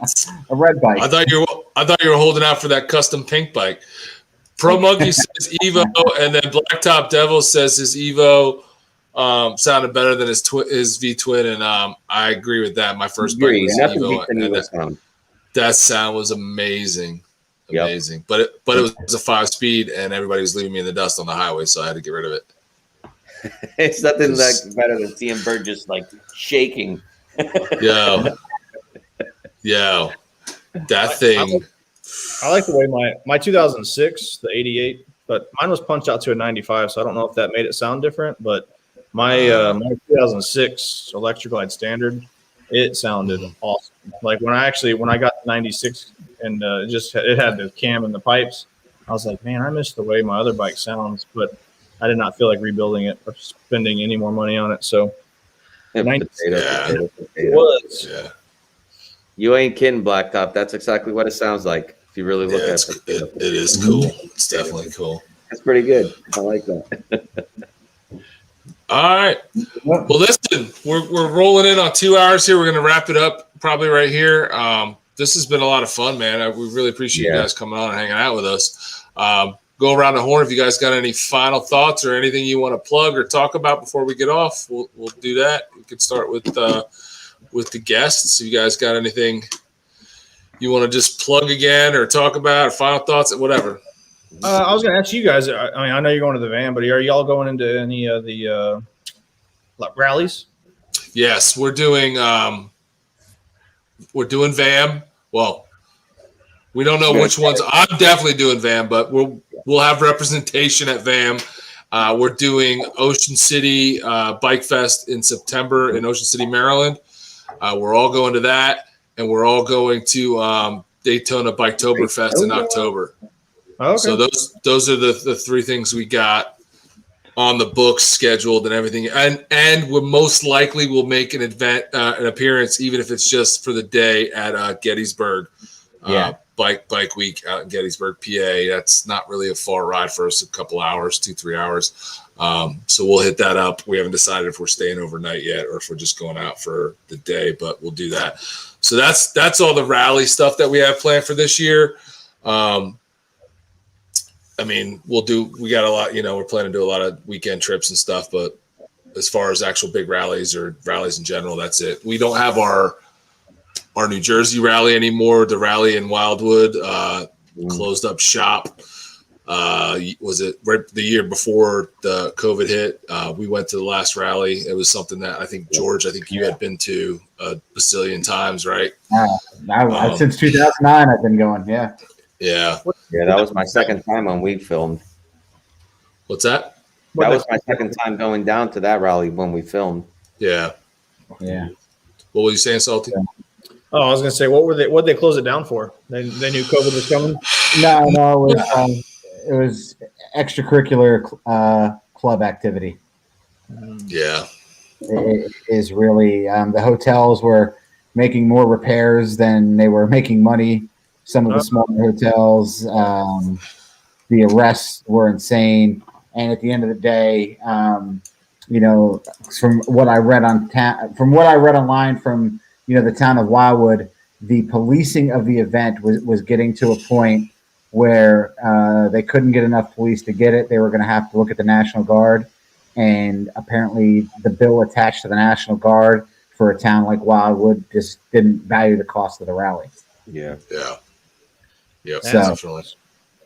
red bike. I thought you were holding out for that custom pink bike. Pro Monkey says Evo, and then Blacktop Devil says his Evo sounded better than his V Twin, and I agree with that. My first bike was Nothing Evo, beats an and Evo sound. that sound was amazing, Yep. amazing. But it was a 5-speed, and everybody was leaving me in the dust on the highway, so I had to get rid of it. It's nothing like better than seeing Bert just like shaking. Yo, that thing. I like the way my 2006, the 88, but mine was punched out to a 95, so I don't know if that made it sound different. But my 2006 Electric Glide Standard, it sounded awesome. Like when I got the 96 and it had the cam and the pipes, I was like, man, I miss the way my other bike sounds, but I did not feel like rebuilding it or spending any more money on it. So Potato. it was. Yeah. You ain't kidding, Blacktop. That's exactly what it sounds like. If you really look at it. It is cool. It's definitely cool. That's pretty good. I like that. All right. Well, listen, we're rolling in on 2 hours here. We're going to wrap it up probably right here. This has been a lot of fun, man. We really appreciate you guys coming on and hanging out with us. Go around the horn if you guys got any final thoughts or anything you want to plug or talk about before we get off. We'll do that. We could start with the guests. If you guys got anything you want to just plug again or talk about or final thoughts, whatever. I was going to ask you guys. I mean, I know you're going to the van, but are y'all going into any of the rallies? Yes, we're doing VAM. Well, we don't know which ones. I'm definitely doing VAM, but we'll have representation at VAM. We're doing Ocean City Bike Fest in September in Ocean City, Maryland. We're all going to that, and we're all going to Daytona Biketoberfest in October. Okay. So those are the three things we got on the books scheduled and everything, and we most likely will make an an appearance, even if it's just for the day at Gettysburg. Bike week out in Gettysburg, PA. That's not really a far ride for us, a couple hours, 2-3 hours. So we'll hit that up. We haven't decided if we're staying overnight yet or if we're just going out for the day, but we'll do that. So that's all the rally stuff that we have planned for this year. I mean, we got a lot, we're planning to do a lot of weekend trips and stuff, but as far as actual big rallies or rallies in general, that's it. We don't have our New Jersey rally anymore. The rally in Wildwood closed up shop. Was it right the year before the COVID hit? We went to the last rally. It was something that I think, George, you had been to a bazillion times, right? Since 2009, I've been going. Yeah. Yeah, that was my second time when we filmed. What's that? That was my second time going down to that rally when we filmed. Yeah. What were you saying, Salty? Oh, I was gonna say, what'd they close it down for? They knew COVID was coming? No, it was extracurricular club activity. Yeah. It is really the hotels were making more repairs than they were making money. Some of the smaller hotels, the arrests were insane. And at the end of the day, from what I read online from the town of Wildwood, the policing of the event was getting to a point where they couldn't get enough police to get it. They were going to have to look at the National Guard, and apparently the bill attached to the National Guard for a town like Wildwood just didn't value the cost of the rally. Yeah. Definitely.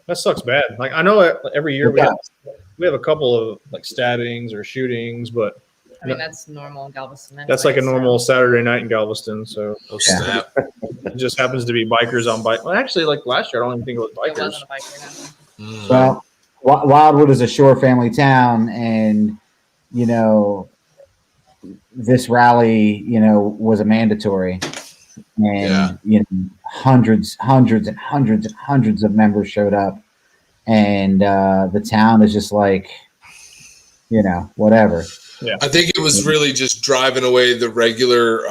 That sucks bad. Like, I know every year we have a couple of like stabbings or shootings, but I mean, that's normal in Galveston. Anyway, that's like a normal Saturday night in Galveston. So Snap. it just happens to be bikers on bike. Well, actually, like last year, I don't even think it was bikers. It wasn't a biker. No. Well, Wildwood is a shore family town, and this rally, was a mandatory, and hundreds and hundreds of members showed up, and the town is just like, whatever. Yeah. I think it was really just driving away the regular,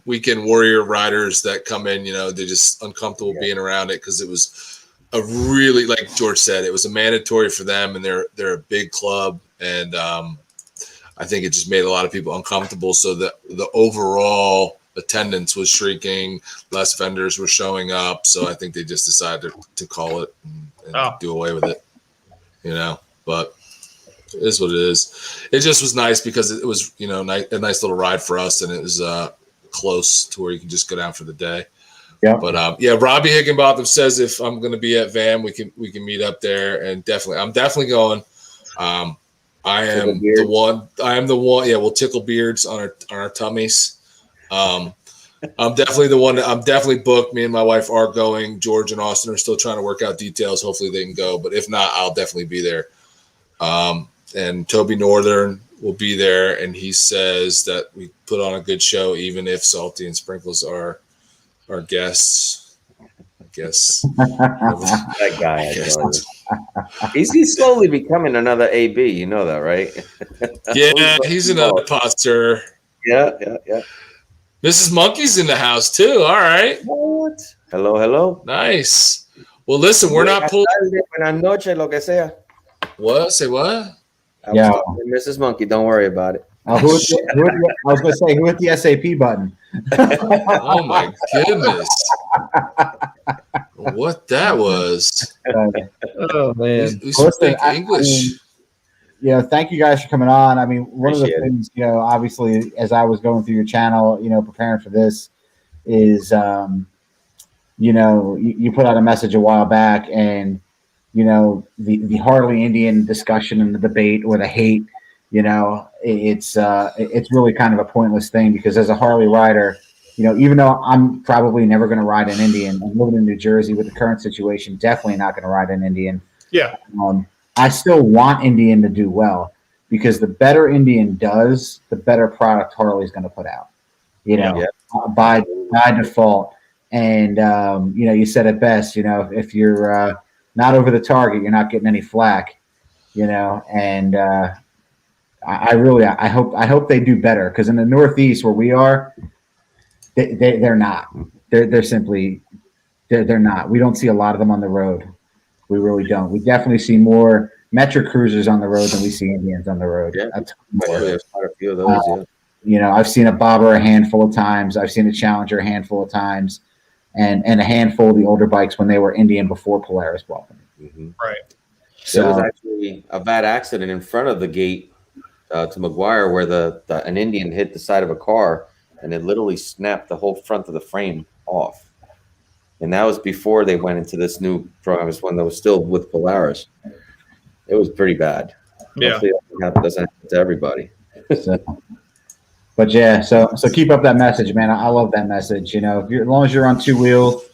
weekend warrior riders that come in. They're just uncomfortable being around it because it was a really, like George said, it was a mandatory for them, and they're a big club, and I think it just made a lot of people uncomfortable. So the overall attendance was shrinking, less vendors were showing up. So I think they just decided to call it and do away with it. But it is what it is. It just was nice because it was, a nice little ride for us, and it was close to where you can just go down for the day. Yeah. But Robbie Higginbotham says if I'm going to be at Vam, we can meet up there, and I'm definitely going. I am the one. Yeah, we'll tickle beards on our tummies. I'm definitely the one. I'm definitely booked. Me and my wife are going. George and Austin are still trying to work out details. Hopefully they can go, but if not, I'll definitely be there. And Toby Northern will be there, and he says that we put on a good show, even if Salty and Sprinkles are our guests. I guess that guy. He's slowly becoming another AB. You know that, right? Yeah, he's another pot stir. Yeah. Mrs. Monkey's in the house too. All right. What? Hello. Nice. Well, listen, we're not pulling. Buenas noches, lo que sea. What? Say what? Yeah, Mrs. Monkey, don't worry about it. I was going to say, who hit the SAP button? Oh my goodness! What that was? Oh man, we speak English. Thank you guys for coming on. I mean, one of the Appreciate things, obviously, as I was going through your channel, preparing for this, is, you put out a message a while back, and the Harley Indian discussion and the debate or the hate. It's really kind of a pointless thing, because as a Harley rider, even though I'm probably never going to ride an Indian, I'm living in New Jersey with the current situation, definitely not going to ride an Indian. Yeah. I still want Indian to do well, because the better Indian does, the better product Harley's going to put out, by default. And, you said it best, if you're, not over the target, you're not getting any flack, you know. And I hope they do better, because in the Northeast where we are, they're not. They're simply they're not. We don't see a lot of them on the road. We really don't. We definitely see more Metro Cruisers on the road than we see Indians on the road. Yeah, There's quite a few of those. Yeah. You know, I've seen a Bobber a handful of times. I've seen a Challenger a handful of times, and a handful of the older bikes when they were Indian before Polaris bought them. Mm-hmm. Right. So there was actually a bad accident in front of the gate to McGuire where an Indian hit the side of a car, and it literally snapped the whole front of the frame off. And that was before they went into this new program, when they was still with Polaris. It was pretty bad. Yeah. Hopefully it doesn't happen to everybody. But yeah, so keep up that message, man. I love that message. You know, as long as you're on two wheels,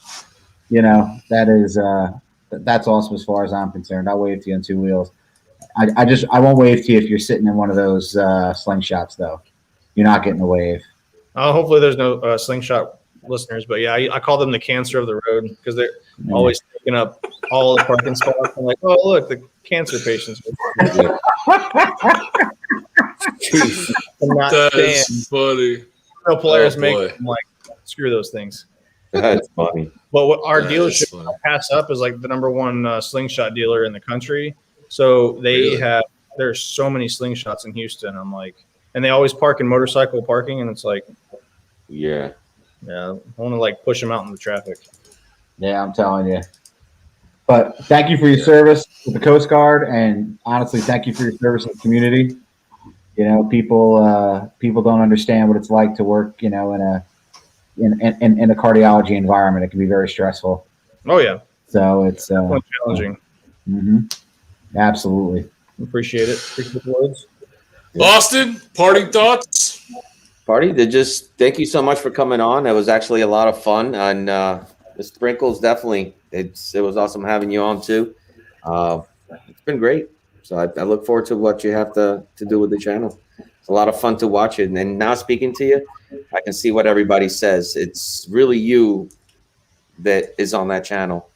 you know, that's awesome as far as I'm concerned. I'll wave to you on two wheels. I won't wave to you if you're sitting in one of those slingshots, though. You're not getting a wave. Hopefully there's no slingshot listeners, but yeah, I call them the cancer of the road, because they're always taking up all the parking spots. I'm like, oh, look, the cancer patients. That's funny. No Polaris Oh, make boy. them, like, screw those things. That's funny. But what our That is dealership funny. pass up is like the number one slingshot dealer in the country. So they Really? there's so many slingshots in Houston. I'm like, and they always park in motorcycle parking, and it's like, Yeah. yeah, I want to like push them out in the traffic. Yeah, I'm telling you. But thank you for your service with the Coast Guard, and honestly, thank you for your service in the community. You know, people don't understand what it's like to work, you know, in a cardiology environment. It can be very stressful. Oh yeah, So it's definitely challenging. Absolutely. Appreciate it. Appreciate the words. Austin, parting thoughts? Party, thank you so much for coming on. It was actually a lot of fun, and the sprinkles definitely. It was awesome having you on too. It's been great. So I look forward to what you have to do with the channel. It's a lot of fun to watch it. And now speaking to you, I can see what everybody says. It's really you that is on that channel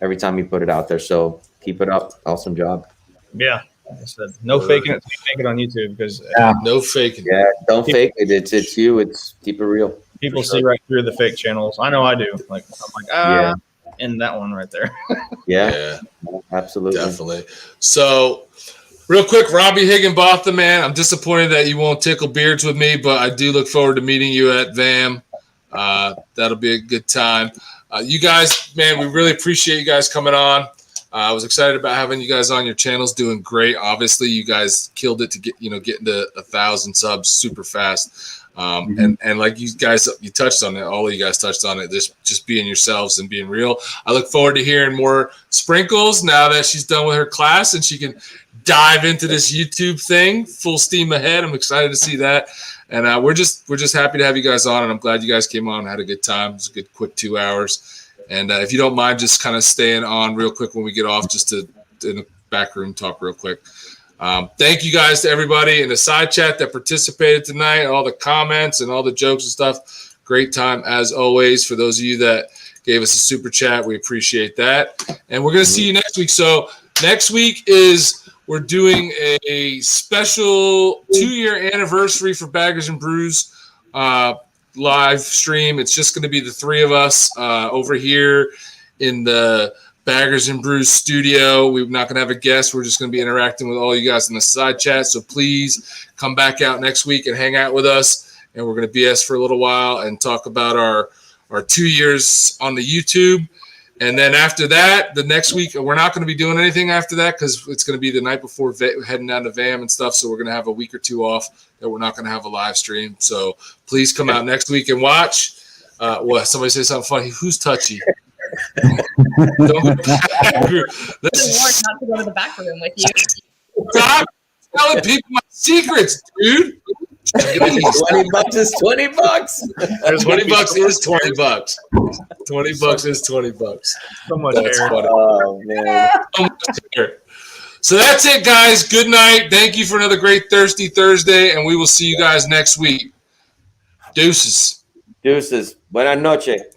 every time you put it out there. So keep it up. Awesome job. Yeah, like I said, no faking it. Fake it on YouTube, because No faking. Yeah, don't fake it. It's you. It's keep it real. people see right through the fake channels. I know I do. Like I'm like, Yeah. and that one right there. Yeah, absolutely. Definitely. So, real quick, Robbie Higginbotham, man, I'm disappointed that you won't tickle beards with me, but I do look forward to meeting you at VAM. That'll be a good time. You guys, man, we really appreciate you guys coming on. I was excited about having you guys on. Your channel's doing great. Obviously, you guys killed it to get into 1,000 subs super fast. And like you guys, you touched on it. All of you guys touched on it. Just being yourselves and being real. I look forward to hearing more sprinkles now that she's done with her class and she can dive into this YouTube thing full steam ahead. I'm excited to see that. And we're just happy to have you guys on. And I'm glad you guys came on and had a good time. It was a good quick 2 hours. And if you don't mind, just kind of staying on real quick when we get off, just to in the back room talk real quick. Thank you guys to everybody in the side chat that participated tonight, all the comments and all the jokes and stuff. Great time as always. For those of you that gave us a super chat, we appreciate that. And we're going to see you next week. So next week we're doing a special 2-year anniversary for Baggers and Brews live stream. It's just going to be the three of us over here in the Baggers and Brews studio. We're not going to have a guest. We're just going to be interacting with all you guys in the side chat. So please come back out next week and hang out with us. And we're going to BS for a little while and talk about our 2 years on the YouTube. And then after that, the next week, we're not going to be doing anything after that because it's going to be the night before heading down to VAM and stuff. So we're going to have a week or two off that we're not going to have a live stream. So please come out next week and watch. Somebody say something funny. Who's touchy? Don't go back. It's not to go to the back room with you. Stop telling people my secrets, dude. $20 is $20. $20 is $20. $20 is $20. So much That's air. funny. Oh man. So much hair. So that's it, guys. Good night. Thank you for another great Thirsty Thursday, and we will see you guys next week. Deuces. Deuces. Buenas noches.